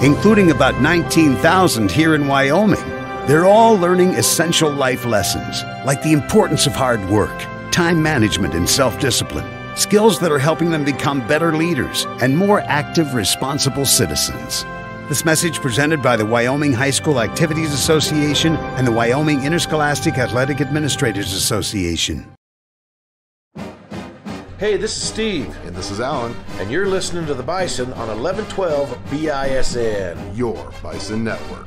including about 19,000 here in Wyoming. They're all learning essential life lessons, like the importance of hard work, time management, and self-discipline, skills that are helping them become better leaders and more active, responsible citizens. This message presented by the Wyoming High School Activities Association and the Wyoming Interscholastic Athletic Administrators Association. Hey, this is Steve. And this is Alan. And you're listening to the Bison on 1112 BISN. Your Bison Network.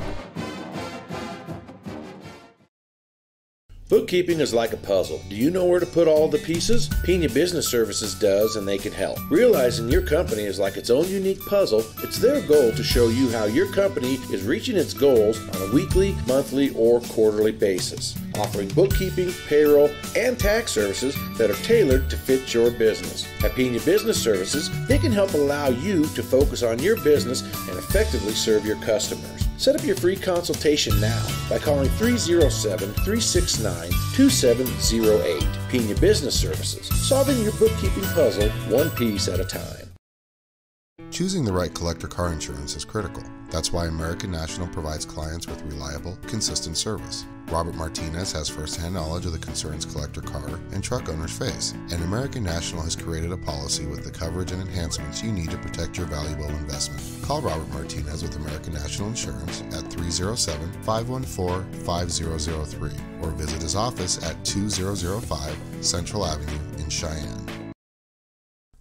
Bookkeeping is like a puzzle. Do you know where to put all the pieces? Pena Business Services does, and they can help. Realizing your company is like its own unique puzzle, it's their goal to show you how your company is reaching its goals on a weekly, monthly, or quarterly basis. Offering bookkeeping, payroll, and tax services that are tailored to fit your business. At Pena Business Services, they can help allow you to focus on your business and effectively serve your customers. Set up your free consultation now by calling 307-369-2708. Pena Business Services, solving your bookkeeping puzzle one piece at a time. Choosing the right collector car insurance is critical. That's why American National provides clients with reliable, consistent service. Robert Martinez has first-hand knowledge of the concerns collector car and truck owners face, and American National has created a policy with the coverage and enhancements you need to protect your valuable investment. Call Robert Martinez with American National Insurance at 307-514-5003 or visit his office at 2005 Central Avenue in Cheyenne.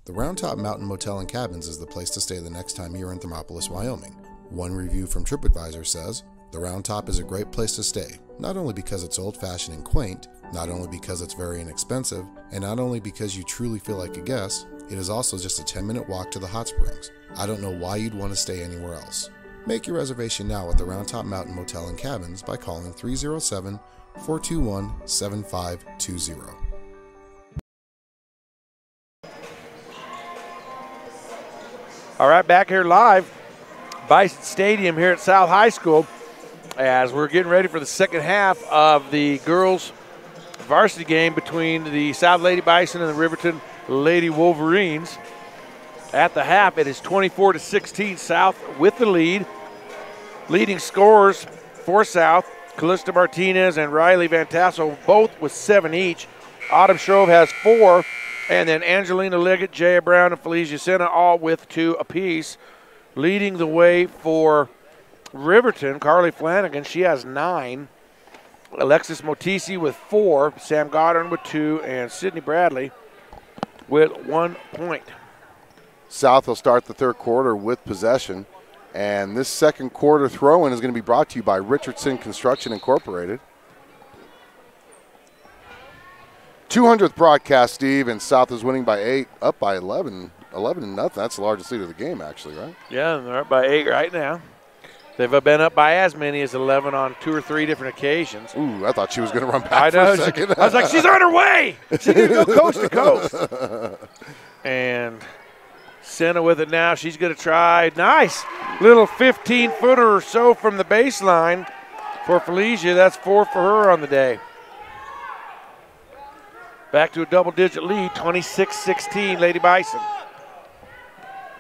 The Round Top Mountain Motel and Cabins is the place to stay the next time you're in Thermopolis, Wyoming. One review from TripAdvisor says, "The Round Top is a great place to stay, not only because it's old-fashioned and quaint, not only because it's very inexpensive, and not only because you truly feel like a guest, it is also just a 10-minute walk to the hot springs. I don't know why you'd want to stay anywhere else." Make your reservation now at the Round Top Mountain Motel and Cabins by calling 307-421-7520. All right, back here live, Bison Stadium here at South High School, as we're getting ready for the second half of the girls' varsity game between the South Lady Bison and the Riverton Lady Wolverines. At the half, it is 24-16, South with the lead. Leading scorers for South, Callista Martinez and Riley Van Tassel, both with 7 each. Autumn Shrove has 4. And then Angelina Liggett, Jaya Brown, and Felicia Senna all with 2 apiece. Leading the way for Riverton, Carly Flanagan, she has 9. Alexis Motisi with 4. Sam Goddard with 2. And Sydney Bradley with 1 point. South will start the third quarter with possession. And this second quarter throw-in is going to be brought to you by Richardson Construction Incorporated. 200th broadcast, Steve, and South is winning by 8, up by 11 to nothing. That's the largest lead of the game, actually, right? Yeah, and they're up by 8 right now. They've been up by as many as 11 on 2 or 3 different occasions. Ooh, I thought she was going to run back for a second. I was like, she's on her way. She's going to go coast to coast. And Senna with it now. She's going to try. Nice little 15-footer or so from the baseline for Felicia. That's 4 for her on the day. Back to a double-digit lead, 26-16, Lady Bison.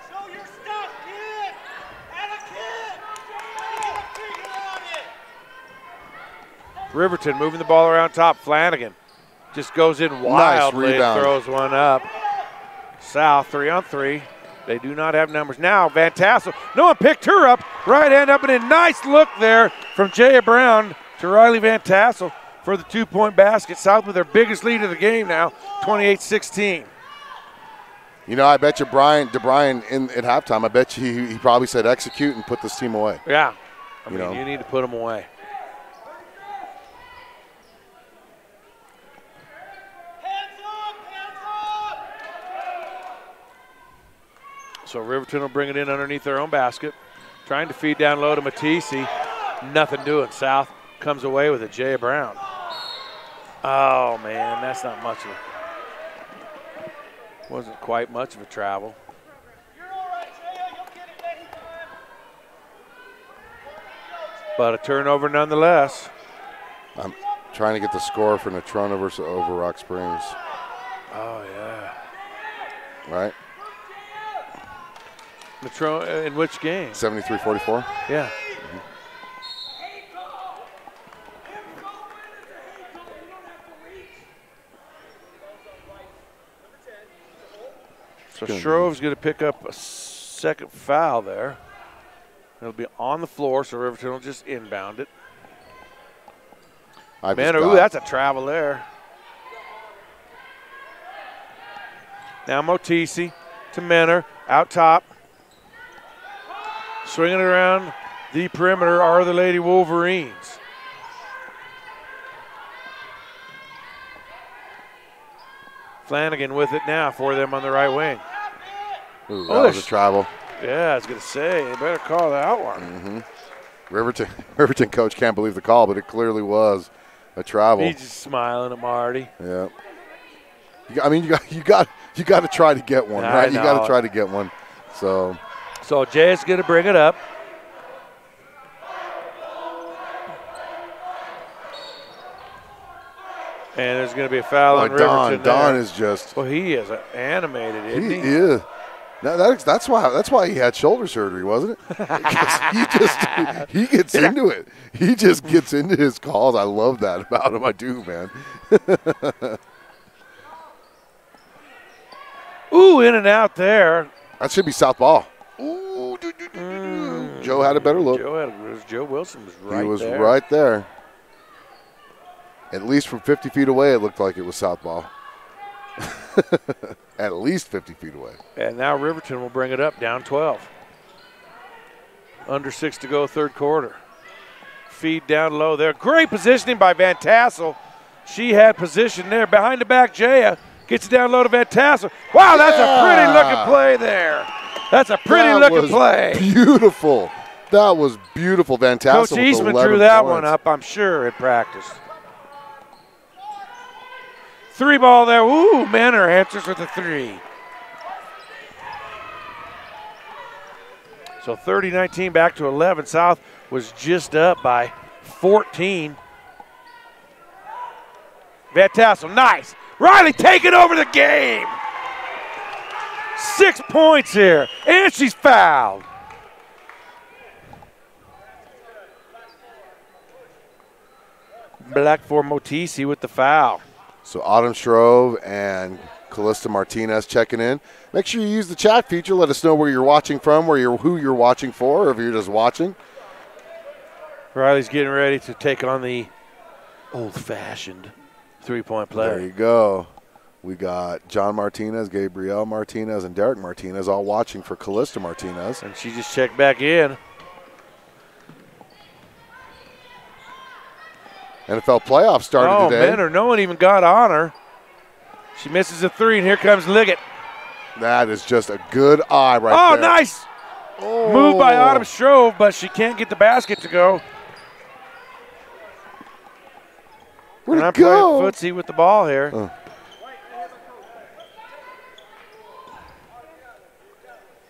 Show your stuff, kid! And a kid! Riverton moving the ball around top. Flanagan just goes in wildly and throws one up. South 3-on-3. They do not have numbers. Now Van Tassel. No one picked her up. Right hand up and a nice look there from Jaya Brown to Riley Van Tassel for the 2-point basket. South with their biggest lead of the game now, 28-16. You know, I bet you DeBryan at halftime, I bet you he probably said execute and put this team away. Yeah. I mean, you need to put them away. Hands up! So Riverton will bring it in underneath their own basket. Trying to feed down low to Matisse. Nothing doing. South comes away with it. Jaya Brown. Oh, man, that's not much of a – wasn't quite much of a travel. You're all right, Jaya. You'll get it, baby. But a turnover nonetheless. I'm trying to get the score for Natrona over Rock Springs. Oh, yeah. Right? In which game? 73-44. Yeah. So Shrove's going to pick up a second foul there. It'll be on the floor, so Riverton will just inbound it. Ooh, that's a travel there. Now Motisi to Menor, out top. Swinging it around the perimeter are the Lady Wolverines. Flanagan with it now for them on the right wing. Ooh, that was a travel. Yeah, I was going to say, they better call that one. Mm-hmm. Riverton coach can't believe the call, but it clearly was a travel. He's just smiling at Marty. Yeah. You got to try to get one, right? You got to try to get one. So Jay's going to bring it up. And there's going to be a foul on Riverton. Don is just. Well, he is animated, isn't he? He is. That's why he had shoulder surgery, wasn't it? he gets into it. He just gets into his calls. I love that about him. I do, man. Ooh, in and out there. That should be south ball. Ooh, Joe had a better look. Joe Wilson was right there. He was right there. At least from 50 feet away, it looked like it was south ball. At least 50 feet away. And now Riverton will bring it up, down 12. Under 6 to go, third quarter. Feed down low there. Great positioning by Van Tassel. She had position there. Behind the back, Jaya gets it down low to Van Tassel. Wow, that's a pretty looking play there. That's a pretty looking play. Beautiful. That was beautiful. Van Tassel. Coach Eastman drew that one up, I'm sure, in practice. 3 ball there. Ooh, Menor answers with a 3. So 30-19 back to 11. South was just up by 14. Van Tassel, nice. Riley taking over the game. 6 points here, and she's fouled. Black for Motisi with the foul. So Autumn Shrove and Callista Martinez checking in. Make sure you use the chat feature. Let us know where you're watching from, who you're watching for, or if you're just watching. Riley's getting ready to take on the old-fashioned three-point play. There you go. We got John Martinez, Gabrielle Martinez, and Derek Martinez all watching for Callista Martinez. And she just checked back in. NFL playoffs started today. Oh, Menor, no one even got on her. She misses a 3, and here comes Liggett. That is just a good eye right there. Oh, nice. Move by Autumn Shrove, but she can't get the basket to go. Where'd it I'm go? playing footsie with the ball here.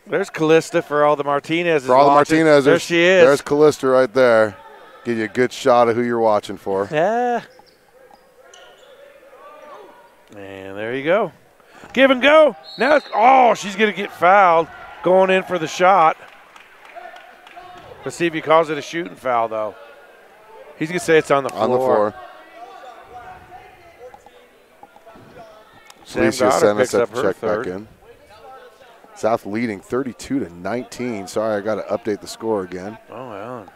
There's Callista for all the Martinezes. For all the Martinezes. There she is. There's Callista right there. Give you a good shot of who you're watching for. Yeah. And there you go. Give and go. Now, she's going to get fouled going in for the shot. Let's see if he calls it a shooting foul, though. He's going to say it's on the floor. On the floor. Felicia Senna set to check back in. South leading 32-19. Sorry, I got to update the score again. Oh, well.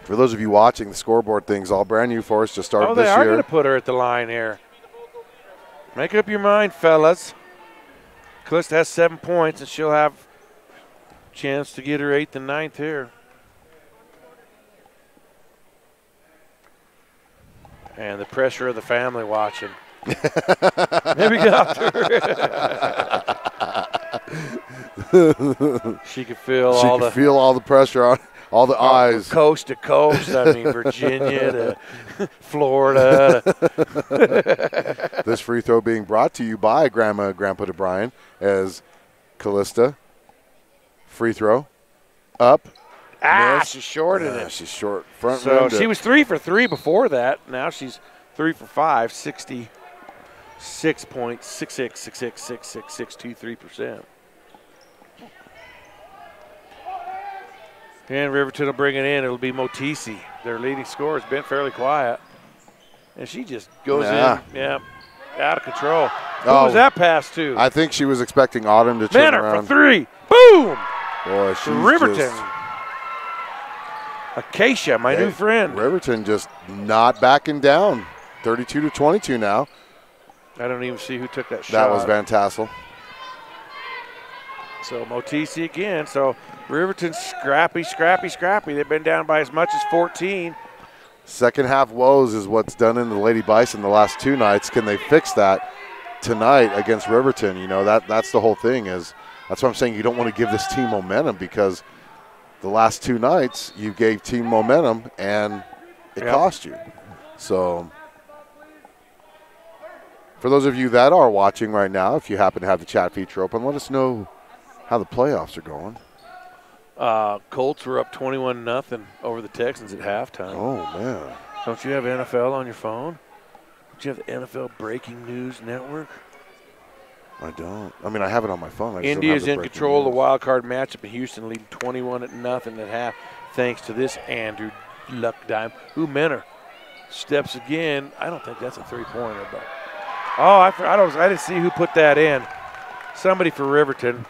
For those of you watching, the scoreboard thing's all brand new for us. Just started this year. They are going to put her at the line here. Make up your mind, fellas. Callista has 7 points, and she'll have a chance to get her 8th and 9th here. And the pressure of the family watching. Maybe got her. She could feel all the pressure on all the eyes. Coast to coast. I mean, Virginia to Florida. This free throw being brought to you by Grandma and Grandpa to Brian as Callista. Free throw. Up. She's shorted it. She's short. Front so she was 3 for 3 before that. Now she's 3 for 5, 60. 6.66666663%. And Riverton will bring it in. It'll be Motisi. Their leading scorer has been fairly quiet. And she just goes in, out of control. Who was that pass to? I think she was expecting Autumn to turn Manor around. for three. Boom! Boy, she's Riverton. just, Acacia, my new friend. Riverton just not backing down. 32-22 now. I don't even see who took that shot. That was Van Tassel. So Motisi again. So Riverton scrappy. They've been down by as much as 14. Second half woes is what's done in the Lady Bison the last two nights. Can they fix that tonight against Riverton? You know, that's the whole thing. That's why I'm saying you don't want to give this team momentum, because the last two nights you gave team momentum and it cost you. So for those of you that are watching right now, if you happen to have the chat feature open, let us know how the playoffs are going. Colts were up 21-0 over the Texans at halftime. Oh, man. Don't you have NFL on your phone? Don't you have the NFL Breaking News Network? I don't. I mean, I have it on my phone. I just India's don't have in the control of the breaking wild card matchup in Houston, leading 21-0 at half, thanks to this Andrew Luck dime. Menor steps again. I don't think that's a three-pointer, but I didn't see who put that in. Somebody for Riverton.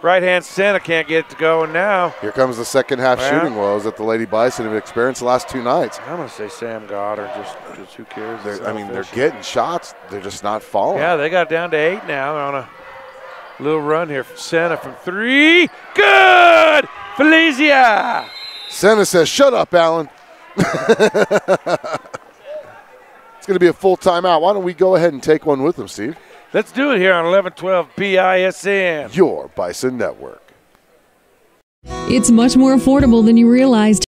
Right-hand center can't get it to go, and now Here comes the second half shooting woes that the Lady Bison have experienced the last two nights. I'm going to say Sam Goddard, just who cares? They're getting shots. They're just not falling. Yeah, they got down to 8 now. They're on a little run here. Senna from 3. Good! Felicia! Senna says, shut up, Alan. It's going to be a full timeout. Why don't we go ahead and take one with them, Steve? Let's do it here on 1112 BISN. Your Bison Network. It's much more affordable than you realized.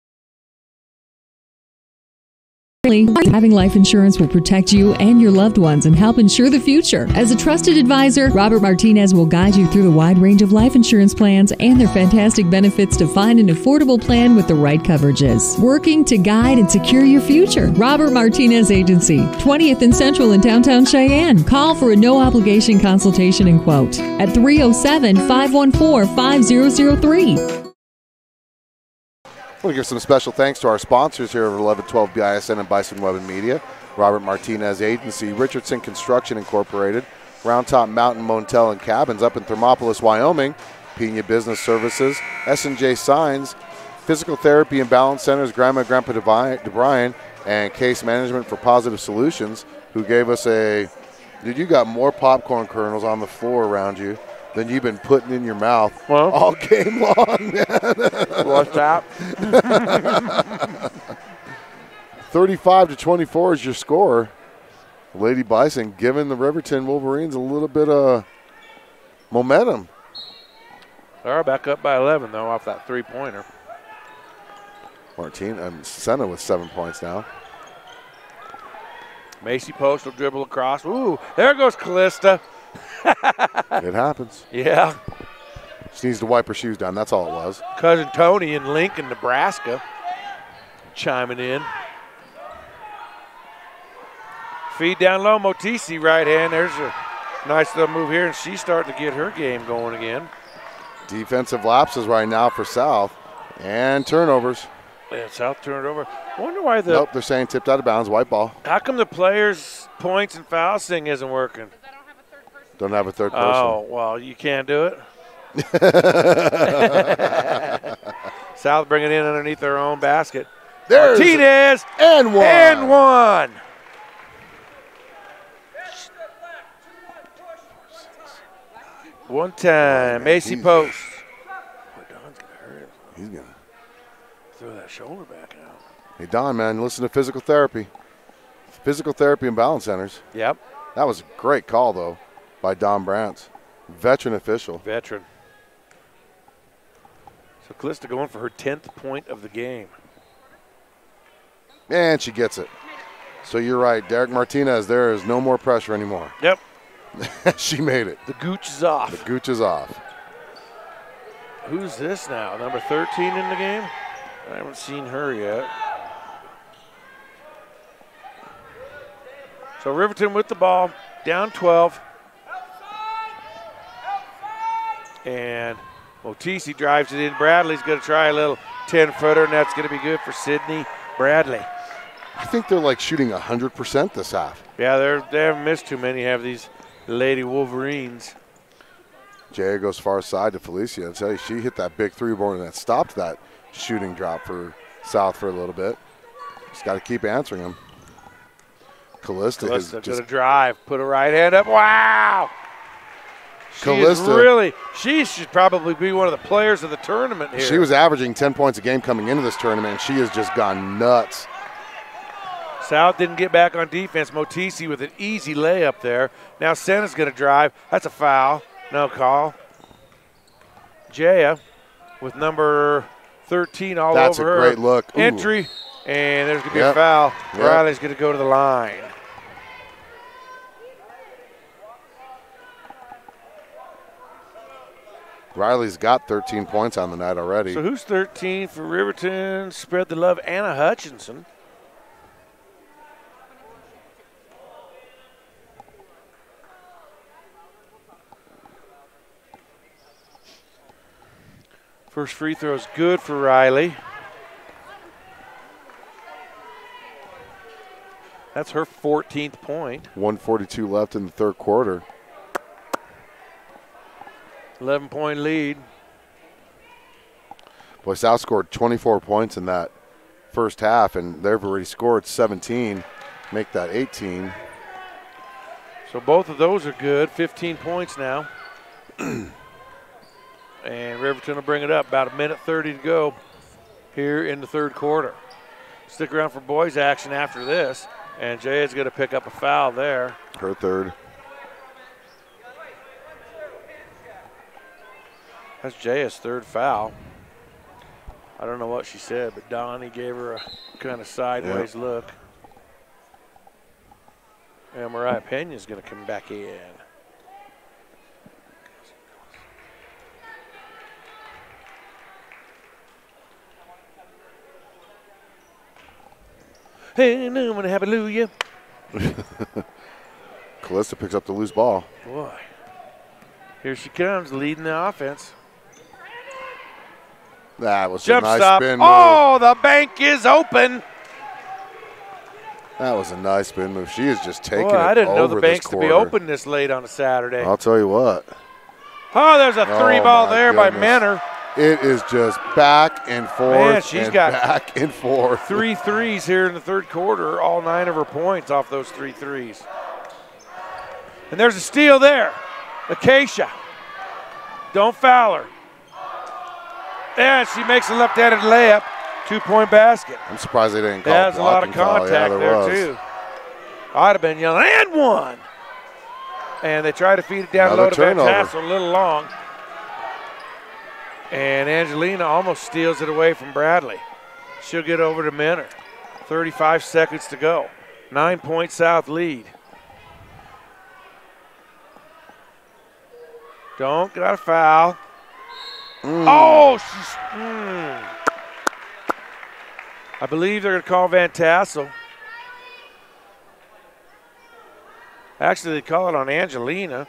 Having life insurance will protect you and your loved ones and help ensure the future. As a trusted advisor, Robert Martinez will guide you through the wide range of life insurance plans and their fantastic benefits to find an affordable plan with the right coverages. Working to guide and secure your future. Robert Martinez Agency, 20th and Central in downtown Cheyenne. Call for a no-obligation consultation and quote at 307-514-5003. I want to give some special thanks to our sponsors here of 1112 BISN and Bison Web and Media. Robert Martinez Agency, Richardson Construction Incorporated, Round Top Mountain Motel and Cabins up in Thermopolis, Wyoming, Pena Business Services, S&J Signs, Physical Therapy and Balance Centers, Grandma and Grandpa DeBryan, and Case Management for Positive Solutions, who gave us dude, you got more popcorn kernels on the floor around you than you've been putting in your mouth all game long, man. What's that? 35-24 is your score. Lady Bison giving the Riverton Wolverines a little bit of momentum. They're back up by 11, though, off that three-pointer. Senna with 7 points now. Macy Post will dribble across. Ooh, there goes Callista. It happens. Yeah. She needs to wipe her shoes down. That's all it was. Cousin Tony in Lincoln, Nebraska, chiming in. Feed down low, Motisi right hand. There's a nice little move here, and she's starting to get her game going again. Defensive lapses right now for South, and turnovers. Yeah, South turned over. I wonder why Nope, they're saying tipped out of bounds, white ball. How come the players' points and fouls thing isn't working? Don't have a third person. Oh, well, you can't do it. South bringing it in underneath their own basket. There's Martinez. And one. And one. One time. Macy Post. Boy, Don's going to hurt him. He's going to throw that shoulder back out. Hey, Don, man, listen to physical therapy. Physical therapy and balance centers. Yep. That was a great call, though, by Don Brantz. Veteran official. Veteran. So Callista going for her 10th point of the game. And she gets it. So you're right, Derek Martinez, there is no more pressure anymore. Yep. She made it. The gooch is off. The gooch is off. Who's this now? Number 13 in the game? I haven't seen her yet. So Riverton with the ball, down 12. And Motisi drives it in. Bradley's going to try a little 10-footer, and that's going to be good for Sydney Bradley. I think they're like shooting 100% this half. Yeah, they haven't missed too many, have these Lady Wolverines. Jaya goes far side to Felicia. I tell you, she hit that big three-pointer that stopped that shooting drop for South for a little bit. Just got to keep answering them. Callista is going to drive, put a right hand up. Wow! She should probably be one of the players of the tournament here. She was averaging 10 points a game coming into this tournament, and she has just gone nuts. South didn't get back on defense. Motisi with an easy layup there. Now Senna's going to drive. That's a foul. No call. Jaya with number 13 all That's over her. That's a great look. Ooh. Entry, and there's going to be a foul. Riley's going to go to the line. Riley's got 13 points on the night already. So who's 13 for Riverton? Spread the love. Anna Hutchinson. First free throw is good for Riley. That's her 14th point. 1:42 left in the third quarter. 11-point lead. Boy, South scored 24 points in that first half, and they've already scored 17. Make that 18. So both of those are good. 15 points now. And Riverton will bring it up. About 1:30 to go here in the third quarter. Stick around for boys action after this. And Jay is going to pick up a foul there. Her third. That's Jaya's third foul. I don't know what she said, but Donnie gave her a kind of sideways look. And Mariah Pena's going to come back in. Hey, Newman, hallelujah. Callista picks up the loose ball. Boy, here she comes, leading the offense. That was Jump a nice stop. spin move. Oh, the bank is open. That was a nice spin move. She is just taking Boy, I didn't know over the banks this to be quarter. open this late on a Saturday. I'll tell you what. Oh, there's a three ball there by Menor. It is just back and forth. Man, she's got back and forth. 3 threes here in the third quarter, all 9 of her points off those 3 threes. And there's a steal there. Acacia. Don't foul her. And she makes a left-handed layup, 2-point basket. I'm surprised they didn't call There's a lot of contact there, was. too. I'd have been yelling, and one. And they try to feed it down low to Van Tassel, a little long. And Angelina almost steals it away from Bradley. She'll get over to Menor. 35 seconds to go. 9-point South lead. Don't got a foul. Oh, she's. I believe they're going to call Van Tassel. Actually, they call it on Angelina.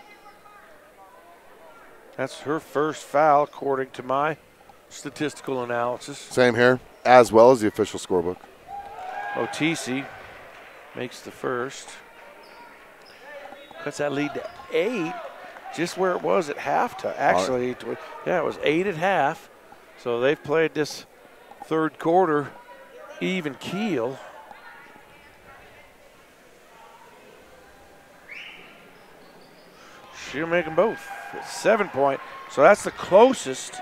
That's her first foul, according to my statistical analysis. Same here, as well as the official scorebook. Otisi makes the first. Cuts that lead to 8, just where it was at halftime. Actually, yeah, it was 8 at half. So they've played this third quarter even keel. She'll make them both. 7-point. So that's the closest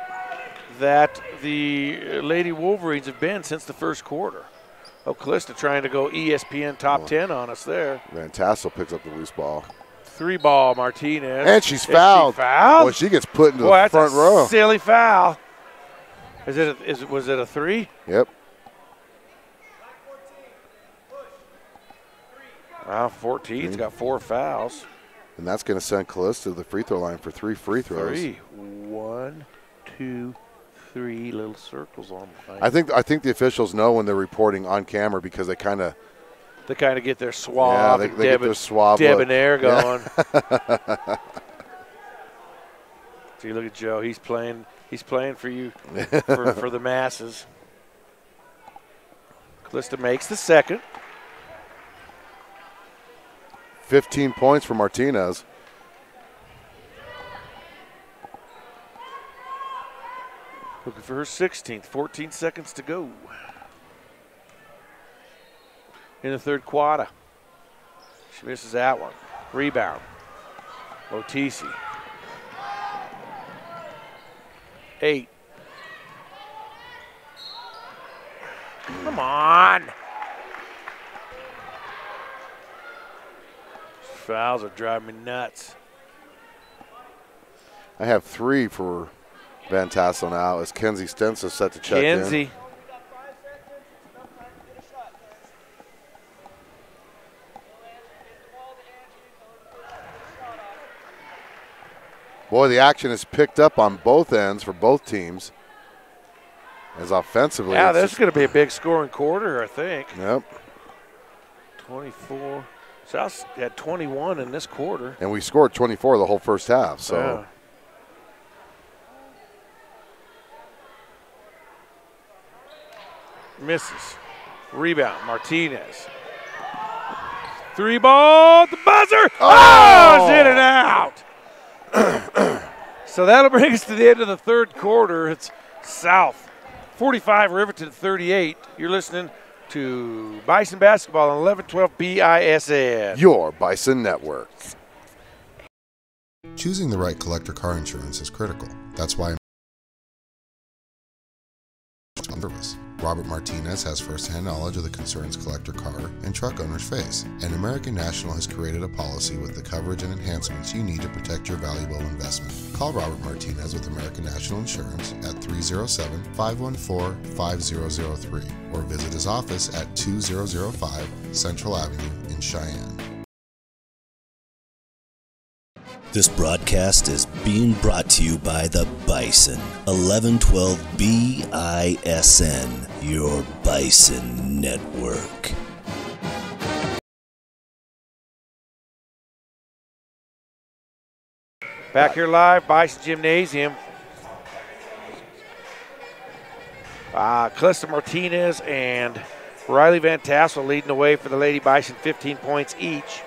that the Lady Wolverines have been since the first quarter. Oh, Callista trying to go ESPN top 10 on us there. Van Tassel picks up the loose ball. 3-ball Martinez. And she's fouled. Is she fouled? Well, she gets put into the front row. That's a silly foul. Was it a 3? Yep. Wow, 14's got 4 fouls. And that's going to send Callista to the free throw line for 3 free throws. 1, 2, 3 little circles on the line. I think the officials know when they're reporting on camera because they kind of They kind of get their suave, they get their suave debonair look. going. See, look at Joe. He's playing for you, for the masses. Callista makes the second. 15 points for Martinez. Looking for her 16th. 14 seconds to go in the third quarter. She misses that one. Rebound. Motisi. 8. Come on. Fouls are driving me nuts. I have 3 for Van Tassel now as Kenzie Stentz is set to check in. Kenzie. Boy, the action is picked up on both ends for both teams. As offensively, yeah, this is going to be a big scoring quarter, I think. Yep. 24. South had 21 in this quarter. And we scored 24 the whole first half. So. Yeah. Misses. Rebound, Martinez. 3 ball, the buzzer. Oh, it's in and out. So that'll bring us to the end of the third quarter. It's South 45, Riverton 38. You're listening to Bison Basketball on 1112 BISN. Your Bison Network. Choosing the right collector car insurance is critical. That's why Robert Martinez has first-hand knowledge of the concerns collector car and truck owners face, and American National has created a policy with the coverage and enhancements you need to protect your valuable investment. Call Robert Martinez with American National Insurance at 307-514-5003 or visit his office at 2005 Central Avenue in Cheyenne. This broadcast is being brought to you by the Bison, 1112 BISN, your Bison Network. Back here live, Bison Gymnasium. Callista Martinez and Riley Van Tassel leading the way for the Lady Bison, 15 points each.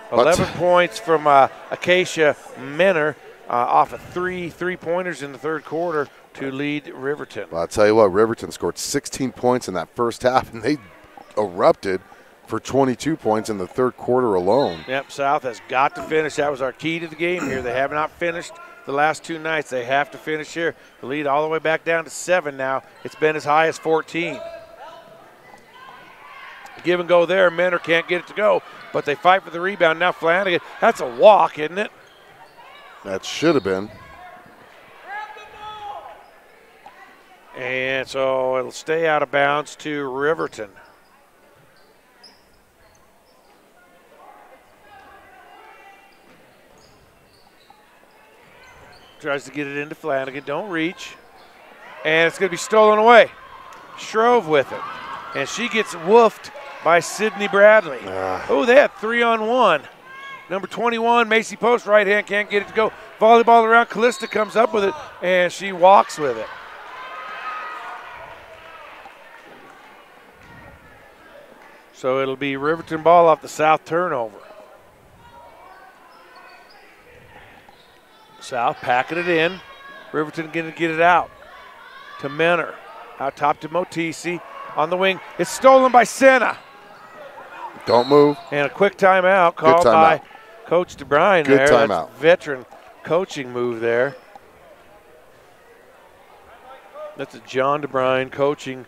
11 points from Acacia Menor off of 3 3-pointers in the third quarter to lead Riverton. Well, I'll tell you what, Riverton scored 16 points in that first half, and they erupted for 22 points in the third quarter alone. Yep, South has got to finish. That was our key to the game here. They have not finished the last 2 nights. They have to finish here. The lead all the way back down to 7 now. It's been as high as 14. Give and go there. Menor can't get it to go, but they fight for the rebound. Now Flanagan, that's a walk, isn't it? That should have been. And so it'll stay out of bounds to Riverton. Tries to get it into Flanagan, don't reach. And it's going to be stolen away. Shrove with it. And she gets woofed by Sydney Bradley. Oh, they had 3-on-1. Number 21, Macy Post, right hand, can't get it to go. Volleyball around, Callista comes up with it, and she walks with it. So it'll be Riverton ball off the South turnover. South packing it in. Riverton going to get it out to Menor. Out top to Motisi on the wing. It's stolen by Senna. Don't move. And a quick timeout called by Coach DeBrine there. Good timeout. Veteran coaching move there. That's a John DeBrine coaching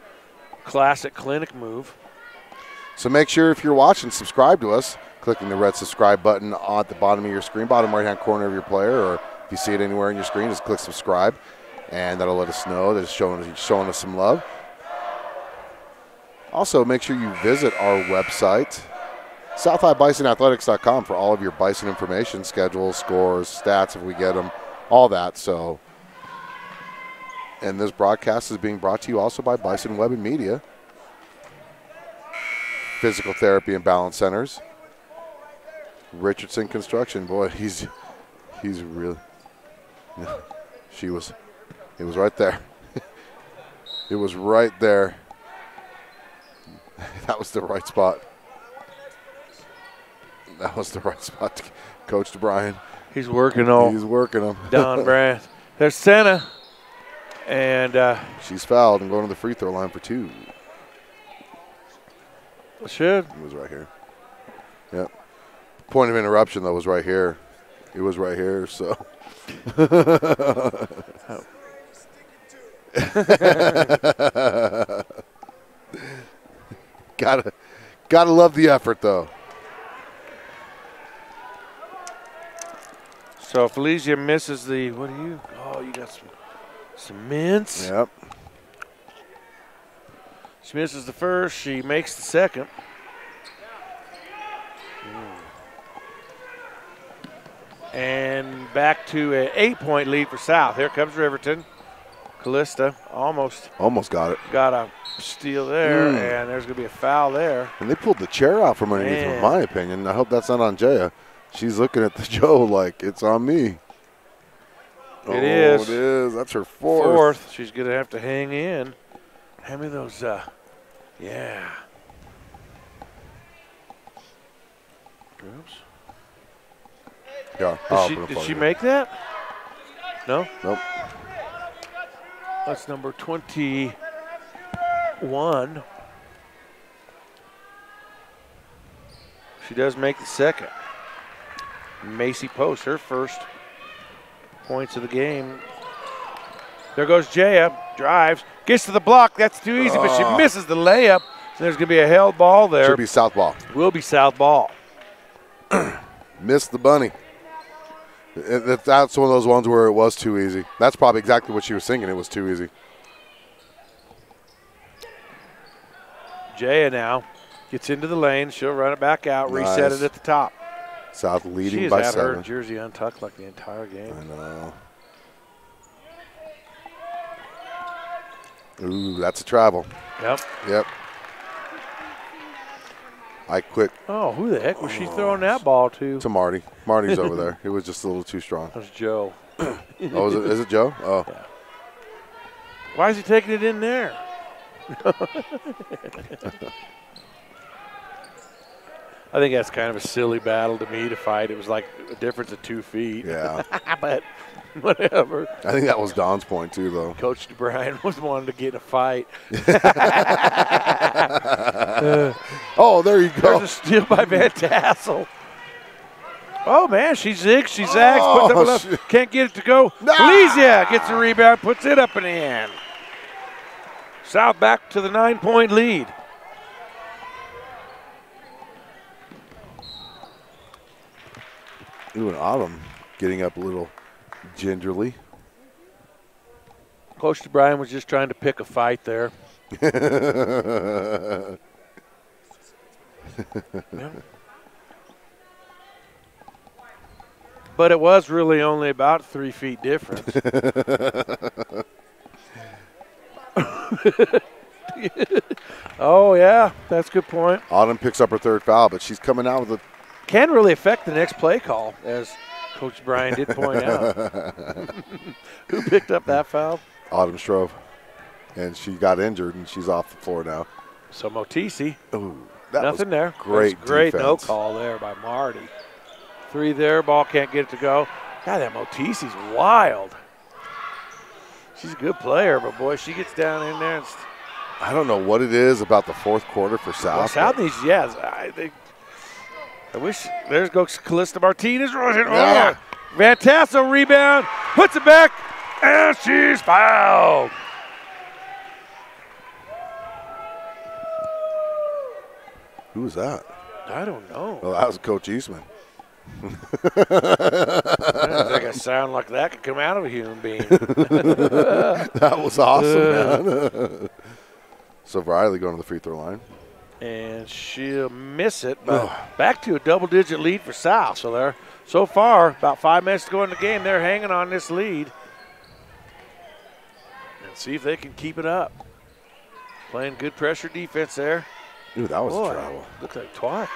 classic clinic move. So make sure if you're watching, subscribe to us. Clicking the red subscribe button at the bottom of your screen, bottom right-hand corner of your player, or if you see it anywhere on your screen, just click subscribe, and that'll let us know that it's showing us some love. Also, make sure you visit our website, SouthhighBisonAthletics.com, for all of your Bison information, schedules, scores, stats if we get them, all that. So And this broadcast is being brought to you also by Bison Web and Media, Physical Therapy and Balance Centers, Richardson Construction. Boy, he's really. It was right there. It was right there. That was the right spot. That was the right spot, Coach Brian. He's working on. He's working them. Don Brandt. There's Senna. And she's fouled and going to the free throw line for 2. Should. It was right here. Yep. Point of interruption, though, was right here. It was right here, so. Gotta love the effort, though. So Felicia misses the, what do you, oh, you got some mints. Yep. She misses the first, she makes the second. And back to an 8-point lead for South. Here comes Riverton. Callista almost got it. Got a steal there, and there's going to be a foul there. And they pulled the chair out from underneath him, in my opinion. I hope that's not on Jaya. She's looking at the Joe like it's on me. It is. It is. That's her fourth. She's going to have to hang in. Hand me those, yeah. Oops. Yeah. Did she make that? No? Nope. That's number 21. She does make the second. Macy Post, her first points of the game. There goes Jaya, drives, gets to the block. That's too easy, but she misses the layup. So there's going to be a held ball there. Should be south ball. Will be south ball. Missed the bunny. That's one of those ones where it was too easy. That's probably exactly what she was thinking. It was too easy. Jaya now gets into the lane. She'll run it back out, reset it at the top. South leading She by has had 7. her jersey untucked like the entire game. I know. Ooh, that's a travel. Yep. I quit. Oh, who the heck was she throwing that ball to? To Marty. Marty's over there. It was just a little too strong. That was Joe. Oh, is it Joe? Oh. Yeah. Why is he taking it in there? I think that's kind of a silly battle to me to fight. It was like a difference of 2 feet. Yeah. But whatever. I think that was Don's point, too, though. Coach Brian was wanting to get in a fight. Oh, there you go. There's a steal by Van Tassel. Oh, man, she zigs, she zags, puts up enough, can't get it to go. Felicia gets the rebound, puts it up and in. South back to the 9-point lead. Ooh, and Autumn getting up a little gingerly. Coach Brian was just trying to pick a fight there. Yeah. But it was really only about 3 feet difference. Oh, yeah, that's a good point. Autumn picks up her 3rd foul, but she's coming out with a. Can really affect the next play call, as Coach Brian did point out. Who picked up that foul? Autumn Strove. And she got injured, and she's off the floor now. So Motisi. Ooh, that nothing there. Great great defense. no call there by Marty. 3 there, ball can't get it to go. God, that Motisi's wild. She's a good player, but boy, she gets down in there. And I don't know what it is about the 4th quarter for South. well, South needs, yes. I wish, there's goes Callista Martinez. Yeah. Van Tassel rebound, puts it back, and she's fouled. Who was that? I don't know. Well, that was Coach Eastman. I don't think a sound like that could come out of a human being. That was awesome, man. So Riley going to the free throw line. And she'll miss it, but back to a double-digit lead for South. So they're, so far, about 5 minutes to go in the game, they're hanging on this lead. And See if they can keep it up. Playing good pressure defense there. Ooh, that was Boy, a travel. Looked like twice.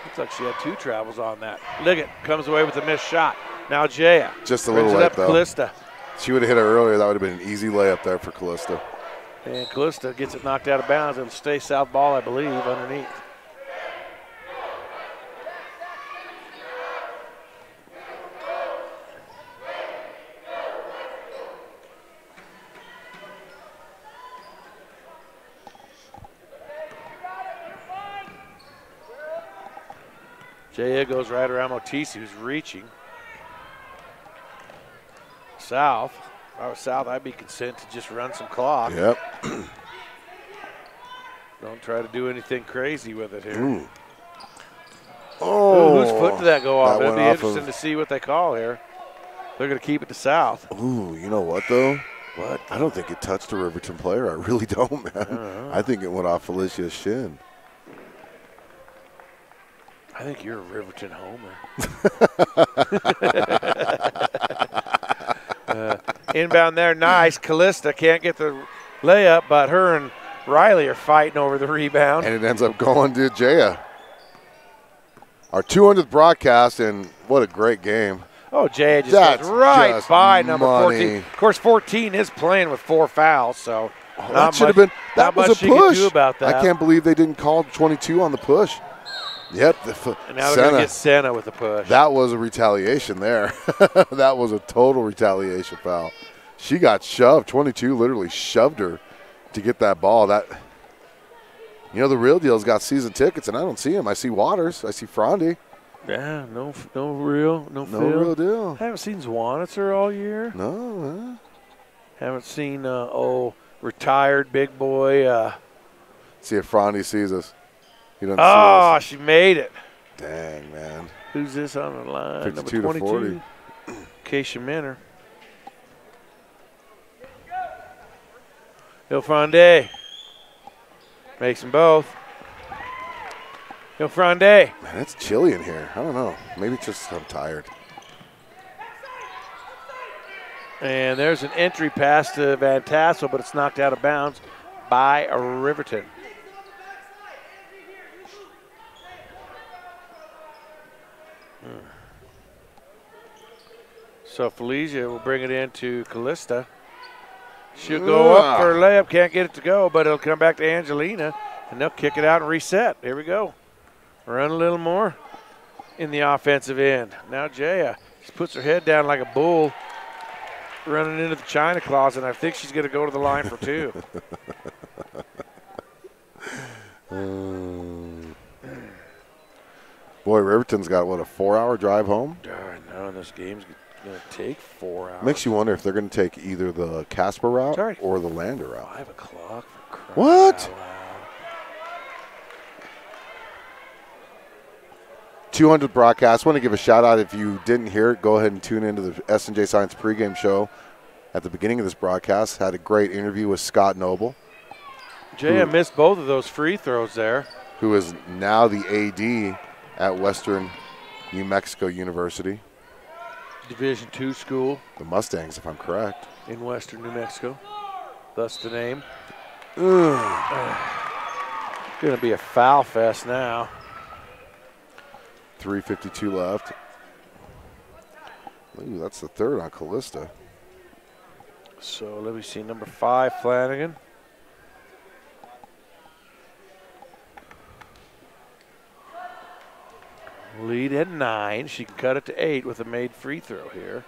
Looks like she had 2 travels on that. Liggett comes away with a missed shot. Now Jaya. Just a little brings it late, up to though. Callista. She would have hit her earlier. That would have been an easy layup there for Callista. And Callista gets it knocked out of bounds. It'll stay south ball, I believe, underneath. Jaya goes right around Motisi, who's reaching. South. If I was South, I'd be content to just run some clock. Yep. Don't try to do anything crazy with it here. Ooh. Oh. Whose foot did that go off? That It'd be went off interesting to see what they call here. They're going to keep it to South. Ooh, you know what, though? What? I don't think it touched a Riverton player. I really don't, man. I think it went off Felicia's shin. I think you're a Riverton homer. Inbound there, nice. Callista can't get the layup, but her and Riley are fighting over the rebound. And it ends up going to Jaya. Our 200th broadcast, and what a great game. Oh, Jay just That's goes right just by number money. 14. Of course, 14 is playing with 4 fouls, so That should have been. That was a she could push. do about that. I can't believe they didn't call 22 on the push. Yep. And now they're going to get Senna with the push. That was a retaliation there. That was a total retaliation foul. She got shoved. 22 literally shoved her to get that ball. That, you know, the real deal's got season tickets, and I don't see him. I see Waters. I see Frondy. Yeah, no real deal. Haven't seen Zwanitzer all year. No. Haven't seen retired big boy. See if Frondy sees us. He doesn't see Oh, us. she made it. Dang, man. Who's this on the line? 52 Number to 22. 40. Keisha Minner. Hilfrande makes them both. Hilfrande. Man, it's chilly in here. I don't know. Maybe it's just I'm tired. And there's an entry pass to Van Tassel, but it's knocked out of bounds by Riverton. So Felicia will bring it into Callista. She'll go up for a layup, can't get it to go, but it'll come back to Angelina, and they'll kick it out and reset. Here we go. Run a little more in the offensive end. Now Jaya just puts her head down like a bull, running into the china closet, and I think she's going to go to the line for 2. Boy, Riverton's got, what, a 4-hour drive home? I know this game's going to take 4 hours. Makes you wonder if they're going to take either the Casper route Sorry. or the Lander route. 5 o'clock for crying What? out loud. 200th broadcast. Want to give a shout out. If you didn't hear it, go ahead and tune into the S&J Science pregame show. At the beginning of this broadcast, had a great interview with Scott Noble. Jaya missed both of those free throws there. Who is now the AD at Western New Mexico University. Division II school The Mustangs, if I'm correct. in western New Mexico. Thus the name. Ugh. Going to be a foul fest now. 3:52 left. Ooh, that's the third on Callista. So let me see, number 5, Flanagan. Lead at 9. She can cut it to 8 with a made free throw here.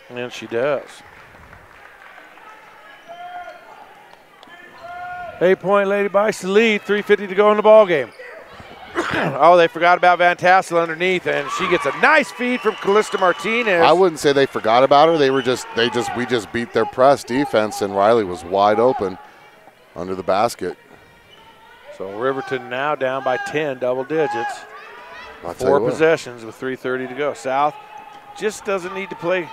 And she does. 8-point Lady Bison lead, 3:50 to go in the ball game. Oh, they forgot about Van Tassel underneath, and she gets a nice feed from Callista Martinez. I wouldn't say they forgot about her. We just beat their press defense, and Riley was wide open under the basket. So Riverton now down by 10, double digits. I'll tell 4 you what. possessions with 3:30 to go. South just doesn't need to play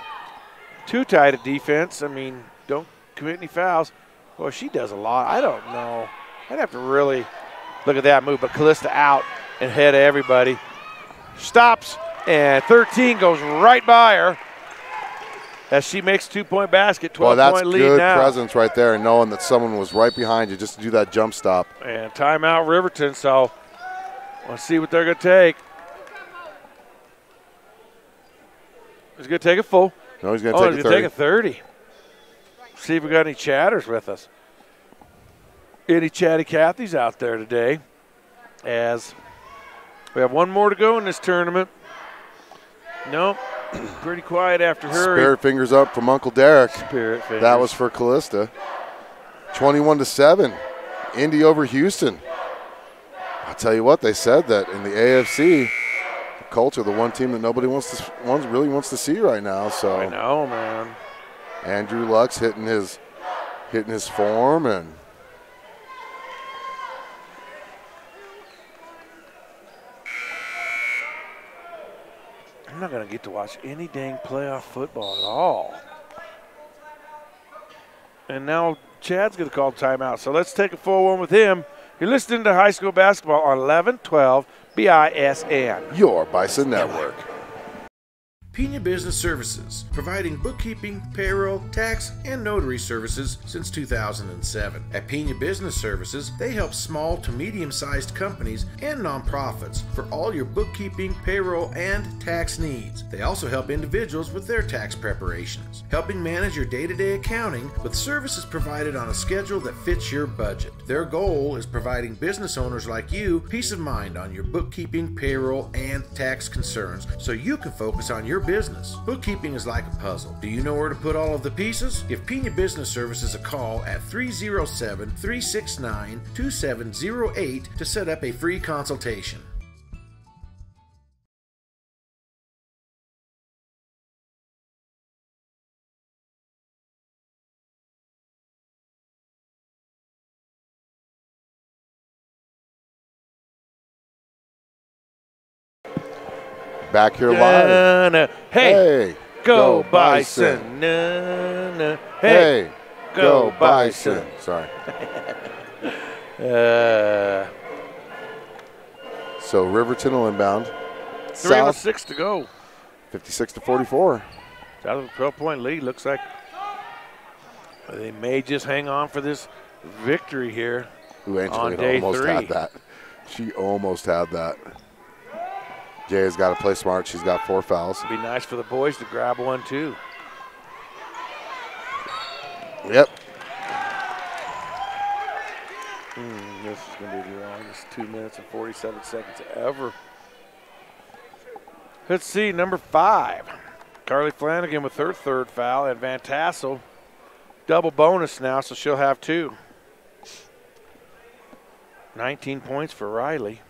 too tight a defense. I mean, don't commit any fouls. Well, she does a lot. I don't know. I'd have to really Look at that move, but Callista out and ahead of everybody. Stops, and 13 goes right by her as she makes a 2-point basket, 12-point lead now. Well, that's good presence right there, and knowing that someone was right behind you just to do that jump stop. And timeout Riverton, so let's see what they're going to take. He's going to take a full. No, he's going to take a 30. Take a 30. See if we got any chatters with us. Any chatty Cathys out there today, as we have one more to go in this tournament. Nope. Pretty quiet after her. Spirit fingers up from Uncle Derek. Spirit fingers. That was for Callista. 21-7. Indy over Houston. I'll tell you what, they said that in the AFC, the Colts are the one team that nobody really wants to see right now. So I know, man. Andrew Luck's hitting his form, and I'm not going to get to watch any dang playoff football at all. And now Chad's going to call timeout. So let's take a full one with him. You're listening to high school basketball on 1112 BISN. Your Bison Network. Pena Business Services, providing bookkeeping, payroll, tax, and notary services since 2007. At Pena Business Services, they help small to medium-sized companies and nonprofits for all your bookkeeping, payroll, and tax needs. They also help individuals with their tax preparations, helping manage your day-to-day accounting with services provided on a schedule that fits your budget. Their goal is providing business owners like you peace of mind on your bookkeeping, payroll, and tax concerns so you can focus on your business. Bookkeeping is like a puzzle. Do you know where to put all of the pieces? Give Pena Business Services a call at 307-369-2708 to set up a free consultation. Back here live. Hey, go Bison. Hey, go Bison. Sorry. So Riverton will inbound. 3:06 to go. 56-44. Out of a 12-point lead. Looks like they may just hang on for this victory here. Ooh, Angelina almost had that. She almost had that. Jay has got to play smart. She's got 4 fouls. It'd be nice for the boys to grab one, too. Yep. This is going to be the longest 2 minutes and 47 seconds ever. Let's see, number 5. Carly Flanagan with her 3rd foul, and Van Tassel double bonus now, so she'll have 2. 19 points for Riley.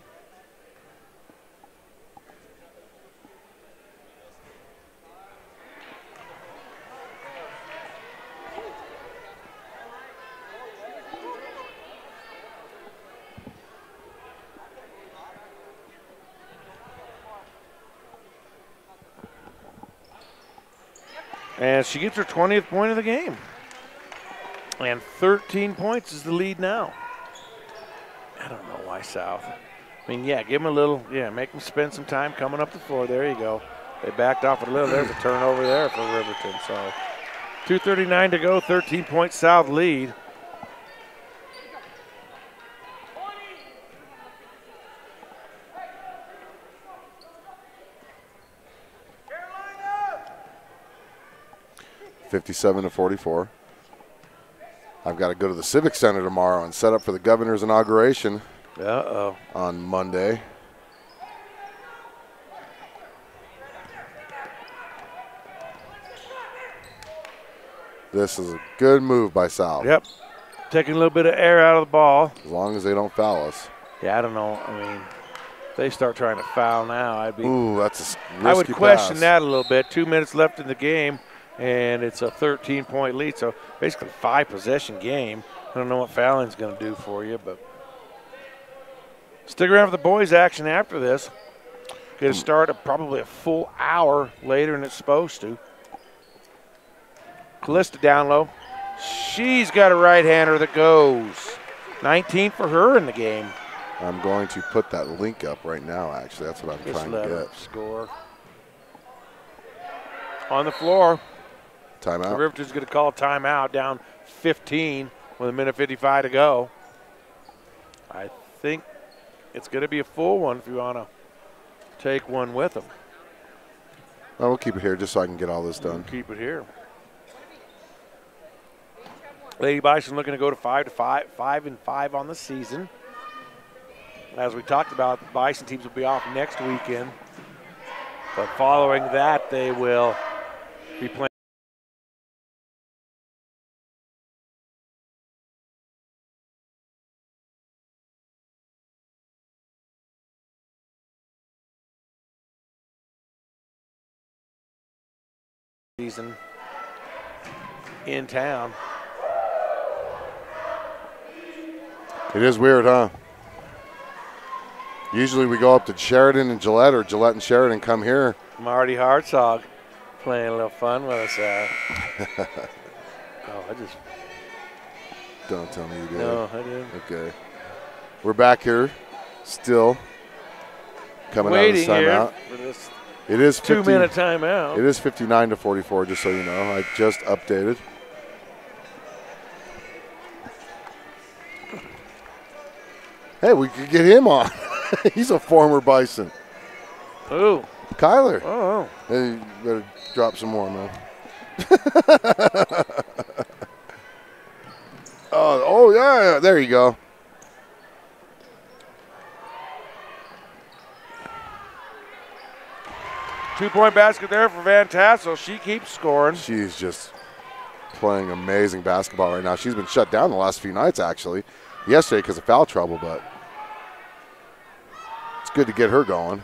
And she gets her 20th point of the game. And 13 points is the lead now. I don't know why South. I mean, yeah, give them a little, make them spend some time coming up the floor. There you go. They backed off it a little. There's a turnover there for Riverton. So 2:39 to go, 13-point South lead. (57-44). I've got to go to the Civic Center tomorrow and set up for the governor's inauguration. On Monday. This is a good move by South. Yep. Taking a little bit of air out of the ball. As long as they don't foul us. Yeah, I don't know. I mean, if they start trying to foul now, I'd be. Ooh, that's a risky I would question pass. that a little bit. 2 minutes left in the game, and it's a 13-point lead. So basically 5-possession game. I don't know what fouling's going to do for you, but stick around for the boys' action after this. Going to start probably a full hour later than it's supposed to. Callista down low. She's got a right-hander that goes. 19 for her in the game. I'm going to put that link up right now, actually. That's what I'm trying to get. Score. On the floor. Timeout. Riverton's going to call a timeout, down 15 with 1:55 to go. I think it's going to be a full one if you want to take one with them. Well, we'll keep it here just so I can get all this done. Keep it here. Lady Bison looking to go to 5-5 on the season. As we talked about, the Bison teams will be off next weekend. But following that, they will be playing. Season in town. It is weird, huh? Usually we go up to Sheridan and Gillette, or Gillette and Sheridan come here. Marty Hartzog playing a little fun with us. Oh, I just. Don't tell me you did. No, I didn't. Okay. We're back here still. Coming Waiting out of the here timeout. for this It is 2-minute timeout. It is 59-44, just so you know. I just updated. Hey, we could get him on. He's a former Bison. Ooh. Kyler. Oh. Hey, you better drop some more, man. Oh, yeah, there you go. Two-point basket there for Van Tassel. She keeps scoring. She's just playing amazing basketball right now. She's been shut down the last few nights, actually. Yesterday because of foul trouble, but it's good to get her going.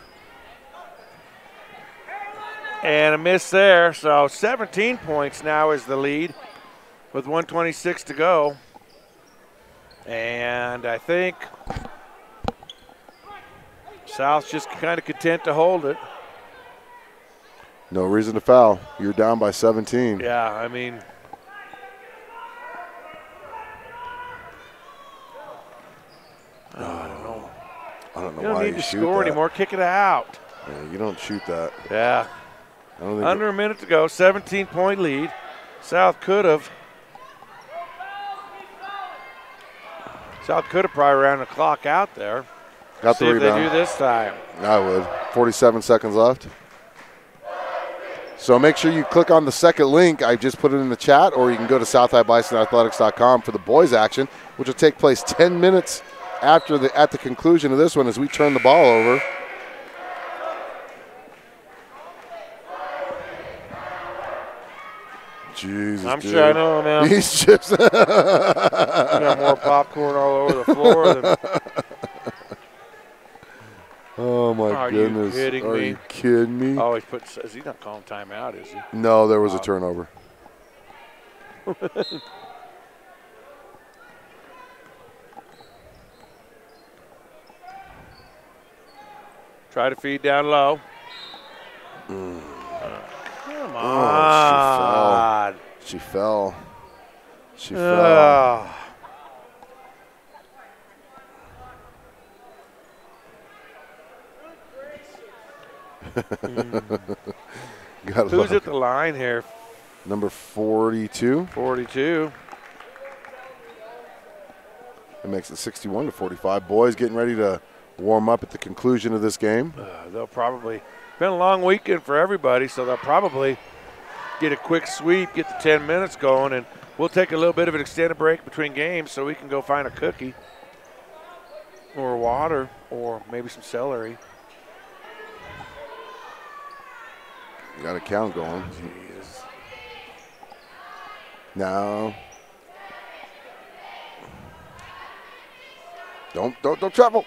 And a miss there. So 17 points now is the lead with 1:26 to go. And I think South's just kind of content to hold it. No reason to foul. You're down by 17. Yeah, I mean. I don't know. I don't know you don't why need you to shoot score that. anymore. Kick it out. Yeah, you don't shoot that. Yeah. I don't think Under a minute to go. 17-point lead. South could have. Probably ran the clock out there. Got See the if rebound. they do this time. I would. 47 seconds left. So make sure you click on the second link. I just put it in the chat, or you can go to SouthhighBisonAthletics.com for the boys action, which will take place 10 minutes at the conclusion of this one as we turn the ball over. Jesus, I'm dude. sure I know now. He's just got more popcorn all over the floor than. Oh my Are goodness! you kidding Are me? you kidding me? Oh, is he not calling timeout? Is he? No, there was a turnover. Try to feed down low. Mm. Come Oh, on. she fell. She fell. Who's at the line here? Number 42. 42. It makes it 61-45. Boys getting ready to warm up at the conclusion of this game. They'll probably been a long weekend for everybody, so they'll probably get a quick sweep, get the 10 minutes going, and we'll take a little bit of an extended break between games so we can go find a cookie or water or maybe some celery. Got a count going. Jeez. No. Don't travel.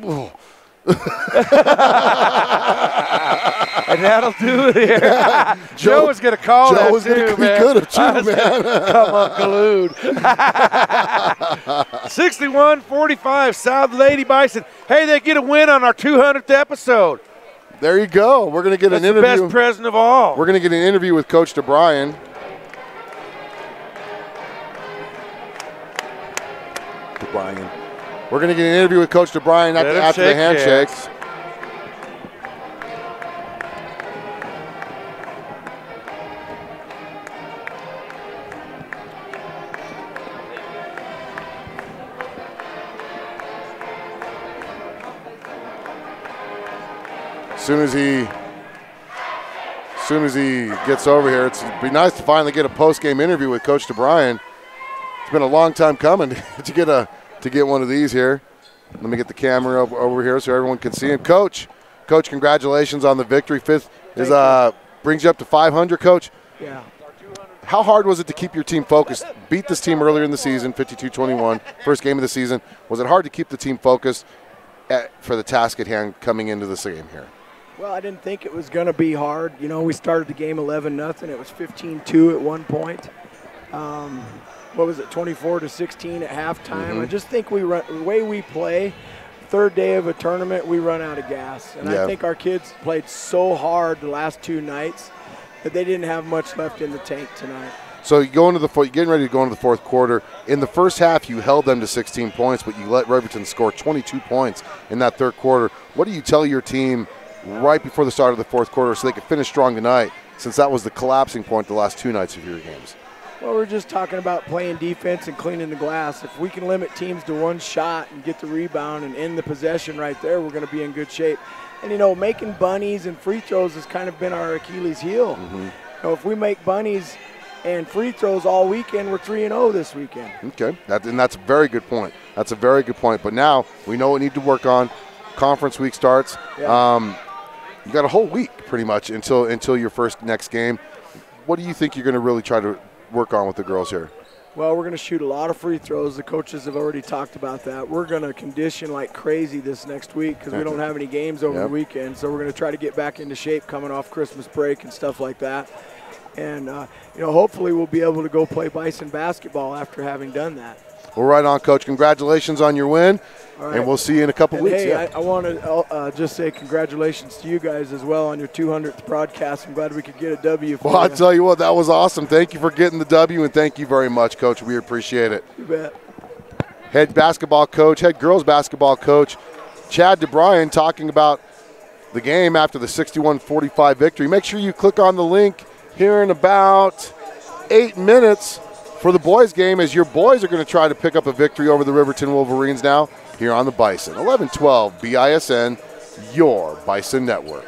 And that'll do it here. Joe was going to call that was too, he man. could have too, man. Come on, collude. 61-45, South Lady Bison. Hey, they get a win on our 200th episode. There you go. We're going to get That's an interview. the best present of all. We're going to get an interview with Coach DeBryan. DeBryan. We're going to get an interview with Coach DeBryan after the handshakes. As soon as he gets over here, it'd be nice to finally get a post-game interview with Coach DeBryan. It's been a long time coming to get one of these here. Let me get the camera over here so everyone can see him. Coach, congratulations on the victory. Fifth brings you up to 500, Coach. Yeah. How hard was it to keep your team focused? Beat this team earlier in the season, 52-21, first game of the season. Was it hard to keep the team focused for the task at hand coming into this game here? Well, I didn't think it was going to be hard. You know, we started the game 11-0. It was 15-2 at one point. What was it, 24-16 at halftime? I just think the way we play, third day of a tournament, we run out of gas. And I think our kids played so hard the last two nights that they didn't have much left in the tank tonight. So you're getting ready to go into the fourth quarter. In the first half, you held them to 16 points, but you let Riverton score 22 points in that third quarter. What do you tell your team right before the start of the fourth quarter so they could finish strong tonight, since that was the collapsing point the last two nights of your games? Well, we're just talking about playing defense and cleaning the glass. If we can limit teams to one shot and get the rebound and end the possession right there, we're going to be in good shape. And, you know, making bunnies and free throws has kind of been our Achilles heel. You know, if we make bunnies and free throws all weekend, we're 3-0 this weekend. Okay, that's a very good point. That's a very good point. But now we know what we need to work on. Conference week starts. Yeah. You got a whole week pretty much until your next game. What do you think you're going to really try to work on with the girls here? Well, we're going to shoot a lot of free throws. The coaches have already talked about that. We're going to condition like crazy this next week because we don't have any games over the weekend. So we're going to try to get back into shape coming off Christmas break and stuff like that. And, you know, hopefully we'll be able to go play Bison basketball after having done that. Well, right on, Coach. Congratulations on your win. Right. And we'll see you in a couple weeks. Hey, I want to just say congratulations to you guys as well on your 200th broadcast. I'm glad we could get a W for you. Well, I'll tell you what, that was awesome. Thank you for getting the W, and thank you very much, Coach. We appreciate it. You bet. Head girls basketball coach, Chad DeBryan, talking about the game after the 61-45 victory. Make sure you click on the link here in about 8 minutes for the boys game, as your boys are going to try to pick up a victory over the Riverton Wolverines now here on the Bison. 11-12 BISN, your Bison Network.